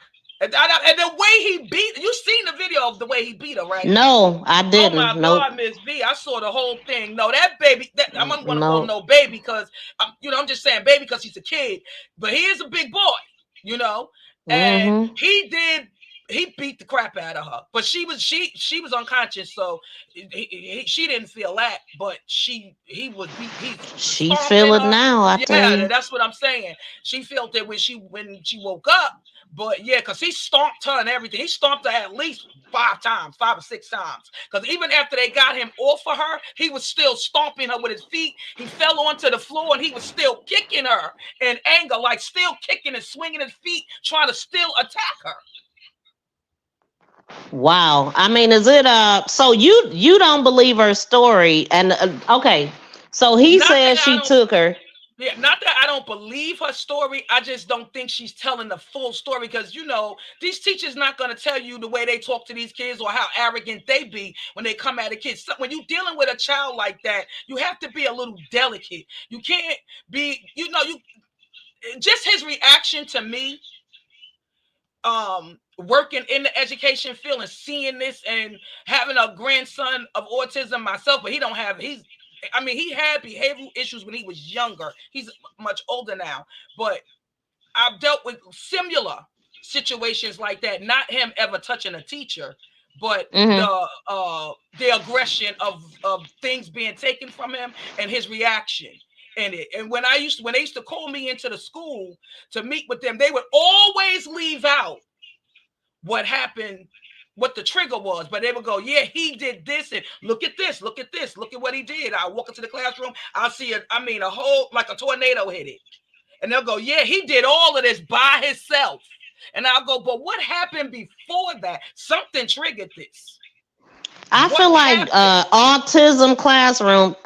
And the way he beat, you seen the video of the way he beat her, right? No, I didn't. Oh my God, Miss V, I saw the whole thing. No, that baby, I'm not gonna call him no baby because I'm just saying baby because he's a kid, but he is a big boy, and he beat the crap out of her, but she was unconscious, so she didn't feel that, but she feel it now. I tell you. That's what I'm saying. She felt it when she woke up, but yeah, because he stomped her and everything. He stomped her at least 5 or 6 times. Because even after they got him off of her, he was still stomping her with his feet. He fell onto the floor and he was still kicking her in anger, like still kicking and swinging his feet, trying to still attack her. Wow. I mean, is it so you don't believe her story? And okay, so he says she took her. Yeah, not that I don't believe her story. I just don't think she's telling the full story because, these teachers not going to tell you the way they talk to these kids or how arrogant they be when they come at a kid. So when you're dealing with a child like that, you have to be a little delicate. You can't be, just his reaction to me, working in the education field and seeing this and having a grandson of autism myself, but he had behavioral issues when he was younger. He's much older now, but I've dealt with similar situations like that. Not him ever touching a teacher, but the aggression of things being taken from him and his reaction. And when they used to call me into the school to meet with them, they would always leave out what happened, what the trigger was, but they would go, yeah, he did this, and look at this, look at this, look at what he did. I'll walk into the classroom, I'll see a whole, like a tornado hit it. And they'll go, yeah, he did all of this by himself. And I'll go, but what happened before that? Something triggered this. I feel like autism classroom,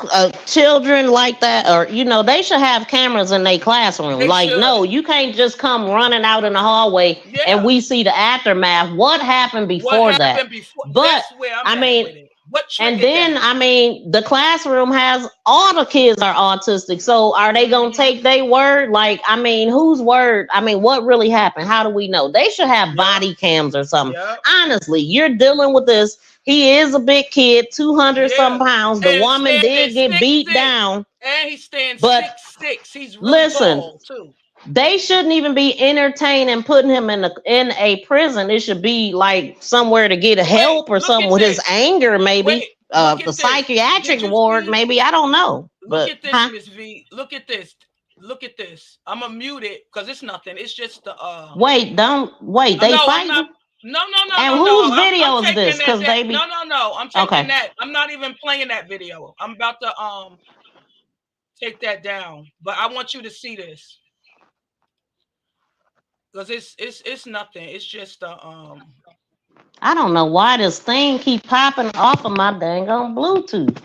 children like that, or they should have cameras in their classroom. No, you can't just come running out in the hallway and we see the aftermath. What happened before that? But and then the classroom has all the kids are autistic. So are they gonna take their word? Whose word? What really happened? How do we know? They should have body cams or something. Honestly, you're dealing with this. He is a big kid, 200 some pounds. The woman did get beat down. And he stands 6'6". He's really tall too. They shouldn't even be entertaining putting him in a prison. It should be like somewhere to get help or something with his anger, maybe. The psychiatric ward, maybe. I don't know. Look at this, Miss V. Look at this. Look at this. I'm gonna mute it because it's nothing. It's just the Wait, they fighting? No. And whose video is this? Because they be... No. I'm taking that. I'm not even playing that video. I'm about to take that down. But I want you to see this. Because it's nothing. It's just I don't know why this thing keep popping off of my dang on Bluetooth.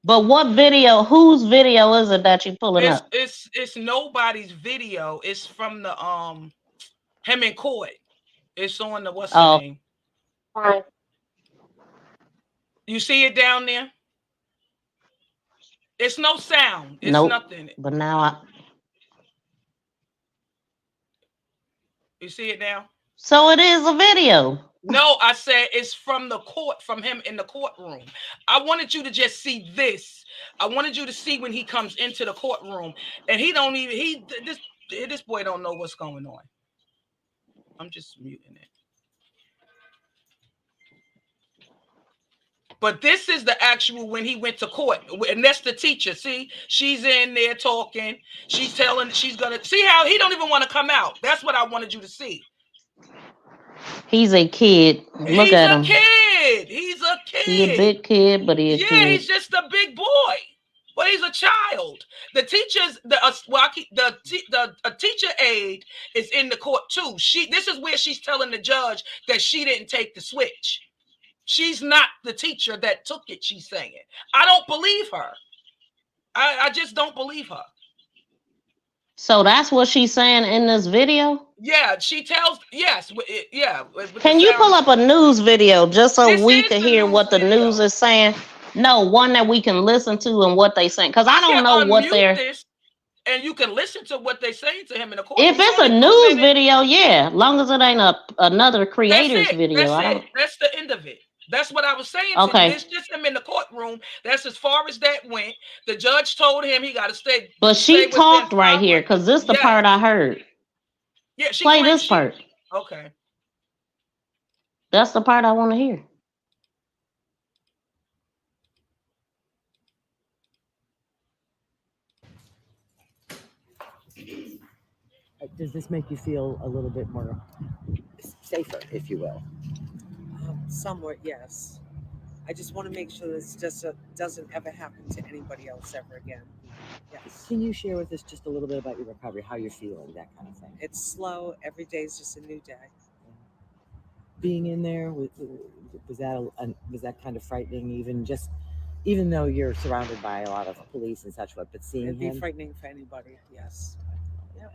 But what video? Whose video is it that you pulling up? It's nobody's video. It's from the him in court. It's on the what's the name? Right. You see it down there? It's no sound. It's nothing. But now you see it now? So it is a video. No, I said it's from the court, from him in the courtroom. I wanted you to just see this. I wanted you to see when he comes into the courtroom, and this boy don't know what's going on. I'm just muting it. But this is the actual when he went to court. And that's the teacher. See, she's in there talking. She's telling, she's going to see how he don't even want to come out. That's what I wanted you to see. He's a kid. Look at him. He's a kid. He's a big kid, but he's a kid. Yeah, he's just a big boy. But he's a child. The teachers, the teacher aide is in the court too. This is where she's telling the judge that she didn't take the switch. She's not the teacher that took it, she's saying. I don't believe her. I just don't believe her. So that's what she's saying in this video? Yeah, she tells, yes. Yeah. Can you pull up a news video just so we can hear what the news is saying? No, one that we can listen to and what they saying. Because I don't know what they're... and you can listen to what they saying to him in the courtroom. If it's a news video, yeah, long as it ain't another creator's that's it. video. That's the end of it. That's what I was saying to Okay. you. It's just him in the courtroom. That's as far as that went. The judge told him he got to stay. But she talked right here because this is the part I heard. Yeah, she play this part. Okay. That's the part I want to hear. Does this make you feel a little bit more safer, if you will? Somewhat, yes. I just want to make sure this just doesn't ever happen to anybody else ever again. Yes. Can you share with us just a little bit about your recovery, how you're feeling, that kind of thing? It's slow. Every day is just a new day. Being in there, was that kind of frightening, even though you're surrounded by a lot of police and such, but seeing It'd him? be frightening for anybody, yes. Yeah.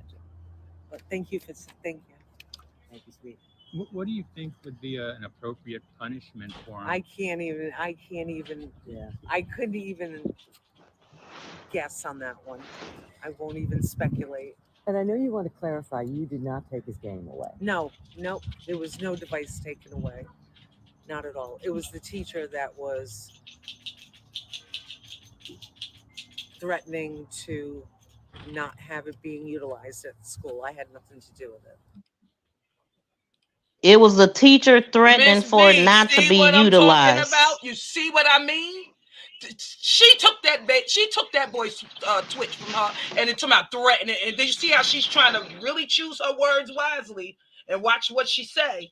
But thank you. Thank you, sweet. What do you think would be an appropriate punishment for him? I can't even. Yeah. I couldn't even guess on that one. I won't even speculate. And I know you want to clarify, you did not take his game away. No, there was no device taken away. Not at all. It was the teacher that was threatening to not have it being utilized at school. I had nothing to do with it. It was the teacher threatening for it not to be utilized. You see what I mean? She took that boy's Twitch from her, and it took out threatening. And then you see how she's trying to really choose her words wisely and watch what she say,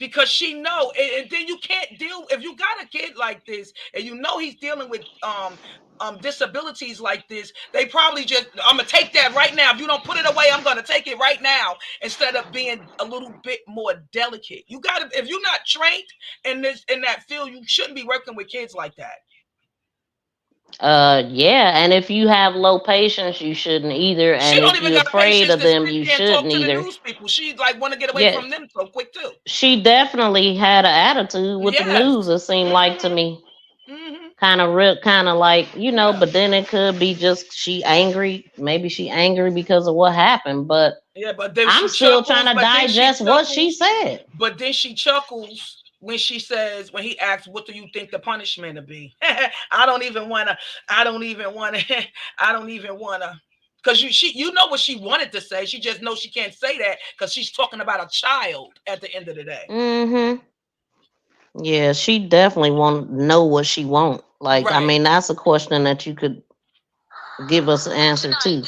because she know. And then you can't deal if you got a kid like this, and you know he's dealing with disabilities like this. They probably just, I'm gonna take that right now. If you don't put it away, I'm gonna take it right now, instead of being a little bit more delicate. You gotta, if you're not trained in that field, you shouldn't be working with kids like that. Yeah, and if you have low patience, you shouldn't either. And if you're afraid of them, you shouldn't either. News people, she like want to get away from them so quick too. She definitely had an attitude with the news. It seemed like to me, kind of like, you know. But then it could be just she angry. Maybe she angry because of what happened. But but then I'm still trying to digest what she said. But then she chuckles when she says, when he asks, what do you think the punishment will be? I don't even want to, because you know what she wanted to say. She just knows she can't say that because she's talking about a child at the end of the day. Yeah, she definitely want to know what she want. Like, right. I mean, that's a question that you could give us an answer to.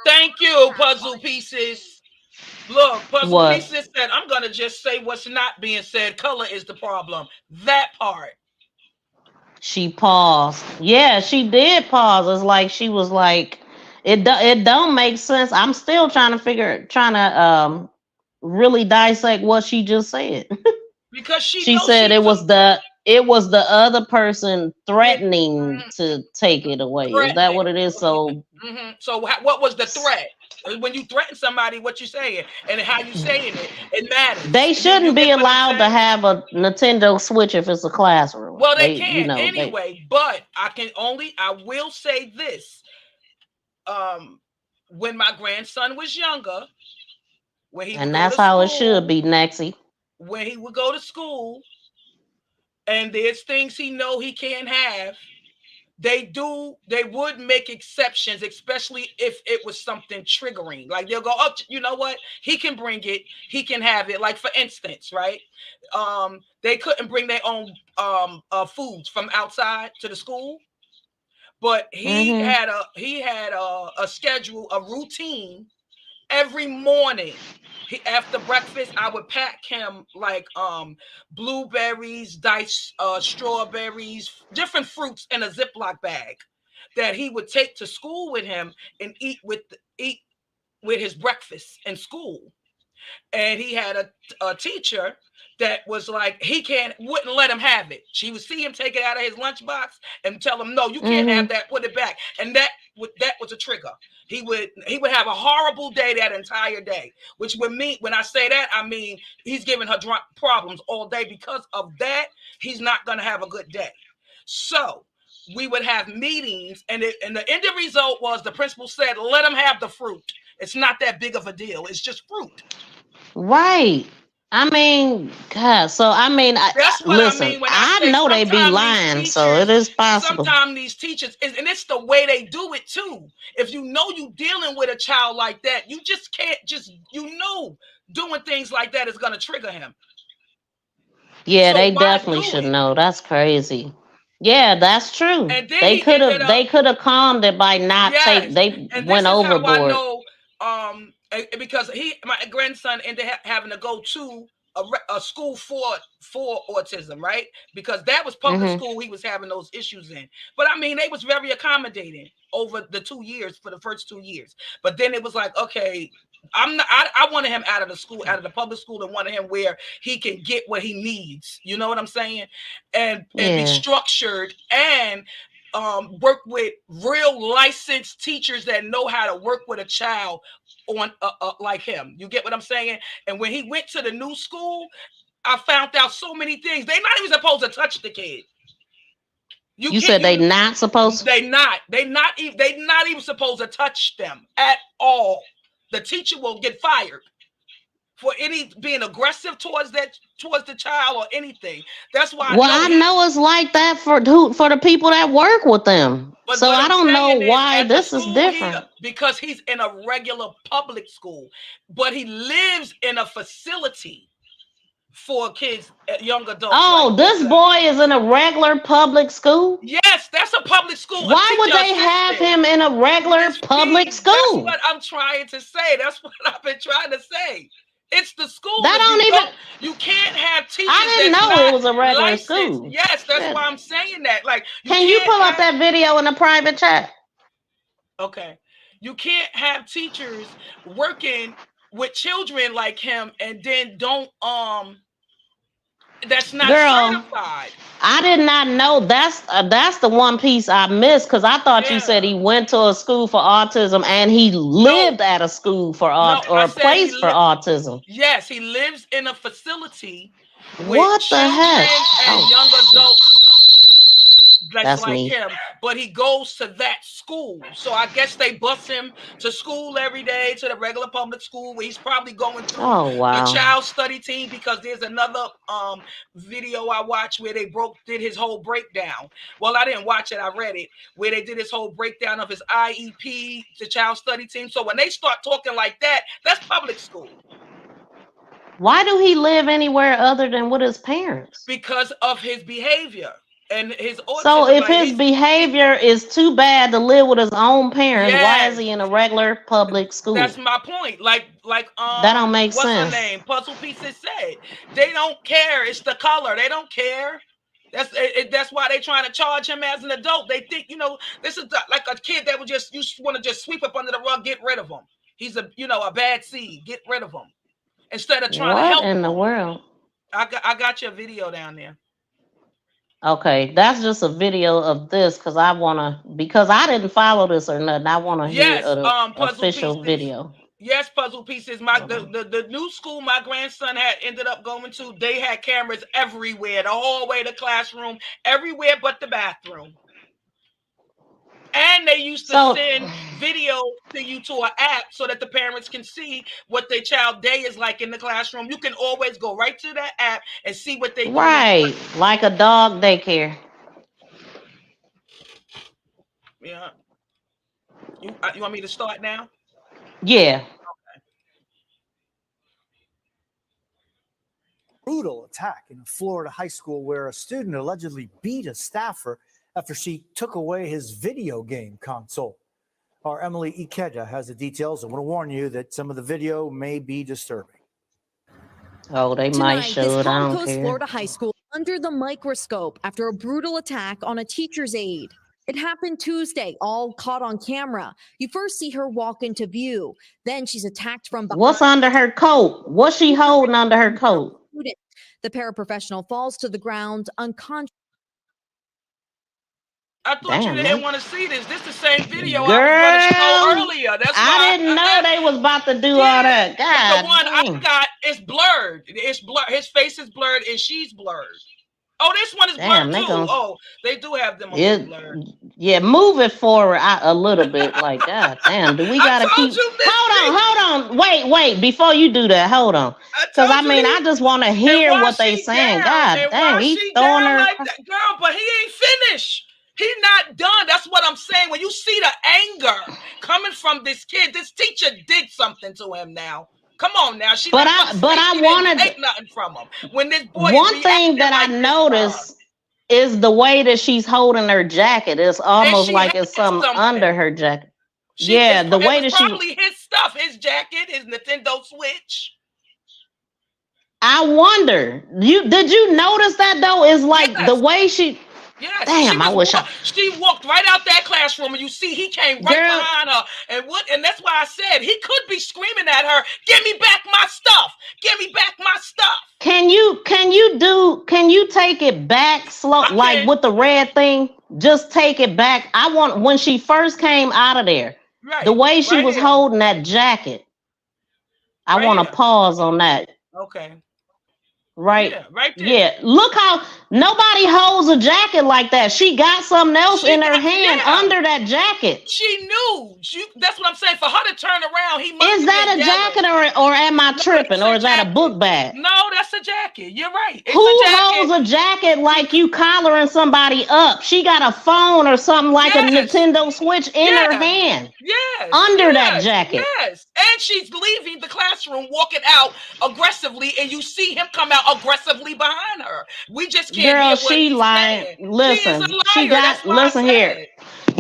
Thank you, Puzzle Pieces. Look, Puzzle Pieces said, I'm going to just say what's not being said. Color is the problem. That part. She paused. Yeah, she did pause. It's like she was like, it don't make sense. I'm still trying to really dissect what she just said. Because she said it was the other person threatening to take it away. Is that what it is? So so what was the threat? When you threaten somebody, what you saying and how you saying it matters. They shouldn't be allowed to have a Nintendo Switch if it's a classroom. Well, they can anyway, but I will say this. When my grandson was younger, and that's how it should be, Nexie. When he would go to school and there's things he know he can't have, they would make exceptions, especially if it was something triggering. Like they'll go, oh, you know what? He can bring it. He can have it. Like for instance, right? They couldn't bring their own foods from outside to the school, but he had a schedule, a routine. Every morning, after breakfast, I would pack him like blueberries, diced strawberries, different fruits in a Ziploc bag that he would take to school with him and eat with his breakfast in school. And he had a teacher that was like, wouldn't let him have it. She would see him take it out of his lunchbox and tell him, no, you can't have that, put it back. And that was a trigger. He would have a horrible day that entire day, which would mean, when I say that, I mean, he's giving her problems all day. Because of that, he's not going to have a good day. So we would have meetings, and the end result was the principal said, let them have the fruit. It's not that big of a deal. It's just fruit. Right. I mean, God. So I mean, That's what I listen. mean when I I say know they be sometimes lying, these so it teachers, is possible. sometimes these teachers, and it's the way they do it too. If you know you dealing with a child like that, you just can't doing things like that is going to trigger him. Yeah, So they why definitely do should it? know. That's crazy. Yeah, that's true. And then They he could ended have. up, They could have calmed it by not yes. They And went this is how I overboard. know, because my grandson ended up having to go to a school for autism, right? Because that was public school he was having those issues in. But I mean, they was very accommodating over the 2 years, for the first 2 years. But then it was like, okay, I wanted him out of the school, out of the public school, and wanted him where he can get what he needs. You know what I'm saying? And be structured and work with real licensed teachers that know how to work with a child on like him. You get what I'm saying? And when he went to the new school, I found out so many things. They're not even supposed to touch the kid. You said they not supposed to? They not even supposed to touch them at all. The teacher will get fired for being aggressive towards the child or anything. That's why I know it's like that for the people that work with them. But so I don't know why this is different. Here, because he's in a regular public school, but he lives in a facility for kids, young adults. Oh, this boy is in a regular public school? Yes, that's a public school. Why would they have him in a regular public school? That's what I'm trying to say. That's what I've been trying to say. It's the school. That don't even. You can't have teachers. I didn't know it was a regular school. Yes, that's why I'm saying that. Like, can you pull up that video in a private chat? Okay, you can't have teachers working with children like him and then don't that's not certified. I did not know. That's the one piece I missed, because I thought you said he went to a school for autism and he lived at a school for or a place for autism. Yes, he lives in a facility what the heck? And young adults that's like me. him, but he goes to that school. So I guess they bus him to school every day, to the regular public school, where he's probably going through the child study team, because there's another video I watched where they did his whole breakdown. Well, I didn't watch it, I read it, where they did his whole breakdown of his IEP, the child study team. So when they start talking like that, that's public school. Why do he live anywhere other than with his parents? Because of his behavior. And his autism. So if his behavior is too bad to live with his own parents, why is he in a regular public school? That's my point. Like that don't make sense. What's her name? Puzzle Pieces said they don't care. It's the color. They don't care. That's why they trying to charge him as an adult. They think, this is like a kid that would you want to just sweep up under the rug, get rid of him. He's a bad seed. Get rid of him instead of trying to help. What in the world? I got your video down there. Okay, that's just a video of this because I didn't follow this or nothing. I want to hear an official video. Yes, Puzzle Pieces. The new school my grandson had ended up going to, they had cameras everywhere, the hallway, the classroom, everywhere but the bathroom. And they used to send video to you to an app so that the parents can see what their child day is like in the classroom. You can always go right to that app and see what they do. Right, like a dog daycare. Yeah. You want me to start now? Yeah. Okay. Brutal attack in a Florida high school where a student allegedly beat a staffer after she took away his video game console. Our Emily Ikeja has the details. I want to warn you that some of the video may be disturbing. Oh, they might show it. I don't care. Florida high school under the microscope after a brutal attack on a teacher's aide. It happened Tuesday, all caught on camera. You first see her walk into view. Then she's attacked from behind. What's under her coat? What's she holding under her coat? The paraprofessional falls to the ground unconscious. I thought you didn't want to see this. This is the same video I was going to show earlier. That's why I didn't know they was about to do all that. God, the one I got is blurred. It's blurred. His face is blurred and she's blurred. Oh, this one is Damn, blurred they too. gonna Oh, they do have them a little it. blurred. Yeah, move it forward a little bit. Like, God damn, do we I gotta told keep? you, Miss B. Hold on. Wait. Before you do that, hold on. I Cause I told mean, you I just want to he. And hear why what they she saying. down? God And dang, why he's she throwing down her. like that, girl? But he ain't finished. He not done. That's what I'm saying. When you see the anger coming from this kid, this teacher did something to him. Now, come on, now she But left him safe. I She didn't wanted take nothing from him. When this boy is one thing reacting that I like this to her, noticed is the way that she's holding her jacket. It's and almost she like had it's something under something. her jacket. It Yeah, the way was that she. probably his stuff, his jacket, his Nintendo Switch. I wonder. Did you notice that though? Is like the Yes. way she. Yes, Damn, I wish she walked right out that classroom, and you see he came right Girl. behind her, and that's why I said he could be screaming at her, "Give me back my stuff! Give me back my stuff!" Can you take it back slow, like with the red thing? Just take it back. I want when she first came out of there, the way she was holding that jacket. I want to pause on that. Okay. Right. Yeah, right there. Yeah. Look how nobody holds a jacket like that. She got something else in her hand under that jacket. She knew. That's what I'm saying. For her to turn around, he must Is that a jacket or am I tripping? Or is that a book bag? No, that's a jacket. You're right. It's Who a jacket. holds a jacket like you collaring somebody up? She got a phone or something like a Nintendo Switch in her hand. Yes. Under that jacket. Yes. And she's leaving the classroom, walking out aggressively, and you see him come out aggressively behind her. We just can't Girl, hear what she he's lying. saying. Listen, She is a liar. listen here.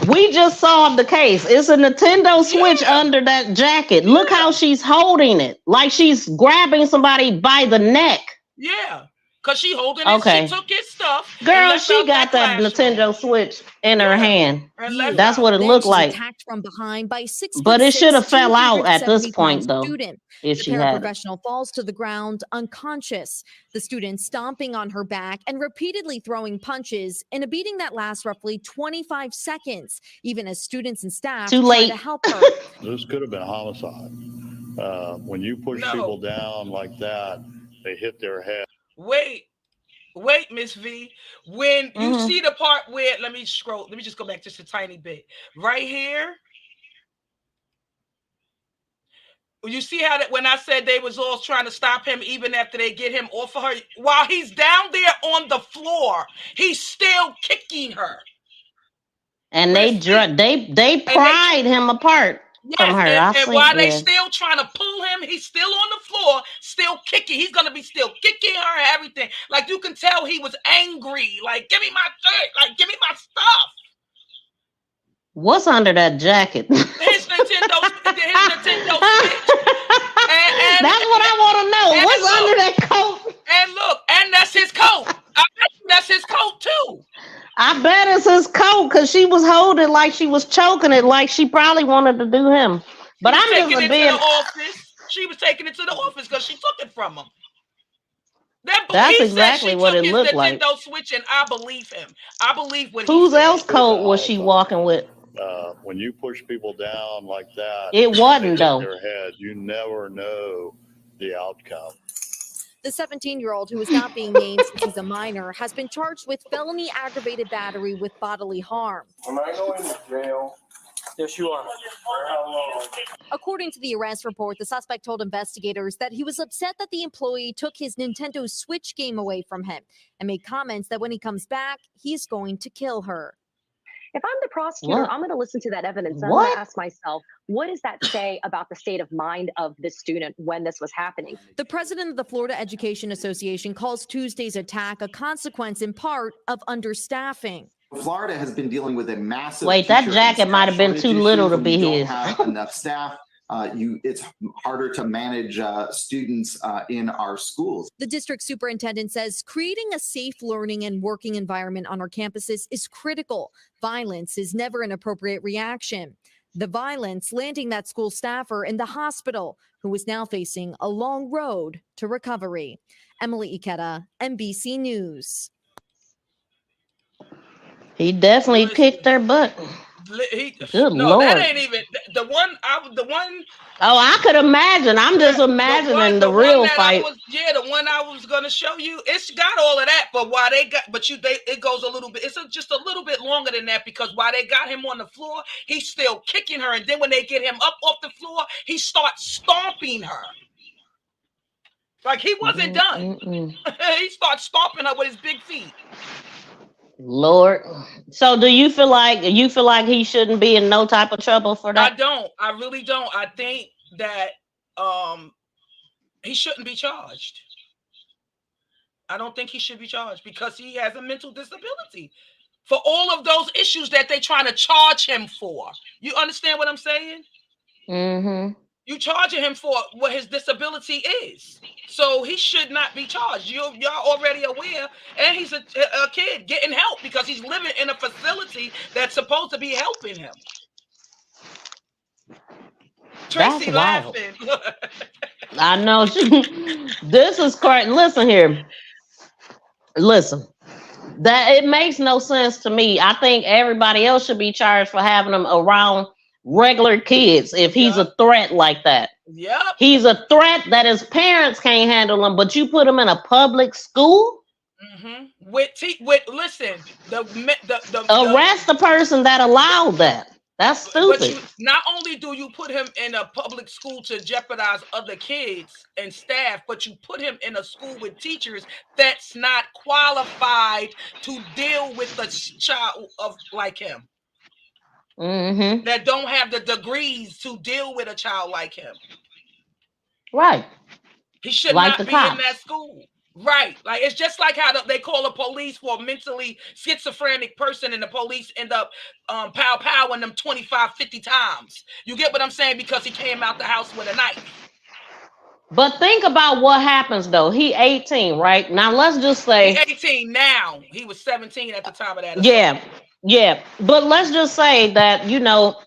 We just solved the case. It's a Nintendo Switch under that jacket. Look how she's holding it. Like she's grabbing somebody by the neck. Yeah. Because she holding Okay. it. She took his stuff. Girl, she got that Nintendo Switch in her hand. That's what it Then looked she's like. attacked from behind by 6'6", But it should have fell out at this 270 point, though. Student. If The she had it. paraprofessional falls to the ground unconscious. The student stomping on her back and repeatedly throwing punches in a beating that lasts roughly 25 seconds, even as students and staff try to help her. This could have been homicide. When you push people down like that, they hit their head. Wait, Miss V. When you see the part where, let me scroll. Let me just go back just a tiny bit. Right here. You see how that when I said they was all trying to stop him, even after they get him off of her, while he's down there on the floor, he's still kicking her. And they pried him apart from her. And while they still trying to pull him, he's still on the floor, still kicking. He's gonna be still kicking her and everything. Like you can tell he was angry. Like, give me my shirt, like give me my stuff. What's under that jacket? His Nintendo Switch. And that's what I want to know. What's under that coat? And look, and that's his coat. I bet you that's his coat too. I bet it's his coat because she was holding like she was choking it, like she probably wanted to do him. But I'm just taking it being. to the office. She was taking it to the office because she took it from him. That's exactly what it looked like. Nintendo Switch, and I believe him. I believe what Whose else coat was she walking with? When you push people down like that, it wasn't they hit though. Their head. You never know the outcome. The 17-year-old, who is not being named since he's a minor, has been charged with felony aggravated battery with bodily harm. Am I going to jail? Yes, you are. For how long? According to the arrest report, the suspect told investigators that he was upset that the employee took his Nintendo Switch game away from him and made comments that when he comes back, he's going to kill her. If I'm the prosecutor, I'm going to listen to that evidence. I'm going to ask myself, what does that say about the state of mind of this student when this was happening? The president of the Florida Education Association calls Tuesday's attack a consequence in part of understaffing. Florida has been dealing with a massive. Wait, that jacket might have been too little to be his. Don't have enough staff. It's harder to manage students in our schools. The district superintendent says creating a safe learning and working environment on our campuses is critical. Violence is never an appropriate reaction. The violence landing that school staffer in the hospital, who is now facing a long road to recovery. Emily Ikeda, NBC News. He definitely kicked her butt. Good No, that Lord. ain't even the one. The one. Oh, I could imagine. I'm just imagining the real fight. The one I was gonna show you. It's got all of that, but why they got? But it goes a little bit. It's just a little bit longer than that because while they got him on the floor, he's still kicking her, and then when they get him up off the floor, he starts stomping her. Like he wasn't done. He starts stomping her with his big feet. Lord. So do you feel like he shouldn't be in no type of trouble for that? I don't. I really don't. I think that he shouldn't be charged. I don't think he should be charged because he has a mental disability for all of those issues that they're trying to charge him for. You understand what I'm saying? Mm-hmm. You charging him for what his disability is. So he should not be charged. Y'all already aware. And he's a kid getting help because he's living in a facility that's supposed to be helping him. Tracy laughing. I know. This is correct. Listen here. Listen. That it makes no sense to me. I think everybody else should be charged for having them around regular kids if he's a threat like that. Yep. He's a threat that his parents can't handle him, but you put him in a public school? Mm-hmm. Listen, arrest the person that allowed that. That's stupid. But not only do you put him in a public school to jeopardize other kids and staff, but you put him in a school with teachers that's not qualified to deal with a child like him. Mm-hmm. That don't have the degrees to deal with a child like him. Right. He should like not be cops. in that school. Right. Like it's just like how they call the police for a mentally schizophrenic person and the police end up powering them 25, 50 times. You get what I'm saying? Because he came out the house with a knife. But think about what happens though. He 18, right? Now let's just say he's 18 now. He was 17 at the time of that assault. Yeah. But let's just say that,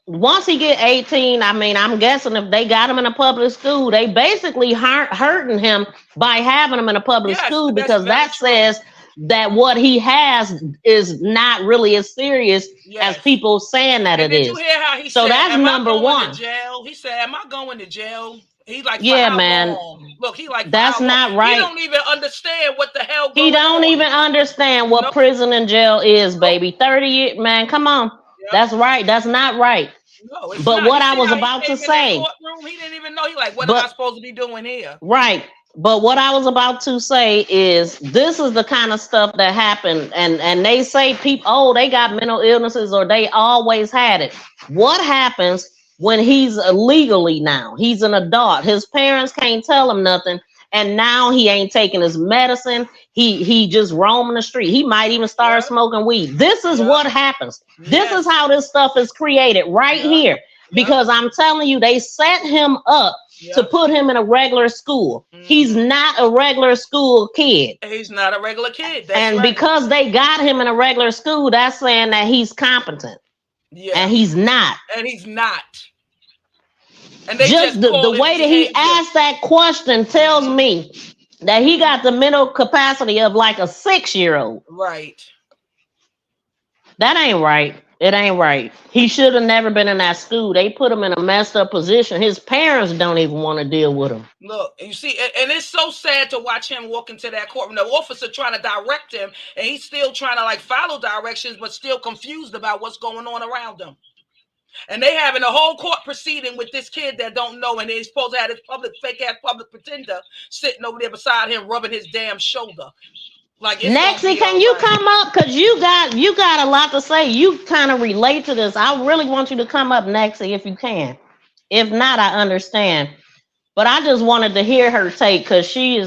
once he get 18, I mean, I'm guessing if they got him in a public school, they basically hurting him by having him in a public school because that says that what he has is not really as serious as people saying that it is. You hear how he so said, that's number one. Jail? He said, am I going to jail? He's like, man. Long? Look, he like, that's not right. He don't even understand what the hell he don't even understand what prison and jail is, baby. 30 years, man, come on. That's right. That's not right. No, but not. What I was about to say, he didn't even know. He like, what am I supposed to be doing here? Right. But what I was about to say is this is the kind of stuff that happened. And they say people, they got mental illnesses or they always had it. What happens when he's legally now? He's an adult. His parents can't tell him nothing. And now he ain't taking his medicine. He just roaming the street. He might even start smoking weed. This is what happens. This is how this stuff is created right here. Because I'm telling you, they set him up to put him in a regular school. He's not a regular school kid. He's not a regular kid. Because they got him in a regular school, that's saying that he's competent. Yeah. And he's not. And they just the way that he asked that question tells me that he got the mental capacity of like a 6-year-old. Right. That ain't right. It ain't right. He should have never been in that school. They put him in a messed up position. His parents don't even want to deal with him. Look, you see, and it's so sad to watch him walk into that courtroom. The officer trying to direct him, and he's still trying to follow directions, but still confused about what's going on around him. And they having a whole court proceeding with this kid that don't know, and they're supposed to have this fake ass public pretender sitting over there beside him, rubbing his damn shoulder. Nexie, can you come up? Because you got a lot to say. You kind of relate to this. I really want you to come up, Nexie, if you can. If not, I understand. But I just wanted to hear her take because she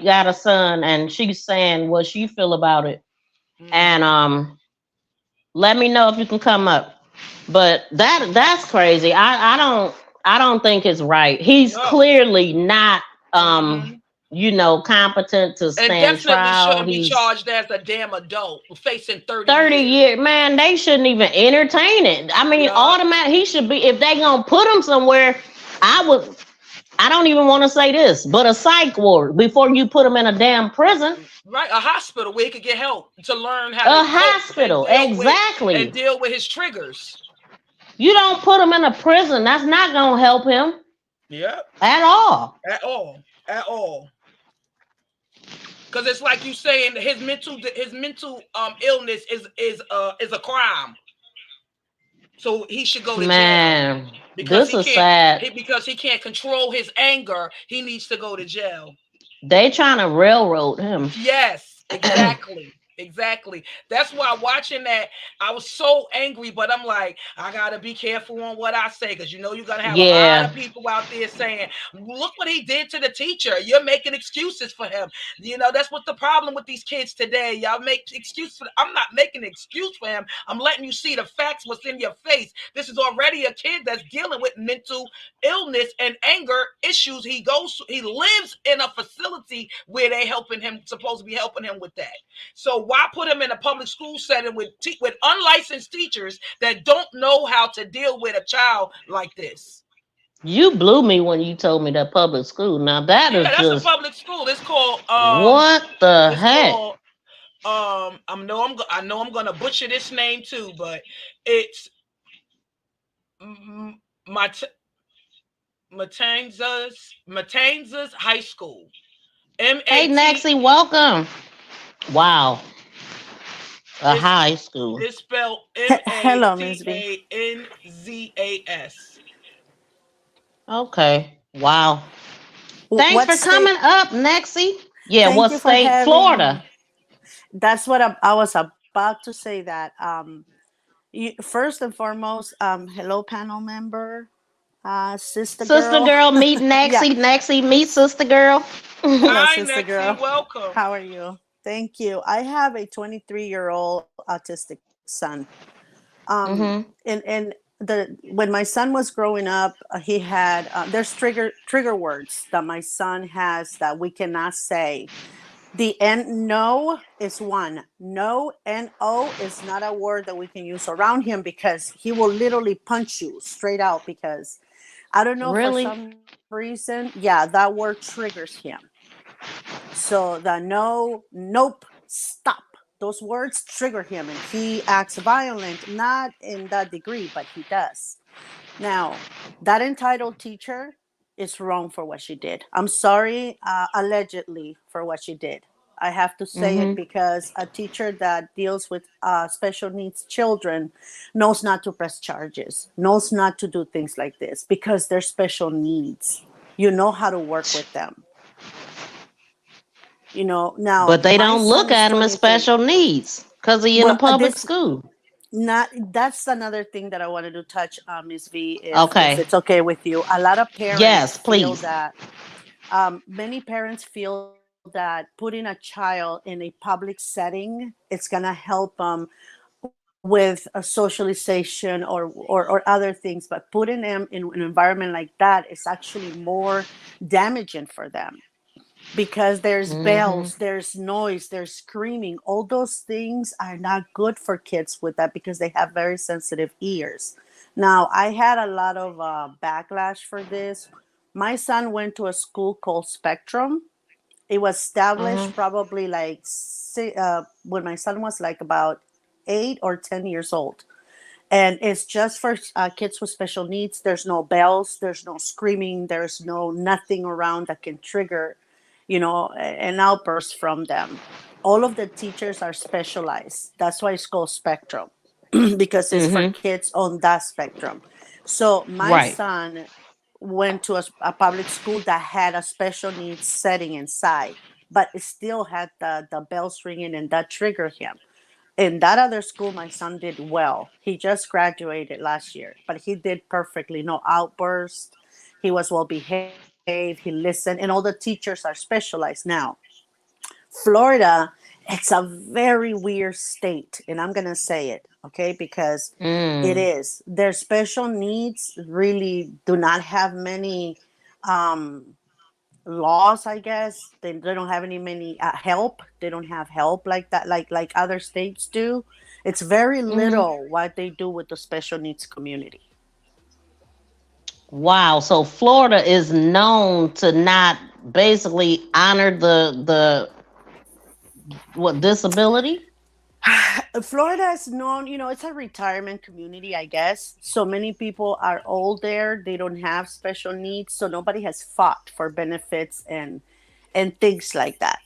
got a son and she's saying what she feel about it. And let me know if you can come up. But that's crazy. I don't think it's right. He's clearly not competent to stand trial. Shouldn't be charged as a damn adult facing 30 years. Man, they shouldn't even entertain it. I mean, automatic. He should be, if they gonna put him somewhere. I don't even want to say this, but a psych ward before you put him in a damn prison. Right, a hospital where he could get help to learn how. A hospital, exactly. And deal with his triggers. You don't put him in a prison. That's not gonna help him. Yep. At all. At all. At all. Because it's like you saying his mental illness is a crime. So he should go to Man, jail because this is sad. because he can't control his anger. He needs to go to jail. They trying to railroad him. Yes, exactly. Exactly. That's why watching that, I was so angry, but I'm like, I gotta be careful on what I say, because you're gonna have a lot of people out there saying, look what he did to the teacher. You're making excuses for him. That's what the problem with these kids today. Y'all make excuses for I'm not making an excuse for him. I'm letting you see the facts, what's in your face. This is already a kid that's dealing with mental illness and anger issues. He lives in a facility where they supposed to be helping him with that. So why put him in a public school setting with unlicensed teachers that don't know how to deal with a child like this? You blew me when you told me that public school. Now that's a public school. It's called what the heck? I know I'm gonna butcher this name too, but it's Matanzas High School. Hey Nexie, welcome. Wow. High school. It's spelled Matanzas. Okay. Wow. Thanks for coming up, Nexie. Yeah, what state? Florida. That's what I was about to say. That first and foremost, hello, panel member, sister girl. Meet Nexie. Nexie, meet sister girl. Hi, sister Nexie, girl. welcome. How are you? Thank you. I have a 23-year-old autistic son. And when my son was growing up, he had there's trigger words that my son has that we cannot say. The no is one. No, N-O is not a word that we can use around him, because he will literally punch you straight out, because I don't know, for some reason, that word triggers him. So the no, nope, stop. Those words trigger him and he acts violent, not in that degree, but he does. Now, that entitled teacher is wrong for what she did. I'm sorry, allegedly, for what she did. I have to say it, because a teacher that deals with special needs children knows not to press charges, knows not to do things like this, because they're special needs. You know how to work with them. Now, but they don't look at him as special needs because he's in a public school. That's another thing that I wanted to touch on, Ms. V, if it's okay with you. A lot of parents feel that many parents feel that putting a child in a public setting, it's gonna help them with a socialization or other things, but putting them in an environment like that is actually more damaging for them. Because there's bells, there's noise, there's screaming. All those things are not good for kids with that, because they have very sensitive ears. Now, I had a lot of backlash for this. My son went to a school called Spectrum. It was established probably when my son was like about 8 or 10 years old. And it's just for kids with special needs. There's no bells, there's no screaming, there's nothing around that can trigger an outburst from them. All of the teachers are specialized. That's why it's called Spectrum, because it's for kids on that spectrum. So my son went to a public school that had a special needs setting inside, but it still had the bells ringing, and that triggered him. In that other school, my son did well. He just graduated last year, but he did perfectly. No outburst. He was well behaved. He listened, and all the teachers are specialized. Now, Florida, it's a very weird state, and I'm gonna say it, okay, because it is. Their special needs really do not have many laws, I guess. They don't have many help. They don't have help like that, like other states do. It's very little what they do with the special needs community. Wow. So Florida is known to not basically honor the disability? Florida is known, it's a retirement community, I guess. So many people are old there. They don't have special needs. So nobody has fought for benefits and things like that.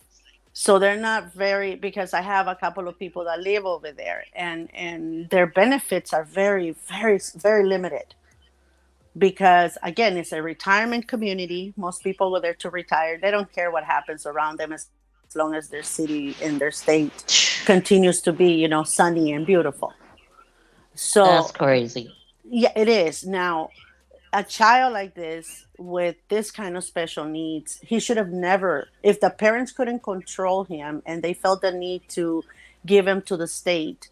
So they're not because I have a couple of people that live over there, and their benefits are very, very, very limited. Because again, it's a retirement community. Most people are there to retire. They don't care what happens around them as long as their city and their state continues to be, sunny and beautiful. So that's crazy. Yeah, it is. Now, a child like this with this kind of special needs, he should have never, if the parents couldn't control him and they felt the need to give him to the state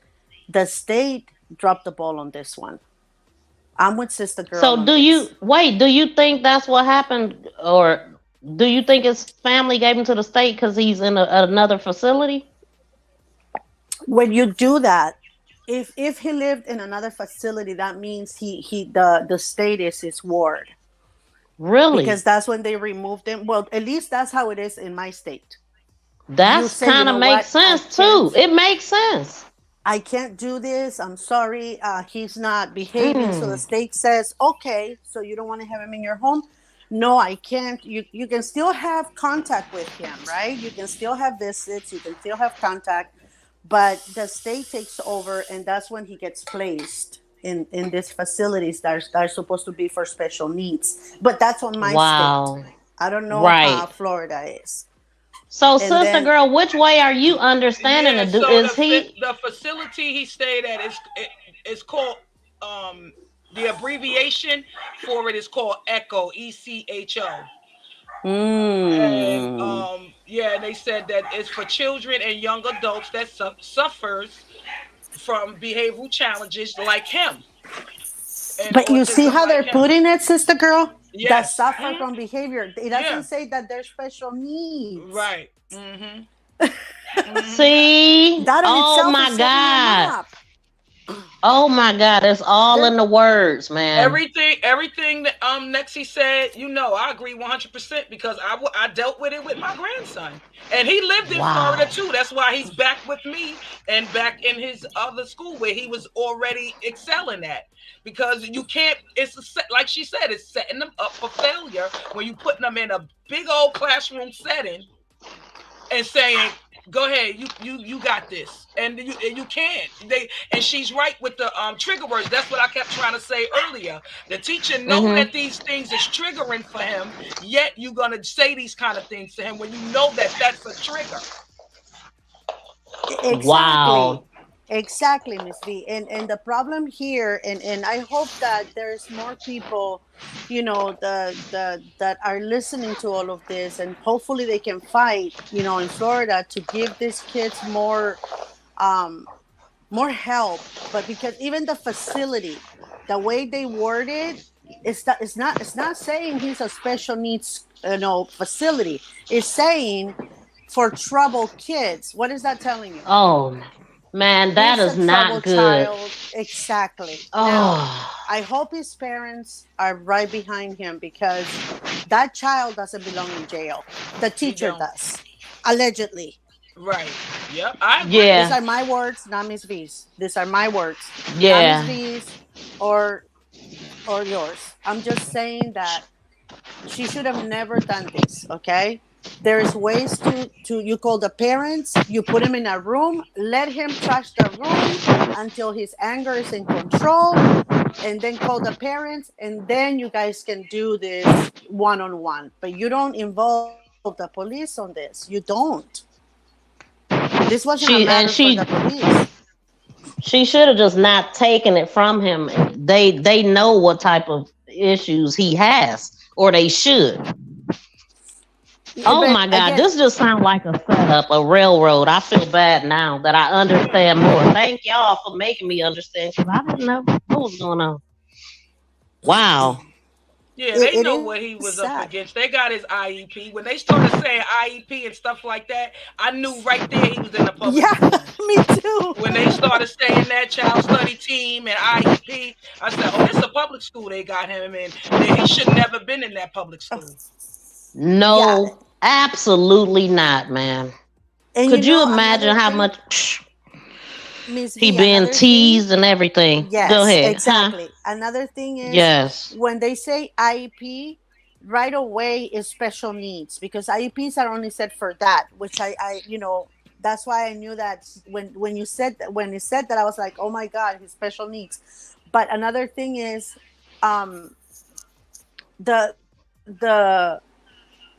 dropped the ball on this one. I'm with Sister Girl. So do you think that's what happened, or do you think his family gave him to the state because he's in another facility? When you do that, if he lived in another facility, that means the state is his ward. Really? Because that's when they removed him. Well, at least that's how it is in my state. That's kind of makes sense too. It makes sense. I can't do this. I'm sorry. He's not behaving. So the state says, okay, so you don't want to have him in your home? No, I can't. You can still have contact with him, right? You can still have visits. You can still have contact. But the state takes over, and that's when he gets placed in these facilities that are supposed to be for special needs. But that's on my state. I don't know how Florida is. So, Sister Girl, which way are you understanding it? The facility he stayed at is called the abbreviation for it is called ECHO, ECHO. And they said that it's for children and young adults that suffers from behavioral challenges like him. But you see how they're putting it, Sister Girl? Yes. That suffer from behavior. It doesn't say that they're special needs. Right. See? That oh my God. Oh my God, it's all in the words, man. Everything that Nexie said, I agree 100% because I dealt with it with my grandson, and he lived in Florida too. That's why he's back with me and back in his other school where he was already excelling at. Because you can't. Like she said, it's setting them up for failure when you putting them in a big old classroom setting and saying, go ahead, you got this, and you can't. And she's right with the trigger words. That's what I kept trying to say earlier. The teacher knows that these things is triggering for him, yet you're gonna say these kind of things to him when you know that that's a trigger. Exactly. Wow. Exactly, Ms. V. And the problem here, and I hope that there's more people, that are listening to all of this, and hopefully they can fight, in Florida to give these kids more help. But because even the facility, the way they word it, it's not saying he's a special needs, facility. It's saying for troubled kids. What is that telling you? Oh, man, that is not good. Child. Exactly. Oh. Now, I hope his parents are right behind him because that child doesn't belong in jail. The teacher does, allegedly. Right. Yep. These are my words, not Ms. V's. These are my words. Yeah. Not Ms. V's or yours. I'm just saying that she should have never done this. Okay. There's ways to you call the parents, you put him in a room, let him trash the room until his anger is in control, and then call the parents, and then you guys can do this one-on-one. But you don't involve the police on this. You don't. This wasn't a matter for the police. She should have just not taken it from him. They know what type of issues he has, or they should. Oh my God, this just sounds like a setup, a railroad. I feel bad now that I understand more. Thank y'all for making me understand because I didn't know what was going on. Wow. Yeah, they know what he was up against. They got his IEP. When they started saying IEP and stuff like that, I knew right there he was in the public school. Me too. When they started saying that child study team and IEP, I said, oh, it's a public school they got him in. And he should never been in that public school. No, absolutely not, man. And could you imagine how much? Miss he V, being another teased thing. and everything. Go Yes, ahead. exactly. Another thing is Yes. when they say IEP, right away is special needs, because IEPs are only set for that, which I that's why I knew that when you said that, when you said that, I was like, oh my God, his special needs. But another thing is, the the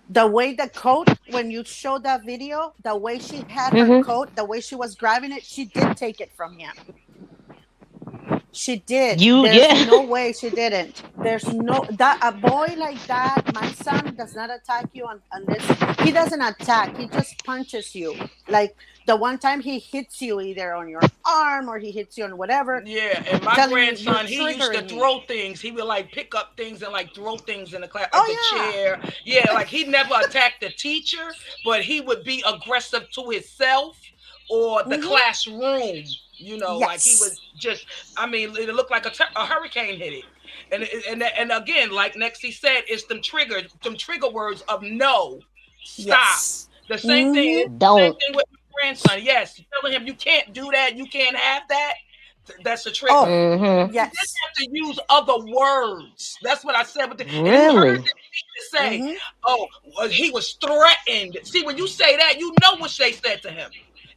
the way the coat, when you showed that video, the way she had her coat, the way she was grabbing it, she did take it from him. She did. There's no way she didn't. There's no that a boy like that. My son does not attack you unless he doesn't attack. He just punches you. Like the one time he hits you either on your arm or he hits you on whatever. Yeah, and my grandson, he used to throw things. He would like pick up things and like throw things in the class, like the chair. Yeah, like he never attacked the teacher, but he would be aggressive to himself or the classroom. You know, like he was just, I mean, it looked like a hurricane hit it. And again, like Nexie said, it's them trigger words of no, stop. The same thing. Same thing with my grandson. Yes, telling him you can't do that, you can't have that. That's a trigger. Oh, yes. You just have to use other words. That's what I said with the. Really? And you heard the say, "Oh, well, he was threatened." See, when you say that, you know what they said to him.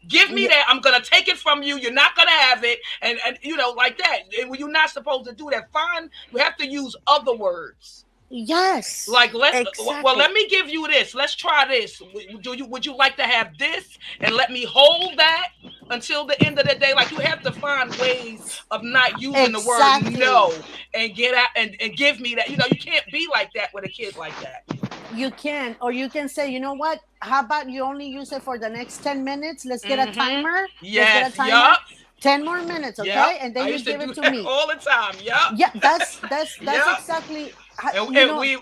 Give me that. I'm gonna take it from you. You're not gonna have it, and you know, like that. And you're not supposed to do that. Fine. You have to use other words. Yes. Like well, let me give you this. Let's try this. Would you like to have this? And let me hold that until the end of the day. Like you have to find ways of not using the word no and get out and give me that. You know, you can't be like that with a kid like that. You can, or you can say, you know what? How about you only use it for the next 10 minutes? Let's get a timer. Yes. Let's get a timer. 10 more minutes, okay? And then you give it to me all the time. Yeah, that's exactly. And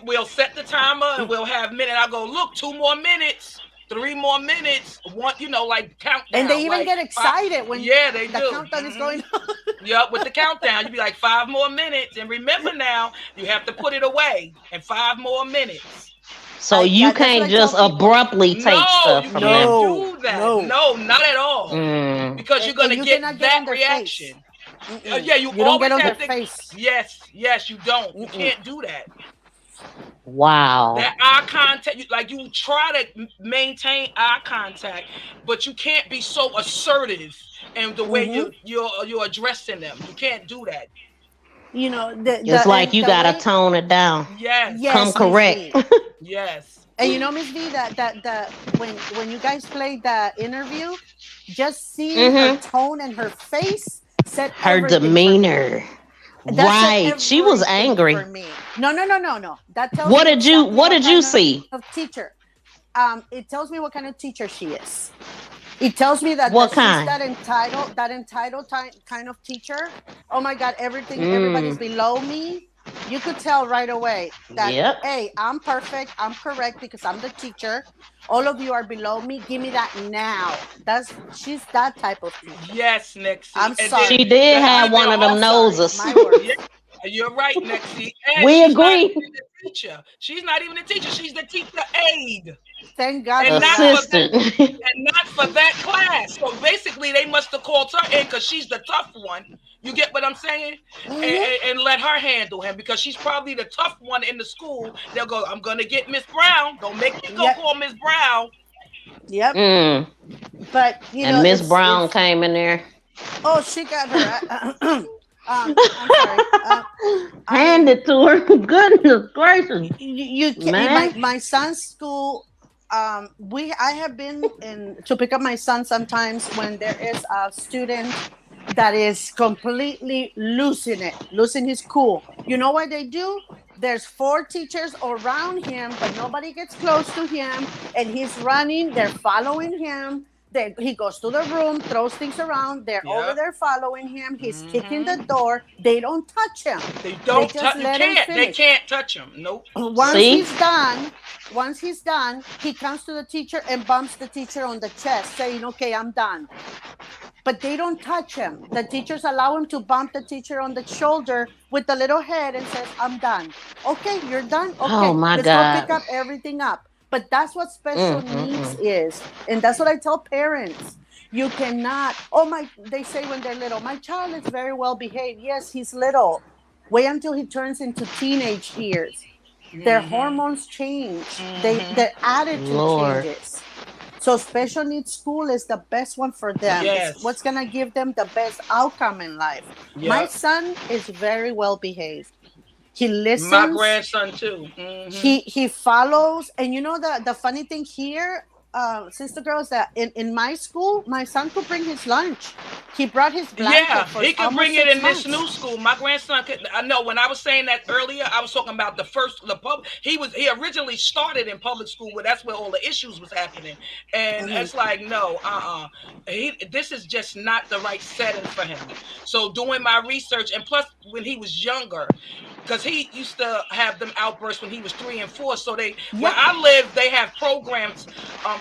we'll set the timer and we'll have minute. I'll go, look, 2 more minutes, 3 more minutes. One, you know, like countdown. And they even like get excited when they the do. countdown is going on. Yep, with the countdown, you'd be like 5 more minutes. And remember now, you have to put it away and 5 more minutes. So you can't just abruptly take stuff from them. No, you can't do that. No, not at all. Because you're going to get that reaction. Yeah, you don't always get on have their to. Face. Yes, you don't. You can't do that. Wow. That eye contact, you try to maintain eye contact, but you can't be so assertive in the way you're addressing them. You can't do that. You know, it's like you gotta tone it down. Yes. Come correct. Yes. And you know, Miss V, that when you guys played the interview, just seeing her tone and her face said her demeanor. Right. She was angry. For me. No. That tells what me did you see? Of teacher. It tells me what kind of teacher she is. It tells me that she's that entitled kind of teacher. Oh my God, everybody's below me. You could tell right away that, hey, I'm perfect, I'm correct because I'm the teacher. All of you are below me. Give me that now. She's that type of teacher. Yes, Nexie. I'm sorry. She did have one of them noses. You're right, Nexie. We agree. She's not even a teacher. She's the teacher aid. Thank God. And assistant. Not for that class. So basically, they must have called her in because she's the tough one. You get what I'm saying? And let her handle him because she's probably the tough one in the school. They'll go, I'm going to get Miss Brown. Don't make me go call Miss Brown. Yep. But, you know. And Miss Brown came in there. Oh, she got her. I'm sorry. Hand it to her. Goodness gracious. You can't. My son's school. I have been to pick up my son sometimes when there is a student that is completely losing his cool. You know what they do? There's 4 teachers around him, but nobody gets close to him, and he's running. They're following him. He goes to the room, throws things around. They're over there following him. He's kicking the door. They don't touch him. They don't touch him. They can't touch him. Nope. Once he's done, he comes to the teacher and bumps the teacher on the chest, saying, "Okay, I'm done." But they don't touch him. The teachers allow him to bump the teacher on the shoulder with the little head and says, "I'm done." Okay, you're done. Okay, oh my let's God. go pick up everything up. But that's what special needs is. And that's what I tell parents. You cannot. They say when they're little, my child is very well behaved. Yes, he's little. Wait until he turns into teenage years. Their hormones change. Their attitude changes. So special needs school is the best one for them. Yes. It's what's gonna give them the best outcome in life. Yep. My son is very well behaved. He listens. My grandson too. He follows, and you know the funny thing here, sister girls, that in my school, my son could bring his lunch. He brought his blanket. For he could bring it in 6 months. this new school. My grandson could. I know when I was saying that earlier, I was talking about the pub. He originally started in public school, where that's where all the issues was happening, and it's like no, this is just not the right setting for him. So doing my research, and plus when he was younger, because he used to have them outbursts when he was 3 and 4. So where I live, they have programs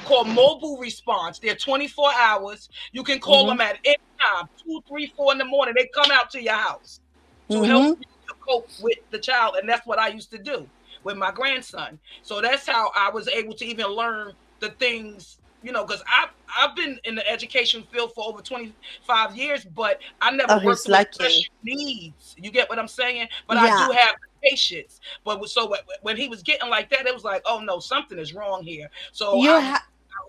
called mobile response. They're 24 hours. You can call them at any time, 2, 3, 4 in the morning. They come out to your house to help you to cope with the child. And that's what I used to do with my grandson. So that's how I was able to even learn the things, because I've been in the education field for over 25 years, but I never worked with special needs. You get what I'm saying? But I do have patience. But so when he was getting like that, it was like, oh no, something is wrong here. So I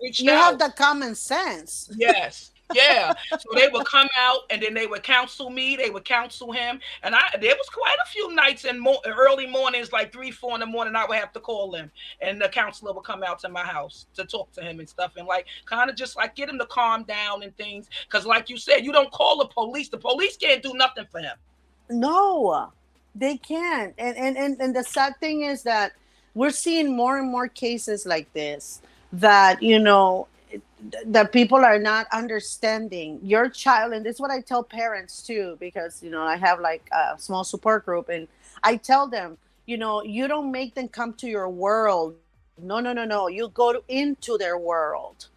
reached out. You have the common sense. Yes. Yeah. So they would come out and then they would counsel me. They would counsel him. And there was quite a few nights in early mornings, like 3, 4 in the morning, I would have to call him. And the counselor would come out to my house to talk to him and stuff. And kind of just get him to calm down and things. Because like you said, you don't call the police. The police can't do nothing for him. No, they can't. And the sad thing is that we're seeing more and more cases like this that, that people are not understanding your child. And this is what I tell parents too, because, I have a small support group, and I tell them, you don't make them come to your world. No. You go into their world.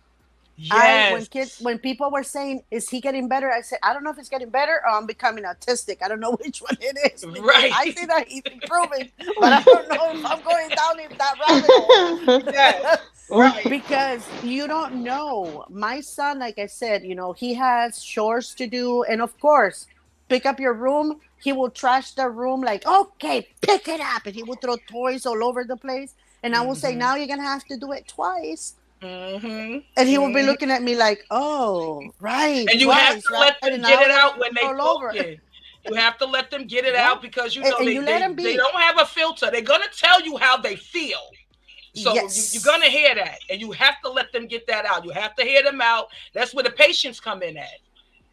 Yes. When people were saying, is he getting better? I said, I don't know if it's getting better or I'm becoming autistic. I don't know which one it is. Right. I see that he's improving, but I don't know if I'm going down in that rabbit hole. Yes. Right. Because you don't know. My son, like I said, he has chores to do. And of course, pick up your room. He will trash the room like, okay, pick it up. And he will throw toys all over the place. And I will say, now you're going to have to do it twice. And he will be looking at me like, oh, right. And you have to let them get it out when they talk. You have to let them get it out because, they don't have a filter. They're going to tell you how they feel. So you're going to hear that. And you have to let them get that out. You have to hear them out. That's where the patients come in at.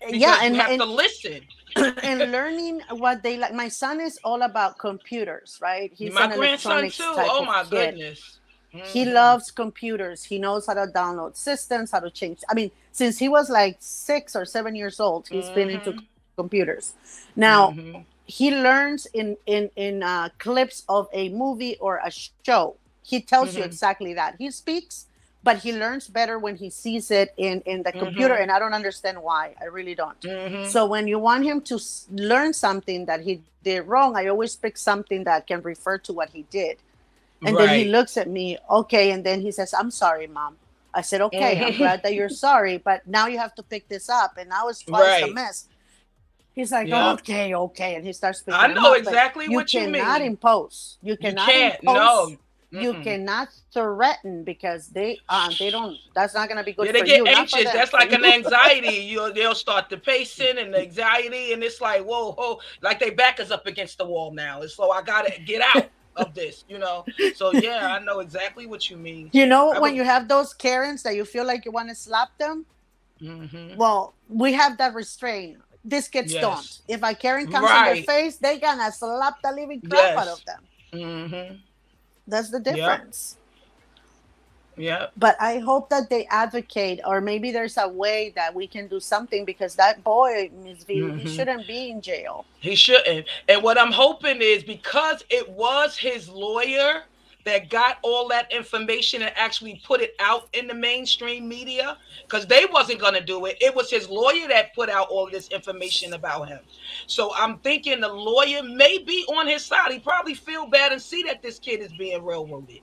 And you have to listen. And learning what they like. My son is all about computers, right? He's my grandson too. Oh my goodness. He loves computers. He knows how to download systems, how to change. I mean, since he was 6 or 7 years old, he's been into computers. Now, he learns in clips of a movie or a show. He tells you exactly that. He speaks, but he learns better when he sees it in the computer, and I don't understand why. I really don't. So when you want him to learn something that he did wrong, I always pick something that can refer to what he did. And then he looks at me, okay, and then he says, I'm sorry, Mom. I said, okay, I'm glad that you're sorry, but now you have to pick this up, and now it's twice the mess. He's like, okay, and he starts picking I know exactly what you mean. You cannot impose. You cannot impose. No. You cannot threaten because they don't. That's not going to be good for you. They get anxious. That's like an anxiety. They'll start the pacing and the anxiety, and it's like whoa, like their back is up against the wall now. And so I gotta get out of this, So yeah, I know exactly what you mean. When you have those Karens that you feel like you want to slap them. Well, we have that restraint. This gets done. If a Karen comes in their face, they gonna slap the living crap out of them. That's the difference. Yeah. But I hope that they advocate, or maybe there's a way that we can do something, because that boy, Ms. V, he shouldn't be in jail. He shouldn't. And what I'm hoping is, because it was his lawyer that got all that information and actually put it out in the mainstream media, because they wasn't going to do it. It was his lawyer that put out all this information about him. So I'm thinking the lawyer may be on his side. He probably feel bad and see that this kid is being railroaded.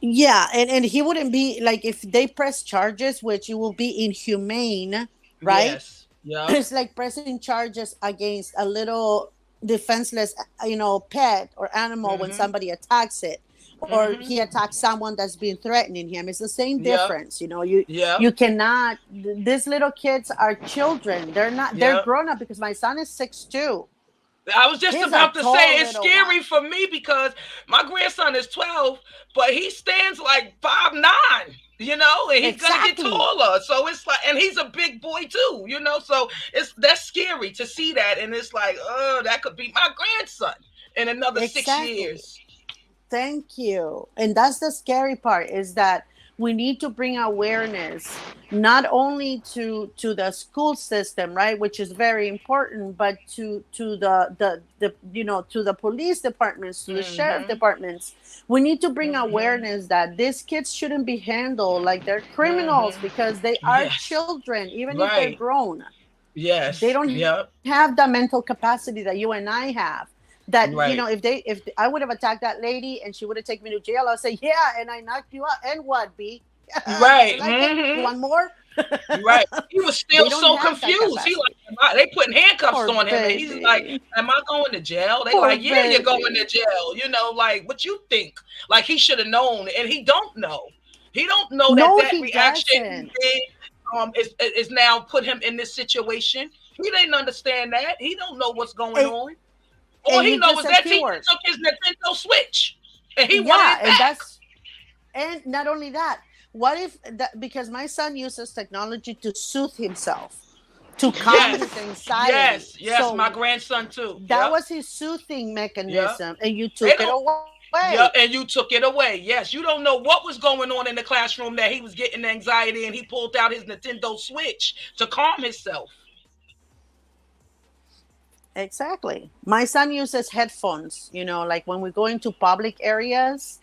Yeah, and he wouldn't be like, if they press charges, which it will be inhumane, right? Yes. Yeah. It's like pressing charges against a little defenseless, pet or animal when somebody attacks it, or he attacks someone that's been threatening him. It's the same Yep. difference. You Yep. cannot. These little kids are children. They're not. They're Yep. grown up, because my son is 6'2". I was just He's about a to tall say it's little scary one. for me because my grandson is 12, but he stands like 5'9", and he's gonna get Exactly. taller. So it's like, and he's a big boy too, so that's scary to see that. And it's like, oh, that could be my grandson in another 6 years. Thank you. And that's the scary part, is that we need to bring awareness not only to the school system, right, which is very important, but to the to the police departments, to the sheriff departments. We need to bring awareness that these kids shouldn't be handled like they're criminals, because they are children, even if they're grown. Yes. They don't have the mental capacity that you and I have. That Right. If I would have attacked that lady and she would have taken me to jail, I'll say, yeah, and I knocked you out, and what, B? Right. You want more? Right. He was still They don't so have that confused. He like, they putting handcuffs Poor on him, and he's like, baby. "Am I going to jail?" They Poor like, "Yeah, you're going to baby. jail." Like, what you think? Like, he should have known, and he don't know. He don't know No, that he reaction doesn't. he did is now put him in this situation. He didn't understand that. He don't know what's going on. All he knows is that teacher took his Nintendo Switch, and he wanted it back. And not only that, what if that, because my son uses technology to soothe himself, to calm his anxiety. Yes, So my grandson too. that was his soothing mechanism, and you took it away. Yeah, and you took it away. Yes, you don't know what was going on in the classroom, that he was getting anxiety, and he pulled out his Nintendo Switch to calm himself. Exactly. My son uses headphones, like when we go into public areas,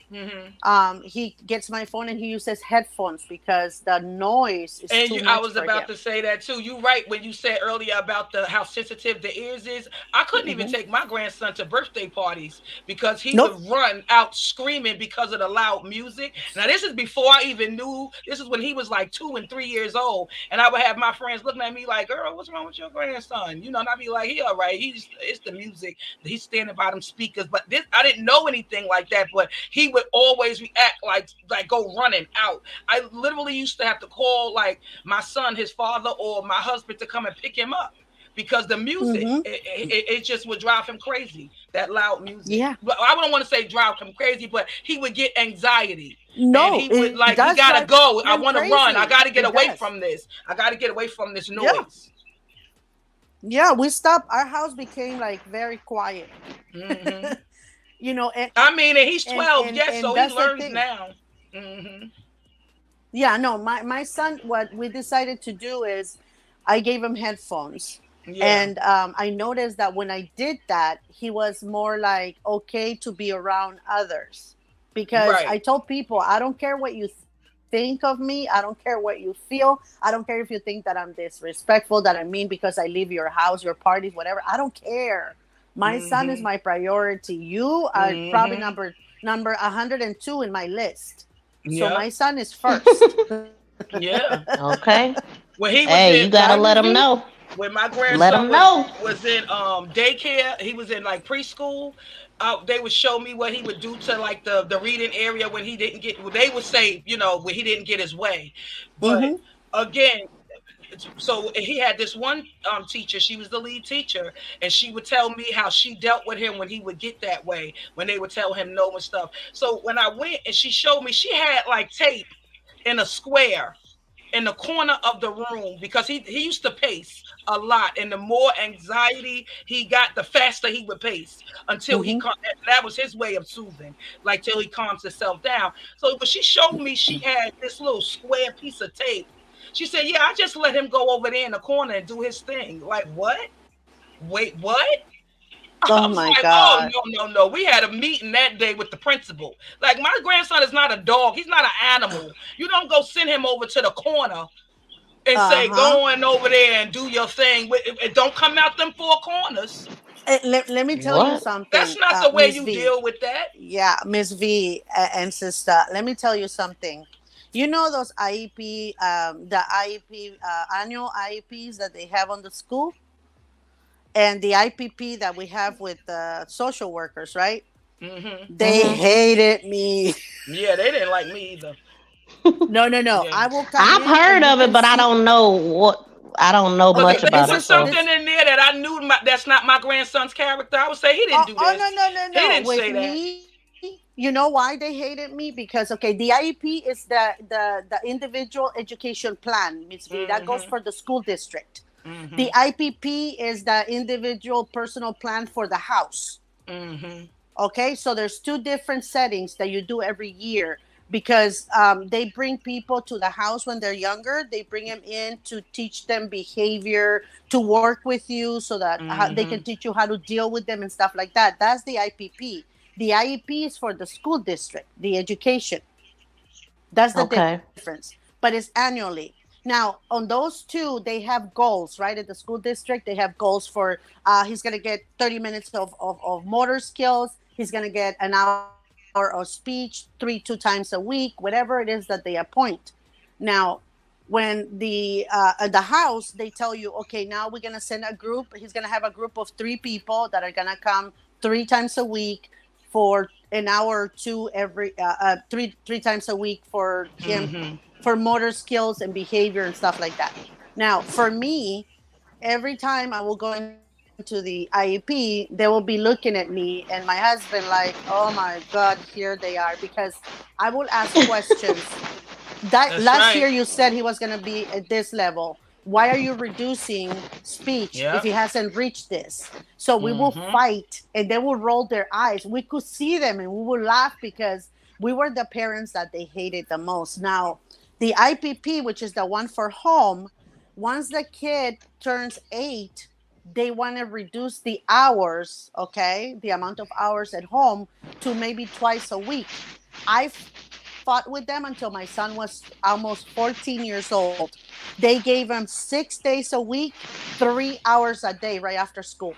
he gets my phone and he uses headphones because the noise is too much I was for about him. to say that too. You're right when you said earlier about how sensitive the ears is. I couldn't even take my grandson to birthday parties because he would run out screaming because of the loud music. Now, this is before I even knew. This is when he was like 2 and 3 years old. And I would have my friends looking at me like, "Girl, what's wrong with your grandson?" And I'd be like, "He all right. It's the music. He's standing by them speakers." But I didn't know anything like that. But he would always react like go running out. I literally used to have to call like my son, his father, or my husband to come and pick him up because the music it just would drive him crazy. That loud music. Yeah. But I don't want to say drive him crazy, but he would get anxiety. No, and he would like, "We gotta go. I want to run. I gotta get away from this. I gotta get away from this noise." Yeah, we stopped. Our house became like very quiet. And and he's 12, so he learns now. Yeah, no, my son, what we decided to do is I gave him headphones. And I noticed that when I did that, he was more like okay to be around others, because I told people, I don't care what you think of me. I don't care what you feel. I don't care if you think that I'm disrespectful, that I mean because I leave your house, your parties, whatever. I don't care. My son is my priority. You are probably number 102 in my list. So my son is first. Okay. When he you gotta let him know. When my grandson was in daycare, he was in like preschool. They would show me what he would do to like the reading area when he didn't get. Well, they would say, when he didn't get his way. But again, so he had this one teacher. She was the lead teacher, and she would tell me how she dealt with him when he would get that way. When they would tell him no and stuff. So when I went and she showed me, she had like tape in a square in the corner of the room because he used to pace a lot, and the more anxiety he got, the faster he would pace until that was his way of soothing, like till he calms himself down. So but she showed me she had this little square piece of tape. She said, "Yeah, I just let him go over there in the corner and do his thing." Like, what? Wait, what? Oh my God. Oh, no. We had a meeting that day with the principal. Like, my grandson is not a dog. He's not an animal. You don't go send him over to the corner and say, go on over there and do your thing. Don't come out them four corners. Let me tell you something. That's not the way Ms. you V. deal with that. Yeah, Miss V and sister, let me tell you something. You know those IEP, the IEP, annual IEPs that they have on the school? And the IPP that we have with social workers, right? Mm-hmm. They hated me. Yeah, they didn't like me either. No. Yeah. I will come I've heard of it, but I don't know much about it. There's something in there that I knew that's not my grandson's character. I would say he didn't do this. No. He didn't With say me, you know why they hated me? Because the IEP is the individual education plan, Ms. V, that goes for the school district. Mm-hmm. The IPP is the individual personal plan for the house. Mm-hmm. Okay, so there's two different settings that you do every year, because they bring people to the house when they're younger. They bring them in to teach them behavior, to work with you so that they can teach you how to deal with them and stuff like that. That's the IPP. The IEP is for the school district, the education. That's the difference. But it's annually. Now, on those two, they have goals, right? At the school district, they have goals for, he's going to get 30 minutes of motor skills. He's going to get an hour of speech, 2 times a week, whatever it is that they appoint. Now, when the house, they tell you, okay, now we're going to send a group. He's going to have a group of 3 people that are going to come 3 times a week for an hour or 2 every, 3 times a week for him, for motor skills and behavior and stuff like that. Now, for me, every time I will go into the IEP, they will be looking at me and my husband like, oh my God, here they are, because I will ask questions. Last year you said he was going to be at this level. Why are you reducing speech if he hasn't reached this? So we will fight, and they will roll their eyes. We could see them and we will laugh because we were the parents that they hated the most. Now, the IPP, which is the one for home, once the kid turns 8, they want to reduce the hours, okay, the amount of hours at home to maybe twice a week. I fought with them until my son was almost 14 years old. They gave him 6 days a week, 3 hours a day right after school.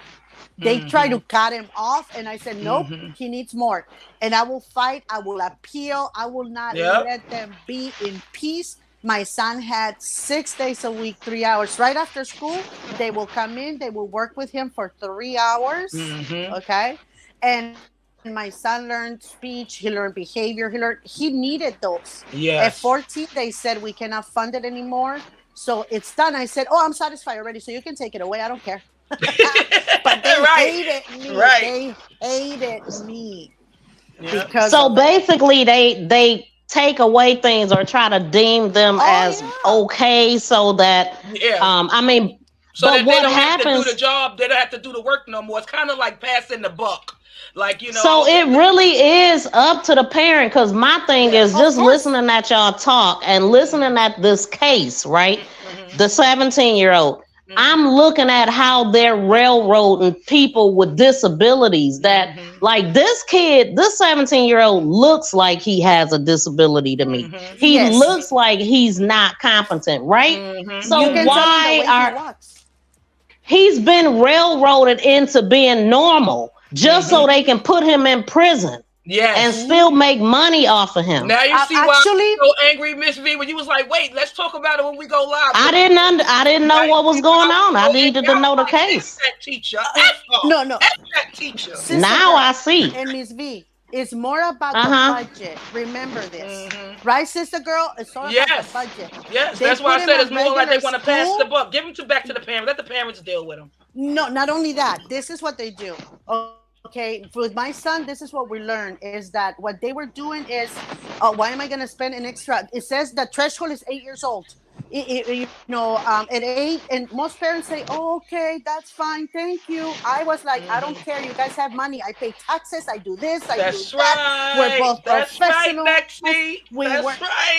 They try to cut him off, and I said, nope, he needs more. And I will fight. I will appeal. I will not let them be in peace. My son had 6 days a week, 3 hours right after school. They will come in. They will work with him for 3 hours. Okay. And my son learned speech. He learned behavior. He needed those. At 14, they said, we cannot fund it anymore. So it's done. I said, oh, I'm satisfied already. So you can take it away. I don't care. But they hated me. They hated me. Because so basically they take away things or try to deem them as okay, so that I mean, so but that what they don't happens, have to do the job, they don't have to do the work no more. It's kind of like passing the buck. Like, you know, so it really is up to the parent, because my thing is just listening at y'all talk and listening at this case, right? The 17-year-old. I'm looking at how they're railroading people with disabilities that like this kid, this 17-year-old looks like he has a disability to me. He looks like he's not competent, right? So why he's been railroaded into being normal just so they can put him in prison. And still make money off of him. Now you see why I'm so angry, Miss V, when you was like, wait, let's talk about it when we go live. I didn't know what was going on. I needed to know the case. That teacher. No. That teacher. Now I see. And Miss V, it's more about the budget. Remember this. Right, sister girl? It's all about the budget. Yes, that's why I said it's more like they want to pass the buck. Give them back to the parents. Let the parents deal with them. No, not only that. This is what they do. Okay, with my son, this is what we learned, is that what they were doing is, why am I going to spend an extra? It says the threshold is 8 years old. At 8, and most parents say, oh, okay, that's fine, thank you. I was like, I don't care, you guys have money, I pay taxes, I do this, I do that. We're both professionals. That's right.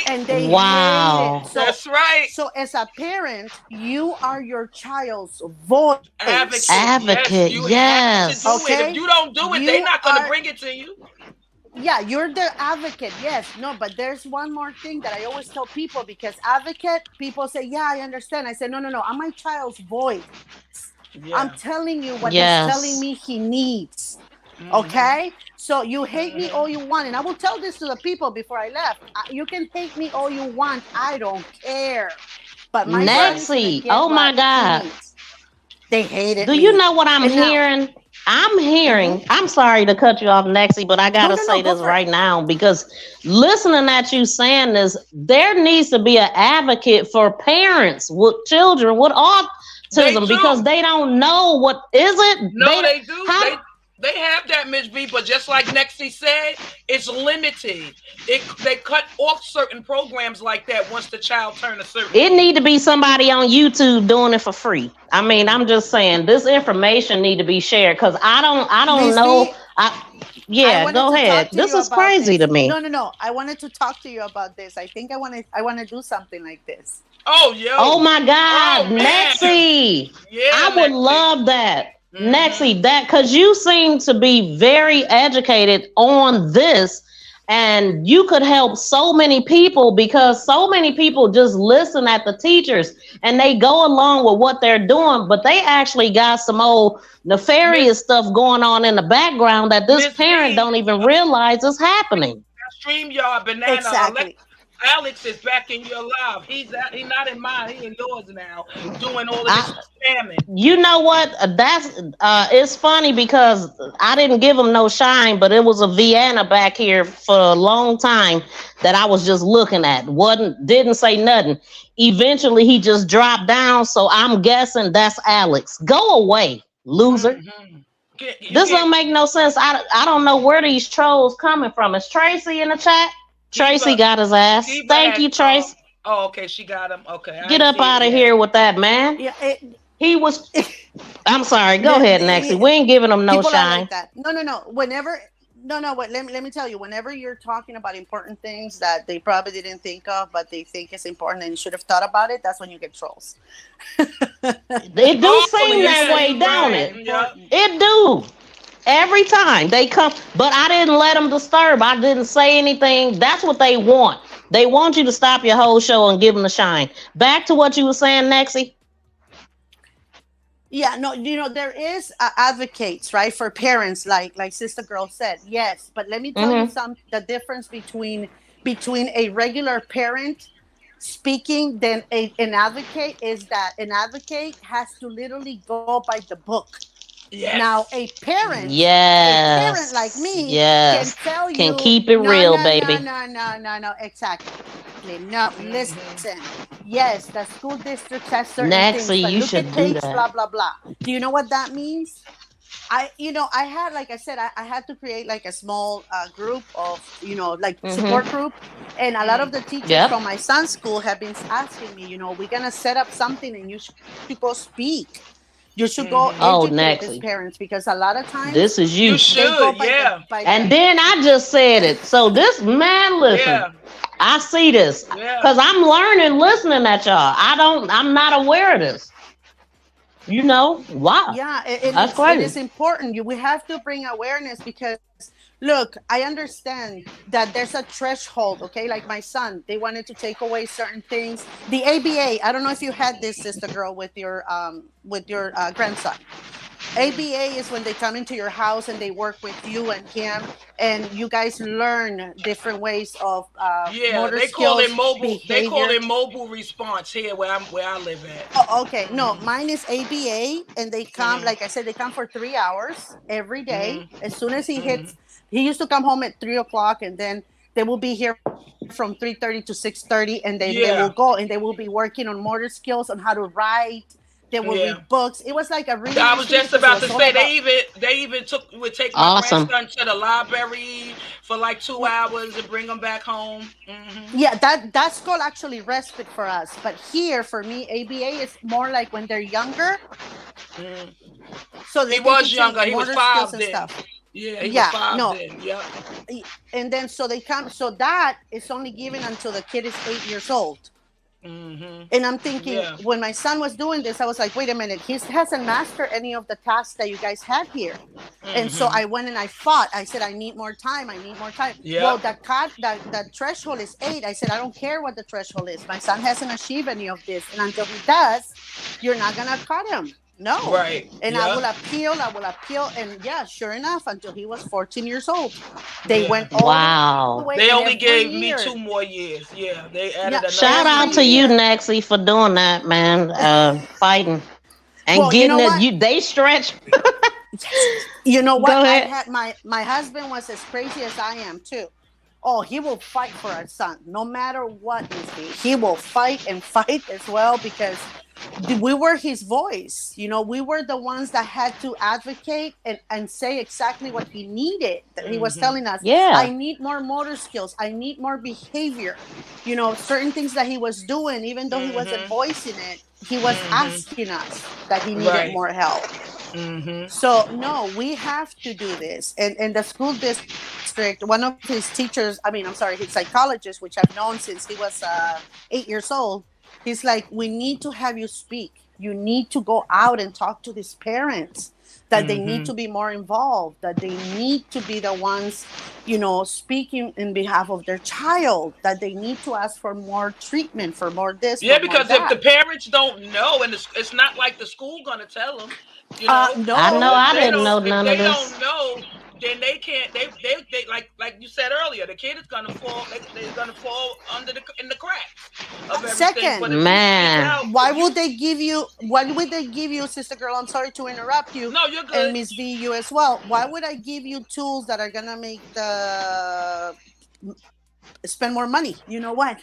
And they hate it. So, that's right. So as a parent, you are your child's voice. Advocate, yes. Okay? If you don't do it, they're not going to bring it to you. Yeah, you're the advocate. Yes, no, but there's one more thing that I always tell people, because advocate, people say, yeah, I understand. I say, no, I'm my child's voice. Yeah. I'm telling you what he's telling me he needs. Okay? So you hate me all you want. And I will tell this to the people before I left. You can hate me all you want. I don't care. But my Nexie, oh my God. They hated Do me. you know what I'm hearing? I'm hearing, I'm sorry to cut you off, Nexie, but I gotta say this right now, because listening at you saying this, there needs to be an advocate for parents with children with autism, because they don't know what is it. No, they do. They have that, Ms. B, but just like Nexie said, it's limited. They cut off certain programs like that once the child turns a certain age. It need to be somebody on YouTube doing it for free. I mean, I'm just saying this information need to be shared, because I don't know. Go ahead. This is crazy to me. No. I wanted to talk to you about this. I think I want to do something like this. Oh, yo. Oh my God, Nexie. Yeah, I would love that. Nexie, that, because you seem to be very educated on this, and you could help so many people, because so many people just listen at the teachers and they go along with what they're doing, but they actually got some old nefarious stuff going on in the background that this parent don't even realize is happening. StreamYard banana. Exactly. Alex is back in your life. He's not in mine. He's in yours now, doing all of this spamming. You know what? That's it's funny, because I didn't give him no shine, but it was a Vienna back here for a long time that I was just looking at. Didn't say nothing. Eventually, he just dropped down. So I'm guessing that's Alex. Go away, loser. This don't make no sense. I don't know where these trolls coming from. Is Tracy in the chat? Tracy got his ass. Thank you, Tracy. Oh, okay, she got him. Okay, get up out of here with that, man. Yeah, he was. I'm sorry. Go ahead, Nexie. We ain't giving him no shine. Like that. No. Whenever, Wait, let me tell you. Whenever you're talking about important things that they probably didn't think of, but they think it's important and you should have thought about it, that's when you get trolls. It do seem that way, don't it? It do. Every time they come, but I didn't let them disturb. I didn't say anything. That's what they want. They want you to stop your whole show and give them the shine. Back to what you were saying, Nexie. Yeah, no, there is advocates, right, for parents, like Sister Girl said. Yes, but let me tell you the difference between a regular parent speaking than an advocate is that an advocate has to literally go by the book. Yes. Now a parent like me can tell you, can keep it real, baby. No, exactly. No, listen. Yes, the school district has certain things, but you should do that. Blah blah blah. Do you know what that means? I had, like I said, I had to create like a small group of, support group, and a lot of the teachers from my son's school have been asking me, we're gonna set up something and you should go speak. You should go educate his parents, because a lot of times this is you. You should, And then I just said it. So this man, listen, I see this because I'm learning, listening at y'all. I'm not aware of this. Wow. Yeah, That's crazy. It is important. We have to bring awareness, because look, I understand that there's a threshold, okay? Like my son, they wanted to take away certain things. The ABA, I don't know if you had this, Sister Girl, with your grandson. ABA is when they come into your house and they work with you and him, and you guys learn different ways of motor they skills, call it mobile. behavior. They call it mobile response here where I live at. Oh, okay. No, mine is ABA, and they come, like I said, they come for 3 hours every day. As soon as he hits, he used to come home at 3:00, and then they will be here from 3:30 to 6:30, and then they will go and they will be working on motor skills, on how to write. They will read books. It was like a really. I was just about to say they even would take my grandson to the library for like 2 hours and bring him back home. Yeah, that's called actually respite for us. But here, for me, ABA is more like when they're younger. So he was younger. He was 5 then. Stuff. Yeah, he was 5 then. Yeah. And then so they come. So that is only given until the kid is 8 years old. And I'm thinking, when my son was doing this, I was like, wait a minute, he hasn't mastered any of the tasks that you guys had here. And so I went and I fought. I said, I need more time. I need more time. Well, the threshold is 8. I said, I don't care what the threshold is. My son hasn't achieved any of this. And until he does, you're not going to cut him. No. Right. And I will appeal. And sure enough, until he was 14 years old, they went all the way. They only gave me 2 more years. Yeah. They added another. Shout out to you, Nexie, for doing that, man. Fighting. And getting it. They stretch. You know what? I had my husband was as crazy as I am too. Oh, he will fight for our son, no matter what. He will fight and fight as well, because we were his voice. You know, we were the ones that had to advocate and say exactly what he needed. He was telling us, I need more motor skills. I need more behavior. You know, certain things that he was doing, even though he wasn't voicing it, he was asking us that he needed more help. So no, we have to do this. And the school district, one of his teachers, his psychologist, which I've known since he was 8 years old, he's like, we need to have you speak. You need to go out and talk to these parents, that they need to be more involved, that they need to be the ones, you know, speaking in behalf of their child, that they need to ask for more treatment, for more this. Yeah, because if the parents don't know, and it's not like the school going to tell them. You know, no. I didn't know none of this. They don't know, then they can't. They like you said earlier, the kid is gonna fall. They're gonna fall in the cracks of everything. Second, man, why would they give you? What would they give you, sister girl? I'm sorry to interrupt you. No, you're good. And Miss V, you as well. Why would I give you tools that are gonna make the spend more money? You know what?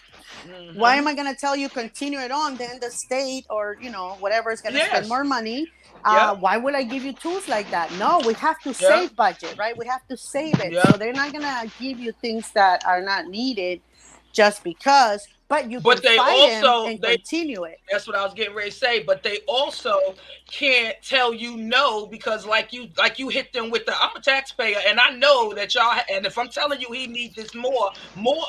Why am I gonna tell you continue it on? Then the state or whatever is gonna spend more money. Why would I give you tools like that? No, we have to save budget, right? We have to save it. So they're not going to give you things that are not needed just because, but you can fight them and continue it. That's what I was getting ready to say. But they also can't tell you no, because like you hit them with I'm a taxpayer and I know that y'all, and if I'm telling you he needs this more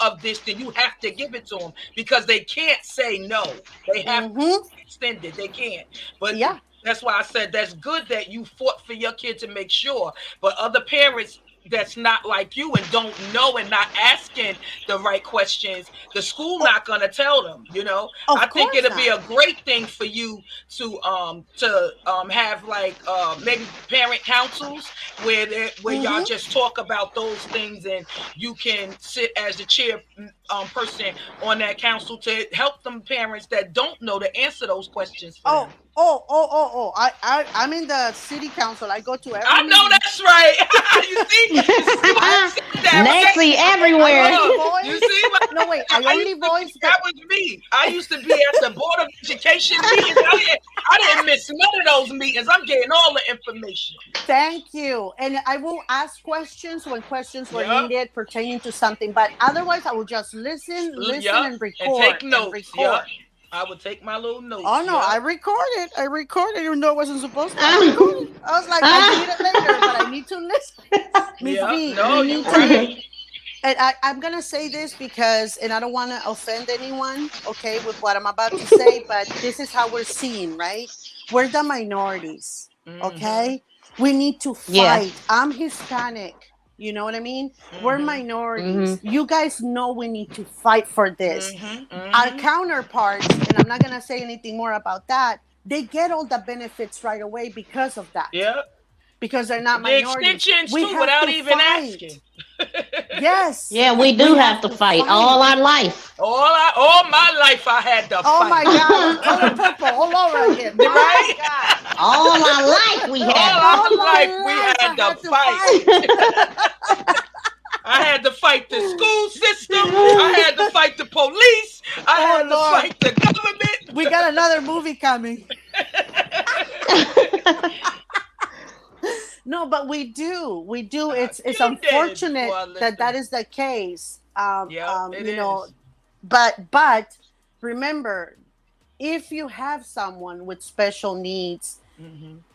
of this, then you have to give it to him, because they can't say no. They have to extend it. They can't. But that's why I said that's good that you fought for your kid to make sure. But other parents that's not like you and don't know and not asking the right questions, the school not gonna tell them. You know, I think it'll be a great thing for you to have like maybe parent councils where y'all just talk about those things, and you can sit as the chair person on that council to help them parents that don't know to answer those questions for them. I'm in the city council. I go to every I know meeting. That's right. You see what Nexie everywhere. You see what? No, wait. I only voice. That was me. I used to be at the Board of Education meetings. I didn't miss none of those meetings. I'm getting all the information. Thank you. And I will ask questions when questions were needed pertaining to something. But otherwise, I will just listen and record. And take notes. I would take my little notes. Oh no, I recorded, even though I wasn't supposed to. I was like, I need it later, but I need to listen. Miss V, and I'm gonna say this because, and I don't want to offend anyone, okay, with what I'm about to say, but this is how we're seen, right? We're the minorities, okay? We need to fight. I'm Hispanic. You know what I mean? We're minorities. You guys know we need to fight for this. Our counterparts, and I'm not going to say anything more about that, they get all the benefits right away because of that. Because they're not minorities. The extensions too, without even asking. Yes. Yeah, we do have to fight all our life. All my life I had to fight. Oh my God. Color purple all over again. Right? All our life we had. All our life we had to fight. I had to fight the school system. I had to fight the police. I had to fight the government. We got another movie coming. No, but we do. It's unfortunate that is the case. But remember, if you have someone with special needs,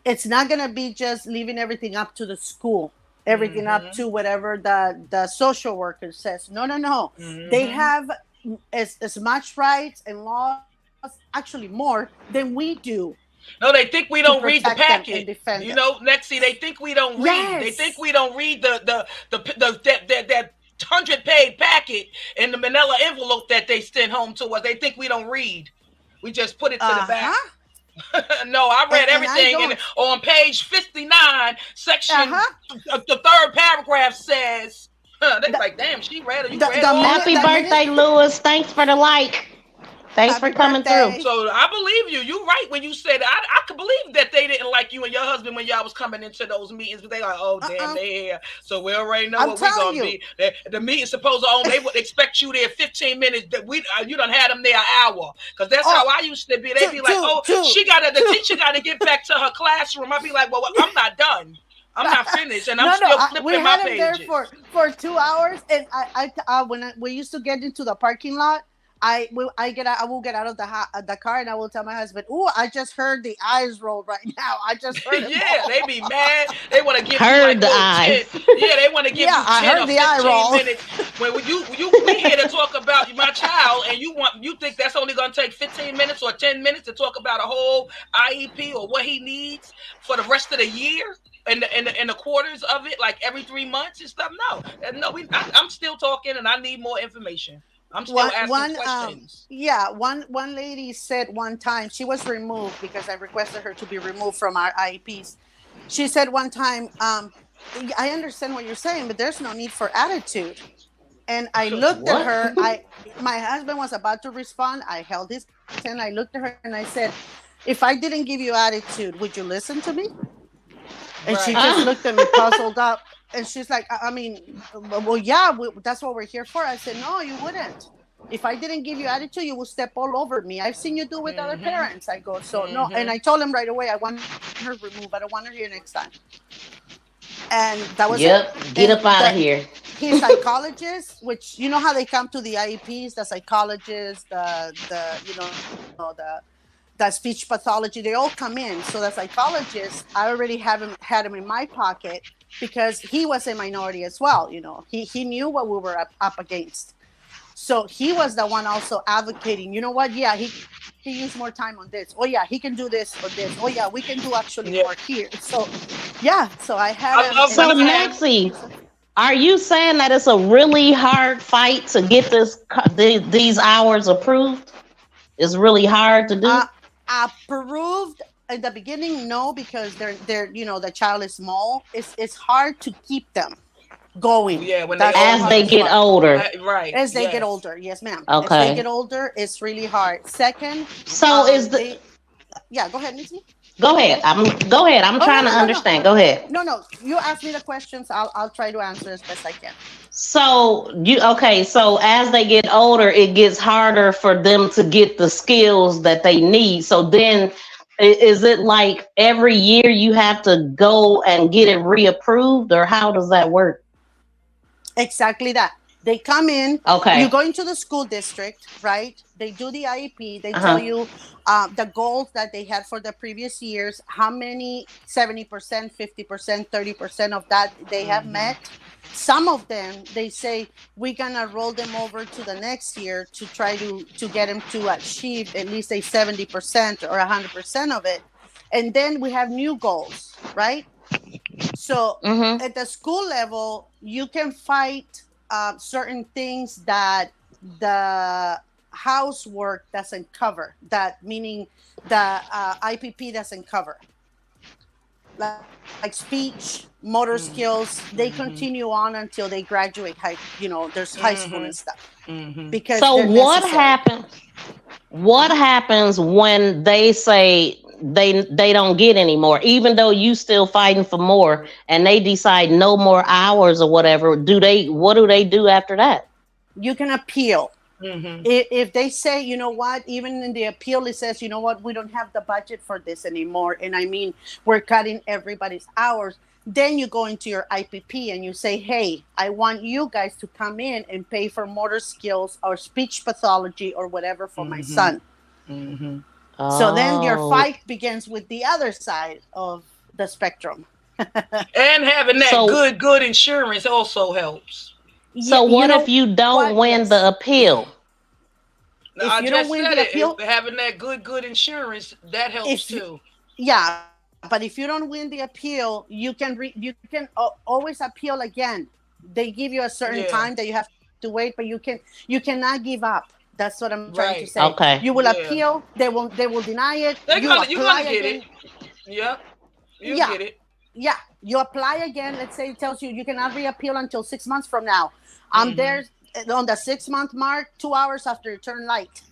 it's not going to be just leaving everything up to the school, everything up to whatever the social worker says. No. They have as much rights and laws actually more than we do. No, they think we don't read the packet. You know, Lexi, they think we don't read. They think we don't read that 100-page packet in the manila envelope that they send home to us. They think we don't read. We just put it to the back. No, I read everything. And on page 59, section, the third paragraph says, they're like, damn, she read it. You read it all. Happy birthday, Lewis. Thanks for the like. Thanks for coming through. So I believe you. You're right when you said I could believe that they didn't like you and your husband when y'all was coming into those meetings. But they like, oh damn, they here. So we already know what we're gonna be. The meeting's supposed to they would expect you there 15 minutes. That you done had them there an hour. Because that's how I used to be. They'd be like, the teacher gotta get back to her classroom. I'd be like, well, I'm not done. I'm not finished, and I'm still flipping my pages. We had him there for 2 hours, and when we used to get into the parking lot, I will get out of the car, and I will tell my husband, "Ooh, I just heard the eyes roll right now. I just heard it." Yeah, they be mad. They want to give you like the eyes. 10. Yeah, they want to give you 10 or 15 minutes. When we here to talk about my child, and you think that's only gonna take 15 minutes or 10 minutes to talk about a whole IEP or what he needs for the rest of the year. And the quarters of it, like every 3 months and stuff. No, I'm still talking, and I need more information. I'm still asking questions. One lady said one time she was removed because I requested her to be removed from our IEPs. She said one time, I understand what you're saying, but there's no need for attitude. And I looked at her. My husband was about to respond. I held his hand. I looked at her and I said, if I didn't give you attitude, would you listen to me? And she just looked at me puzzled up. And she's like, I mean, well, yeah, that's what we're here for. I said, no, you wouldn't. If I didn't give you attitude, you will step all over me. I've seen you do with other parents. I go, so no. And I told him right away, I want her removed. I don't want her here next time. And that was it. Get up out of here. His psychologist, which you know how they come to the IEPs, the psychologist, the speech pathology, they all come in. So the psychologist, I already had him in my pocket because he was a minority as well. You know, he knew what we were up against. So he was the one also advocating, you know what? Yeah, he can use more time on this. Oh yeah, he can do this or this. Oh yeah, we can do actually more here. So yeah, so I had him. So Maxie, are you saying that it's a really hard fight to get these hours approved? It's really hard to do? Approved at the beginning, no, because they're the child is small. It's hard to keep them going. Yeah, as they get older. Right. As they get older, yes, ma'am. Okay. As they get older, it's really hard. Second, so go ahead, Nancy. Go ahead. I'm trying to understand. Go ahead. No. You ask me the questions. I'll try to answer as best I can. So so as they get older, it gets harder for them to get the skills that they need. So then is it like every year you have to go and get it reapproved, or how does that work? Exactly that. They come in. Okay. You go into the school district, right? They do the IEP. They tell you the goals that they had for the previous years, how many 70%, 50%, 30% of that they have met. Some of them, they say, we're going to roll them over to the next year to try to get them to achieve at least a 70% or 100% of it. And then we have new goals, right? So at the school level, you can fight certain things that the housework doesn't cover, that meaning the IPP doesn't cover. Like speech, motor skills, they continue on until they graduate there's high school and stuff. Because so what happens when they say they don't get any more, even though you still fighting for more, and they decide no more hours or whatever? What do they do after that? You can appeal. If they say, you know what, even in the appeal, it says, you know what, we don't have the budget for this anymore. And I mean, we're cutting everybody's hours. Then you go into your IPP and you say, hey, I want you guys to come in and pay for motor skills or speech pathology or whatever for my son. So then your fight begins with the other side of the spectrum. And having that good insurance also helps. So what if you don't win the appeal? I just said it. Having that good insurance, that helps too. Yeah, but if you don't win the appeal, you can always appeal again. They give you a certain time that you have to wait, but you cannot give up. That's what I'm trying to say. Okay. You will appeal. They will deny it. You're gonna get it. Yep. You get it. Yeah. You apply again. Let's say it tells you cannot reappeal until 6 months from now. I'm there on the 6-month mark, 2 hours after you turn light.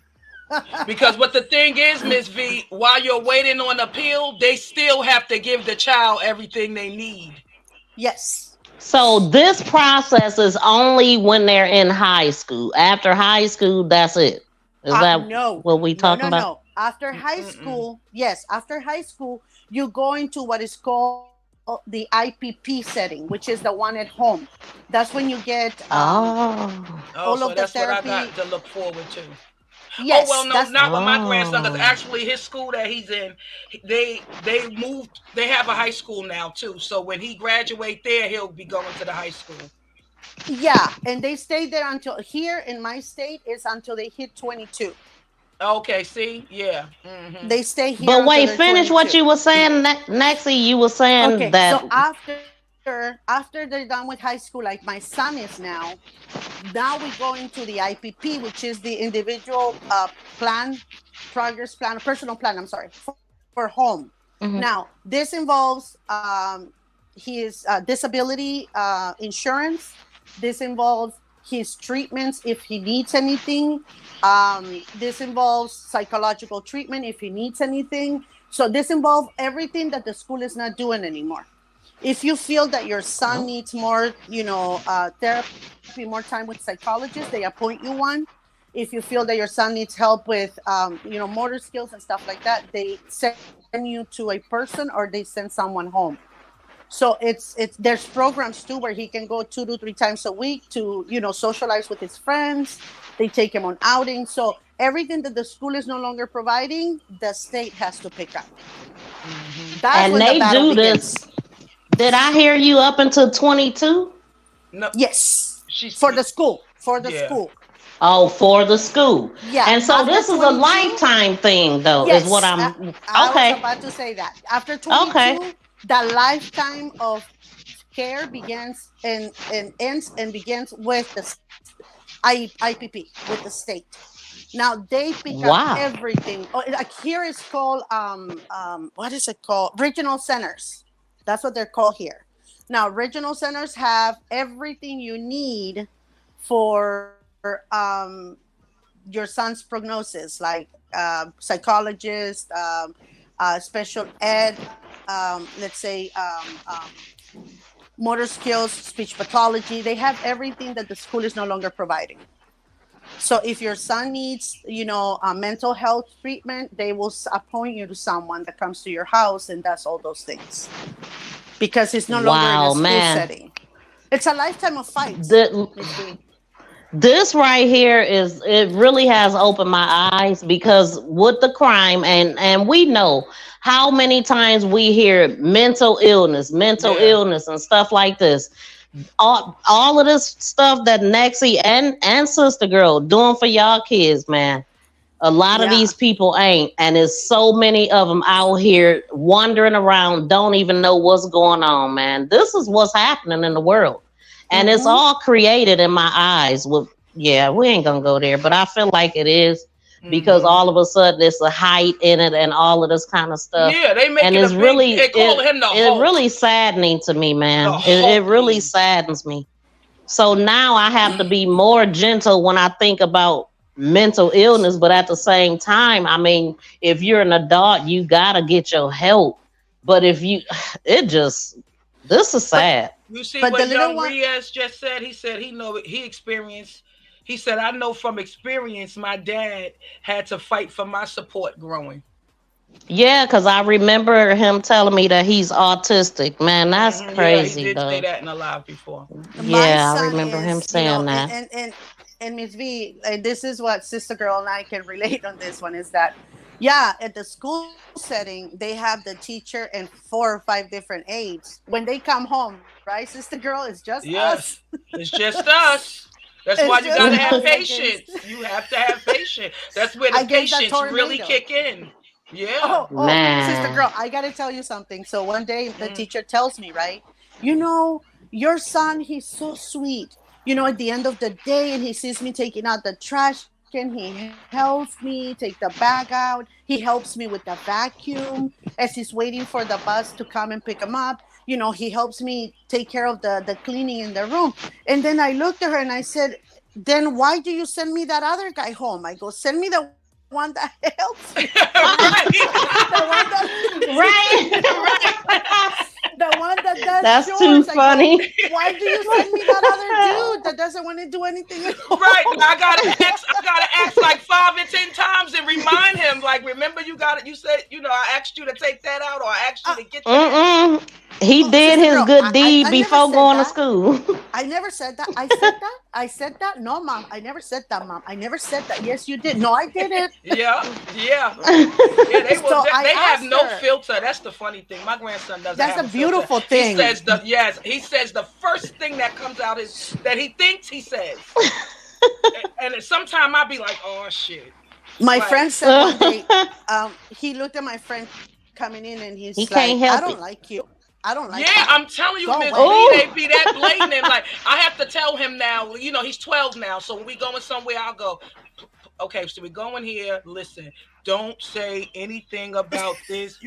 Because what the thing is, Miss V, while you're waiting on appeal, they still have to give the child everything they need. Yes. So this process is only when they're in high school. After high school, that's it. Is that what we talking about? No. After high school, yes. After high school, you go into what is called the IPP setting, which is the one at home. That's when you get all so of that's the therapy. What I got to look forward to. Yes, no, not with my grandson, because actually his school that he's in, they moved. They have a high school now too. So when he graduate there, he'll be going to the high school. Yeah, and they stay there until here in my state is until they hit 22. Okay, see, yeah. They stay here. But wait, finish what you were saying, Nexie. You were saying that. So after they're done with high school, like my son is now we go into the IPP, which is the individual personal plan. I'm sorry, for home. Now this involves his disability insurance. This involves his treatments if he needs anything. This involves psychological treatment if he needs anything. So this involves everything that the school is not doing anymore. If you feel that your son needs more, therapy, more time with psychologists, they appoint you one. If you feel that your son needs help with, motor skills and stuff like that, they send you to a person or they send someone home. So there's programs too where he can go 2 to 3 times a week to, socialize with his friends. They take him on outings. So everything that the school is no longer providing, the state has to pick up. And they do this. Did I hear you up until 22? No. Yes. For the school. School. Oh, for the school. Yeah. And so this is a lifetime thing, though, yes, is what I'm. I was about to say that. After 22, the lifetime of care begins and ends and begins with the IPP, with the state. Now they pick up everything. Like here is called what is it called? Regional centers. That's what they're called here. Now, regional centers have everything you need for your son's prognosis, like psychologist, special ed, let's say motor skills, speech pathology. They have everything that the school is no longer providing. So if your son needs, a mental health treatment, they will appoint you to someone that comes to your house and does all those things. Because it's no longer in a school setting. It's a lifetime of fights. This right here it really has opened my eyes, because with the crime, and we know how many times we hear mental illness and stuff like this. All of this stuff that Nexie and Sister Girl doing for y'all kids, man. A lot of these people ain't, and there's so many of them out here wandering around, don't even know what's going on, man. This is what's happening in the world, and it's all created in my eyes. We ain't gonna go there, but I feel like it is, because all of a sudden it's a height in it and all of this kind of stuff. Yeah, they make and it it's really they call him the Hulk. It's really saddening to me, man. It really saddens me. So now I have to be more gentle when I think about mental illness, but at the same time, I mean, if you're an adult, you gotta get your help. But if you, this is sad. You see what young Riaz just said? He said he experienced. He said, I know from experience, my dad had to fight for my support growing. Yeah, because I remember him telling me that he's autistic. Man, that's crazy. Yeah, he did say that in a live before. Yeah, I remember him saying that. And Ms. V, this is what Sister Girl and I can relate on this one, is that, at the school setting, they have the teacher and 4 or 5 different aides. When they come home, right, Sister Girl, it's just us. It's just us. That's why you gotta have patience. You have to have patience. patient. That's where the patience really kick in. Yeah. Sister girl, I gotta tell you something. So one day the teacher tells me, right? Your son, he's so sweet. At the end of the day, and he sees me taking out the trash can, he helps me take the bag out. He helps me with the vacuum as he's waiting for the bus to come and pick him up. He helps me take care of the cleaning in the room. And then I looked at her and I said, then why do you send me that other guy home? I go, send me the one that helps me. The one that does That's chores. too funny. Why do you send me that other dude that doesn't want to do anything at all? Right. I gotta ask like 5 and 10 times and remind him, like, remember you said, I asked you to take that out, or I asked you to get that. He did his good deed before going to school. I never said that. I said that. No, Mom. I never said that, Mom. I never said that. Yes, you did. No, I didn't. Yeah. They have no filter. That's the funny thing. My grandson doesn't. That's have a beautiful thing. He says the first thing that comes out is that he thinks he says. and sometimes I'll be like, oh shit. My friend said one day, he looked at my friend coming in and he's like, I don't like you. I don't like Yeah, you. I'm telling you, Miss B, they be that blatant. And like, I have to tell him now, he's 12 now. So when we going somewhere, I'll go, okay, so we're going here. Listen, don't say anything about this.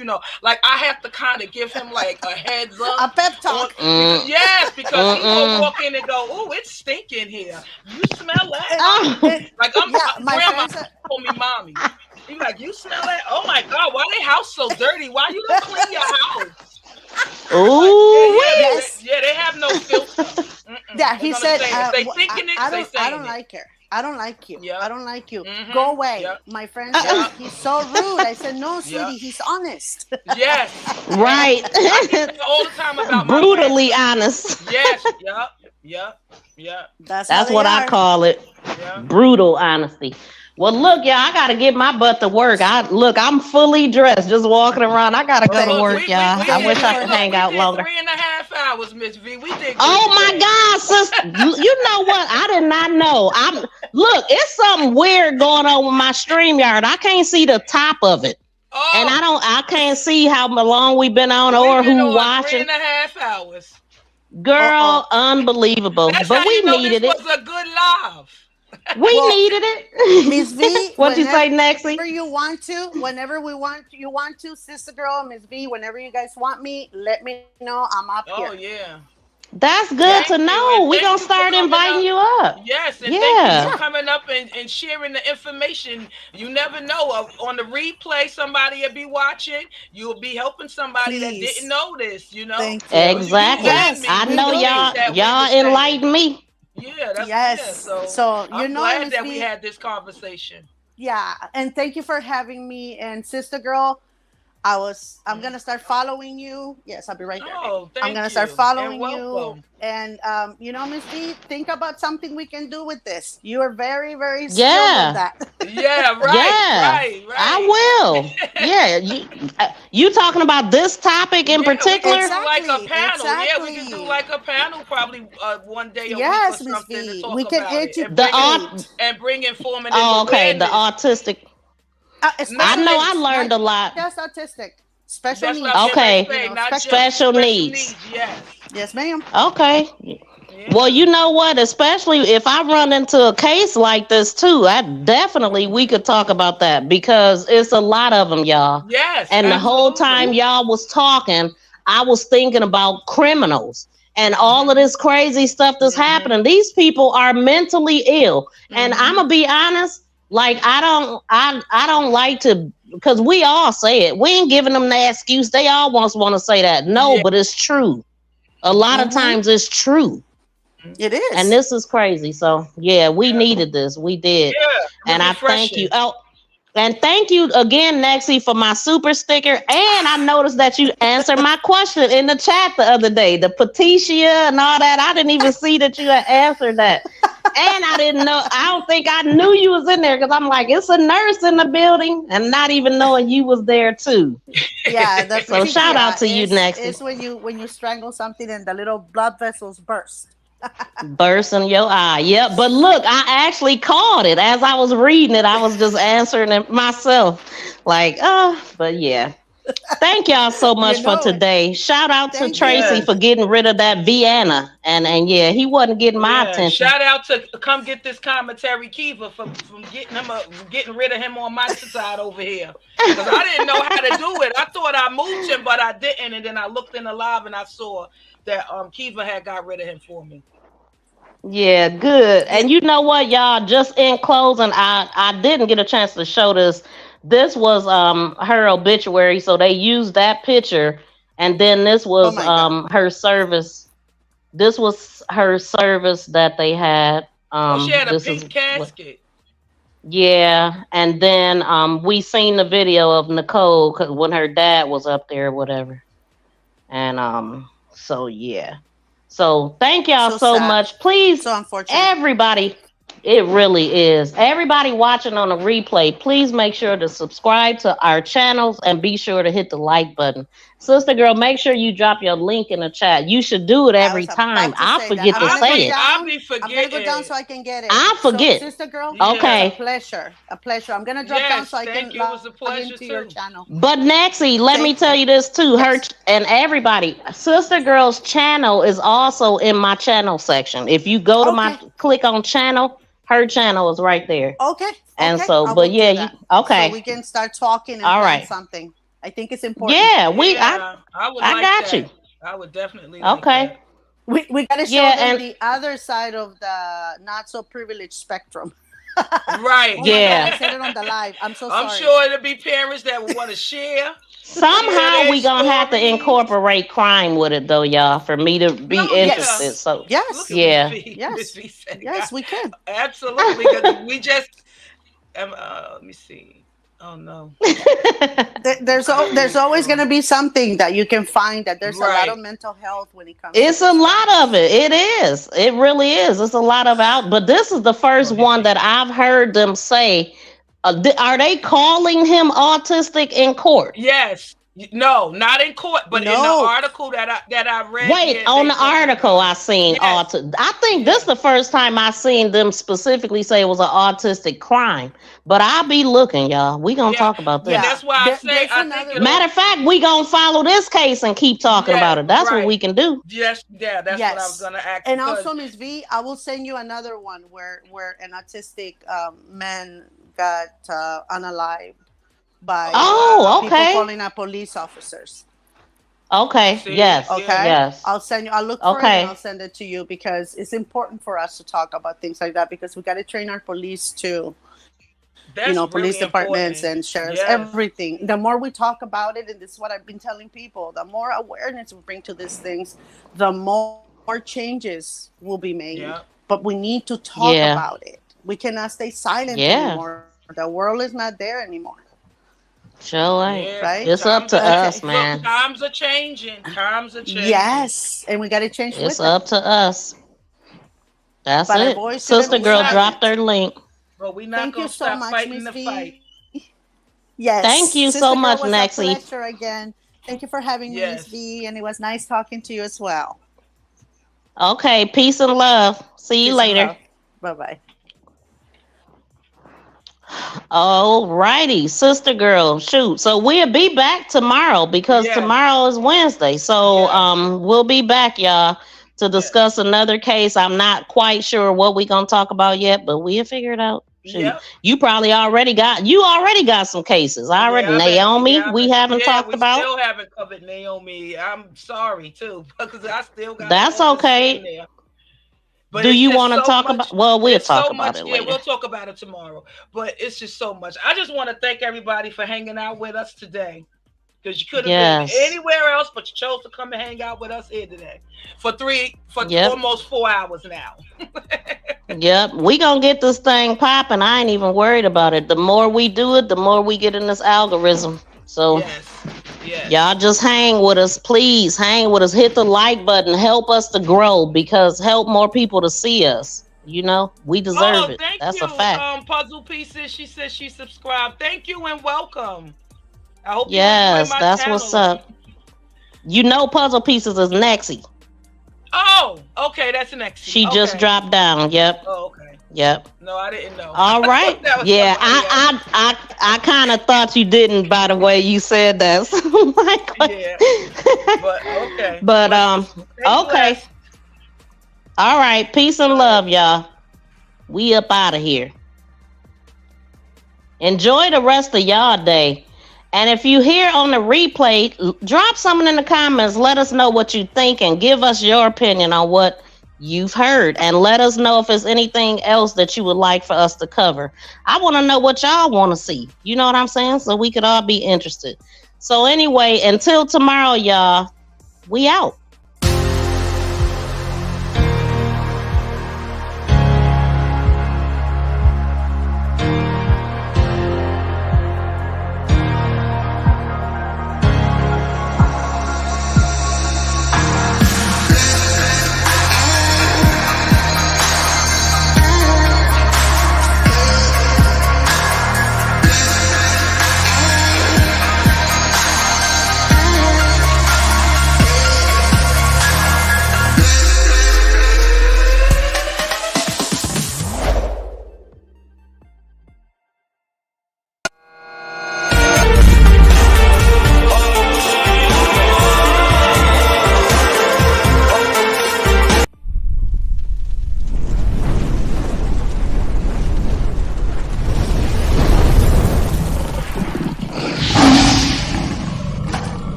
Like I have to kind of give him like a heads up. A pep talk. Because he will walk in and go, oh, it's stinking here. You smell that? Like my grandma told me, mommy. He's like, you smell that? Oh my God, why their house so dirty? Why you don't clean your house? They have no filter. Yeah, he said, they thinking it, I don't like her. I don't like you. I don't like you. Go away. My friend said, he's so rude. I said, no, sweetie, he's honest. Yes. Right. I get all the time about brutally honest. Yes. Yep. That's what I call it. Yeah. Brutal honesty. Well, look, y'all, I gotta get my butt to work. I'm fully dressed, just walking around. I gotta go to work, y'all. I wish I could hang out longer. 3.5 hours, Miss V. We did. Oh my God, sister! You know what? I did not know. Look, it's something weird going on with my StreamYard. I can't see the top of it, and I can't see how long we've been on or who watching. 3.5 hours. Girl, unbelievable. That's but how we needed this it. Was a good live. We needed it. Miss V, what you say, Nexie? Whenever you want to, sister girl, Miss V, whenever you guys want me, let me know. I'm up here. Oh yeah. That's good to know. We're going to start inviting you up. Yes, and thank you for coming up and sharing the information. You never know. On the replay, somebody will be watching. You'll be helping somebody that didn't know this, Thank you. Exactly. I know y'all enlightened me. Yeah, that's yes. So I'm glad that we had this conversation. Yeah, and thank you for having me. And sister girl, I'm gonna start following you. Yes, I'll be right there. I'm gonna start following you. And Miss V, think about something we can do with this. You are very, very skilled at that. Yeah, right. I will. Yeah, you talking about this topic in particular? Exactly, like a panel. Exactly. Yeah, we can do like a panel probably one day a week or something to talk about it. And bring informative awareness. The autistic. I know I learned a lot. That's autistic. Special needs. Okay. Special needs. Yes, ma'am. Okay. Yeah. Well, you know what? Especially if I run into a case like this too, we could talk about that because it's a lot of them, y'all. Yes. And the whole time y'all was talking, I was thinking about criminals and all of this crazy stuff that's happening. These people are mentally ill. And I'm gonna be honest. Like I don't like to, because we all say it. We ain't giving them the excuse. They almost want to say that. No, but it's true. A lot of times it's true. It is. And this is crazy. So yeah, we needed this. We did. Yeah, and I thank you. Oh, and thank you again, Nexie, for my super sticker. And I noticed that you answered my question in the chat the other day. The Patricia and all that. I didn't even see that you had answered that. And I didn't know. I don't think I knew you was in there because I'm like, it's a nurse in the building, and not even knowing you was there too. Yeah. So shout out to you, Nexie. It's when you strangle something and the little blood vessels burst. Burst in your eye. Yep. But look, I actually called it as I was reading it. I was just answering it myself. Like, but yeah. Thank y'all so much for today. Shout out to Tracy for getting rid of that Vienna. And yeah, he wasn't getting my attention. Shout out to Come Get This Commentary Kiva from getting rid of him on my side over here. Because I didn't know how to do it. I thought I moved him, but I didn't. And then I looked in the live and I saw that Kiva had got rid of him for me. Yeah, good. And you know what, y'all? Just in closing, I didn't get a chance to show this. This was her obituary, so they used that picture, and then this was her service. This was her service that they had. She had a pink casket. Yeah, and then we seen the video of Nicole when her dad was up there or whatever. And so yeah. So thank y'all so much. Please, so unfortunate. Everybody, it really is. Everybody watching on the replay, please make sure to subscribe to our channels and be sure to hit the like button. Sister girl, make sure you drop your link in the chat. You should do it every time. I forget to say it. I'll be forgetting. I'm gonna go down so I can get it. I forget. So, Sister girl, okay. It's a pleasure. I'm gonna drop down so I can log into your channel. But Nexie, let me tell you this too. Her and everybody, Sister Girl's channel is also in my channel section. If you go to my click on channel, her channel is right there. Okay. And so, but yeah, okay. So we can start talking and plan something. I think it's important. Yeah, I got you. I would definitely. Okay. We got to show them the other side of the not so privileged spectrum. Right. Yeah. I said it on the live. I'm so sorry. I'm sure it'll be parents that will want to share. Somehow we gonna have to incorporate crime with it though, y'all, for me to be interested. Yes. So yes, yes, we can. Absolutely. We just let me see. Oh no. There's always going to be something that you can find that there's a lot of mental health when it comes. It's a lot of it. It is. It really is. It's a lot of but this is the first one that I've heard them say. Are they calling him autistic in court? Yes. No, not in court, but in the article that I read. Wait, on the article I seen autism. I think this is the first time I seen them specifically say it was an autistic crime. But I'll be looking, y'all. We gonna talk about this. Yeah, that's why I say. Matter of fact, we gonna follow this case and keep talking about it. That's what we can do. Yes, that's what I was gonna ask. And also, Ms. V, I will send you another one where an autistic man got unalived by people calling out police officers. Okay. Yes. Okay. Yes. I'll send you. I'll look for it and I'll send it to you because it's important for us to talk about things like that because we got to train our police too. That's police really departments important. and sheriffs, everything. The more we talk about it, and this is what I've been telling people, the more awareness we bring to these things, the more changes will be made. Yeah. But we need to talk about it. We cannot stay silent anymore. The world is not there anymore. Sure ain't. Right? It's up to us, man. Look, times are changing. Yes, and we got to change. It's up to us. That's it. Sister girl dropped her link. But we're not going to stop fighting the fight. Yes. Thank you so much, Nexie. Pleasure again. Thank you for having me, Ms. V, and it was nice talking to you as well. Okay, peace and love. See you later. Bye-bye. All righty, sister girl, shoot. So we'll be back tomorrow because tomorrow is Wednesday. So we'll be back, y'all, to discuss another case. I'm not quite sure what we're gonna talk about yet, but we'll figure it out. Shoot. You probably already got some cases. Naomi, we haven't talked about. We still haven't covered Naomi. I'm sorry too, because I still got. That's okay. But do you want to talk about? Well, we'll talk about it later. Yeah, we'll talk about it tomorrow. But it's just so much. I just want to thank everybody for hanging out with us today. Because you could have been anywhere else, but you chose to come and hang out with us here today for almost 4 hours now. Yep, we gonna get this thing popping. I ain't even worried about it. The more we do it, the more we get in this algorithm. So y'all just hang with us, please. Hang with us. Hit the like button. Help us to grow because help more people to see us. You know, we deserve it. That's a fact. Puzzle Pieces. She says she subscribed. Thank you and welcome. I hope that's what's up. You know, Puzzle Pieces is Nexie. Oh, Oh, okay, that's Nexie. She just dropped down. Yep. Oh, okay. Yep. No, I didn't know. All right. Yeah, I kind of thought you didn't by the way you said that. So yeah. But okay. But okay. All right. Peace and love, y'all. We up out of here. Enjoy the rest of y'all day. And if you hear on the replay, drop something in the comments. Let us know what you think and give us your opinion on what you've heard. And let us know if there's anything else that you would like for us to cover. I want to know what y'all want to see. You know what I'm saying? So we could all be interested. So anyway, until tomorrow, y'all, we out.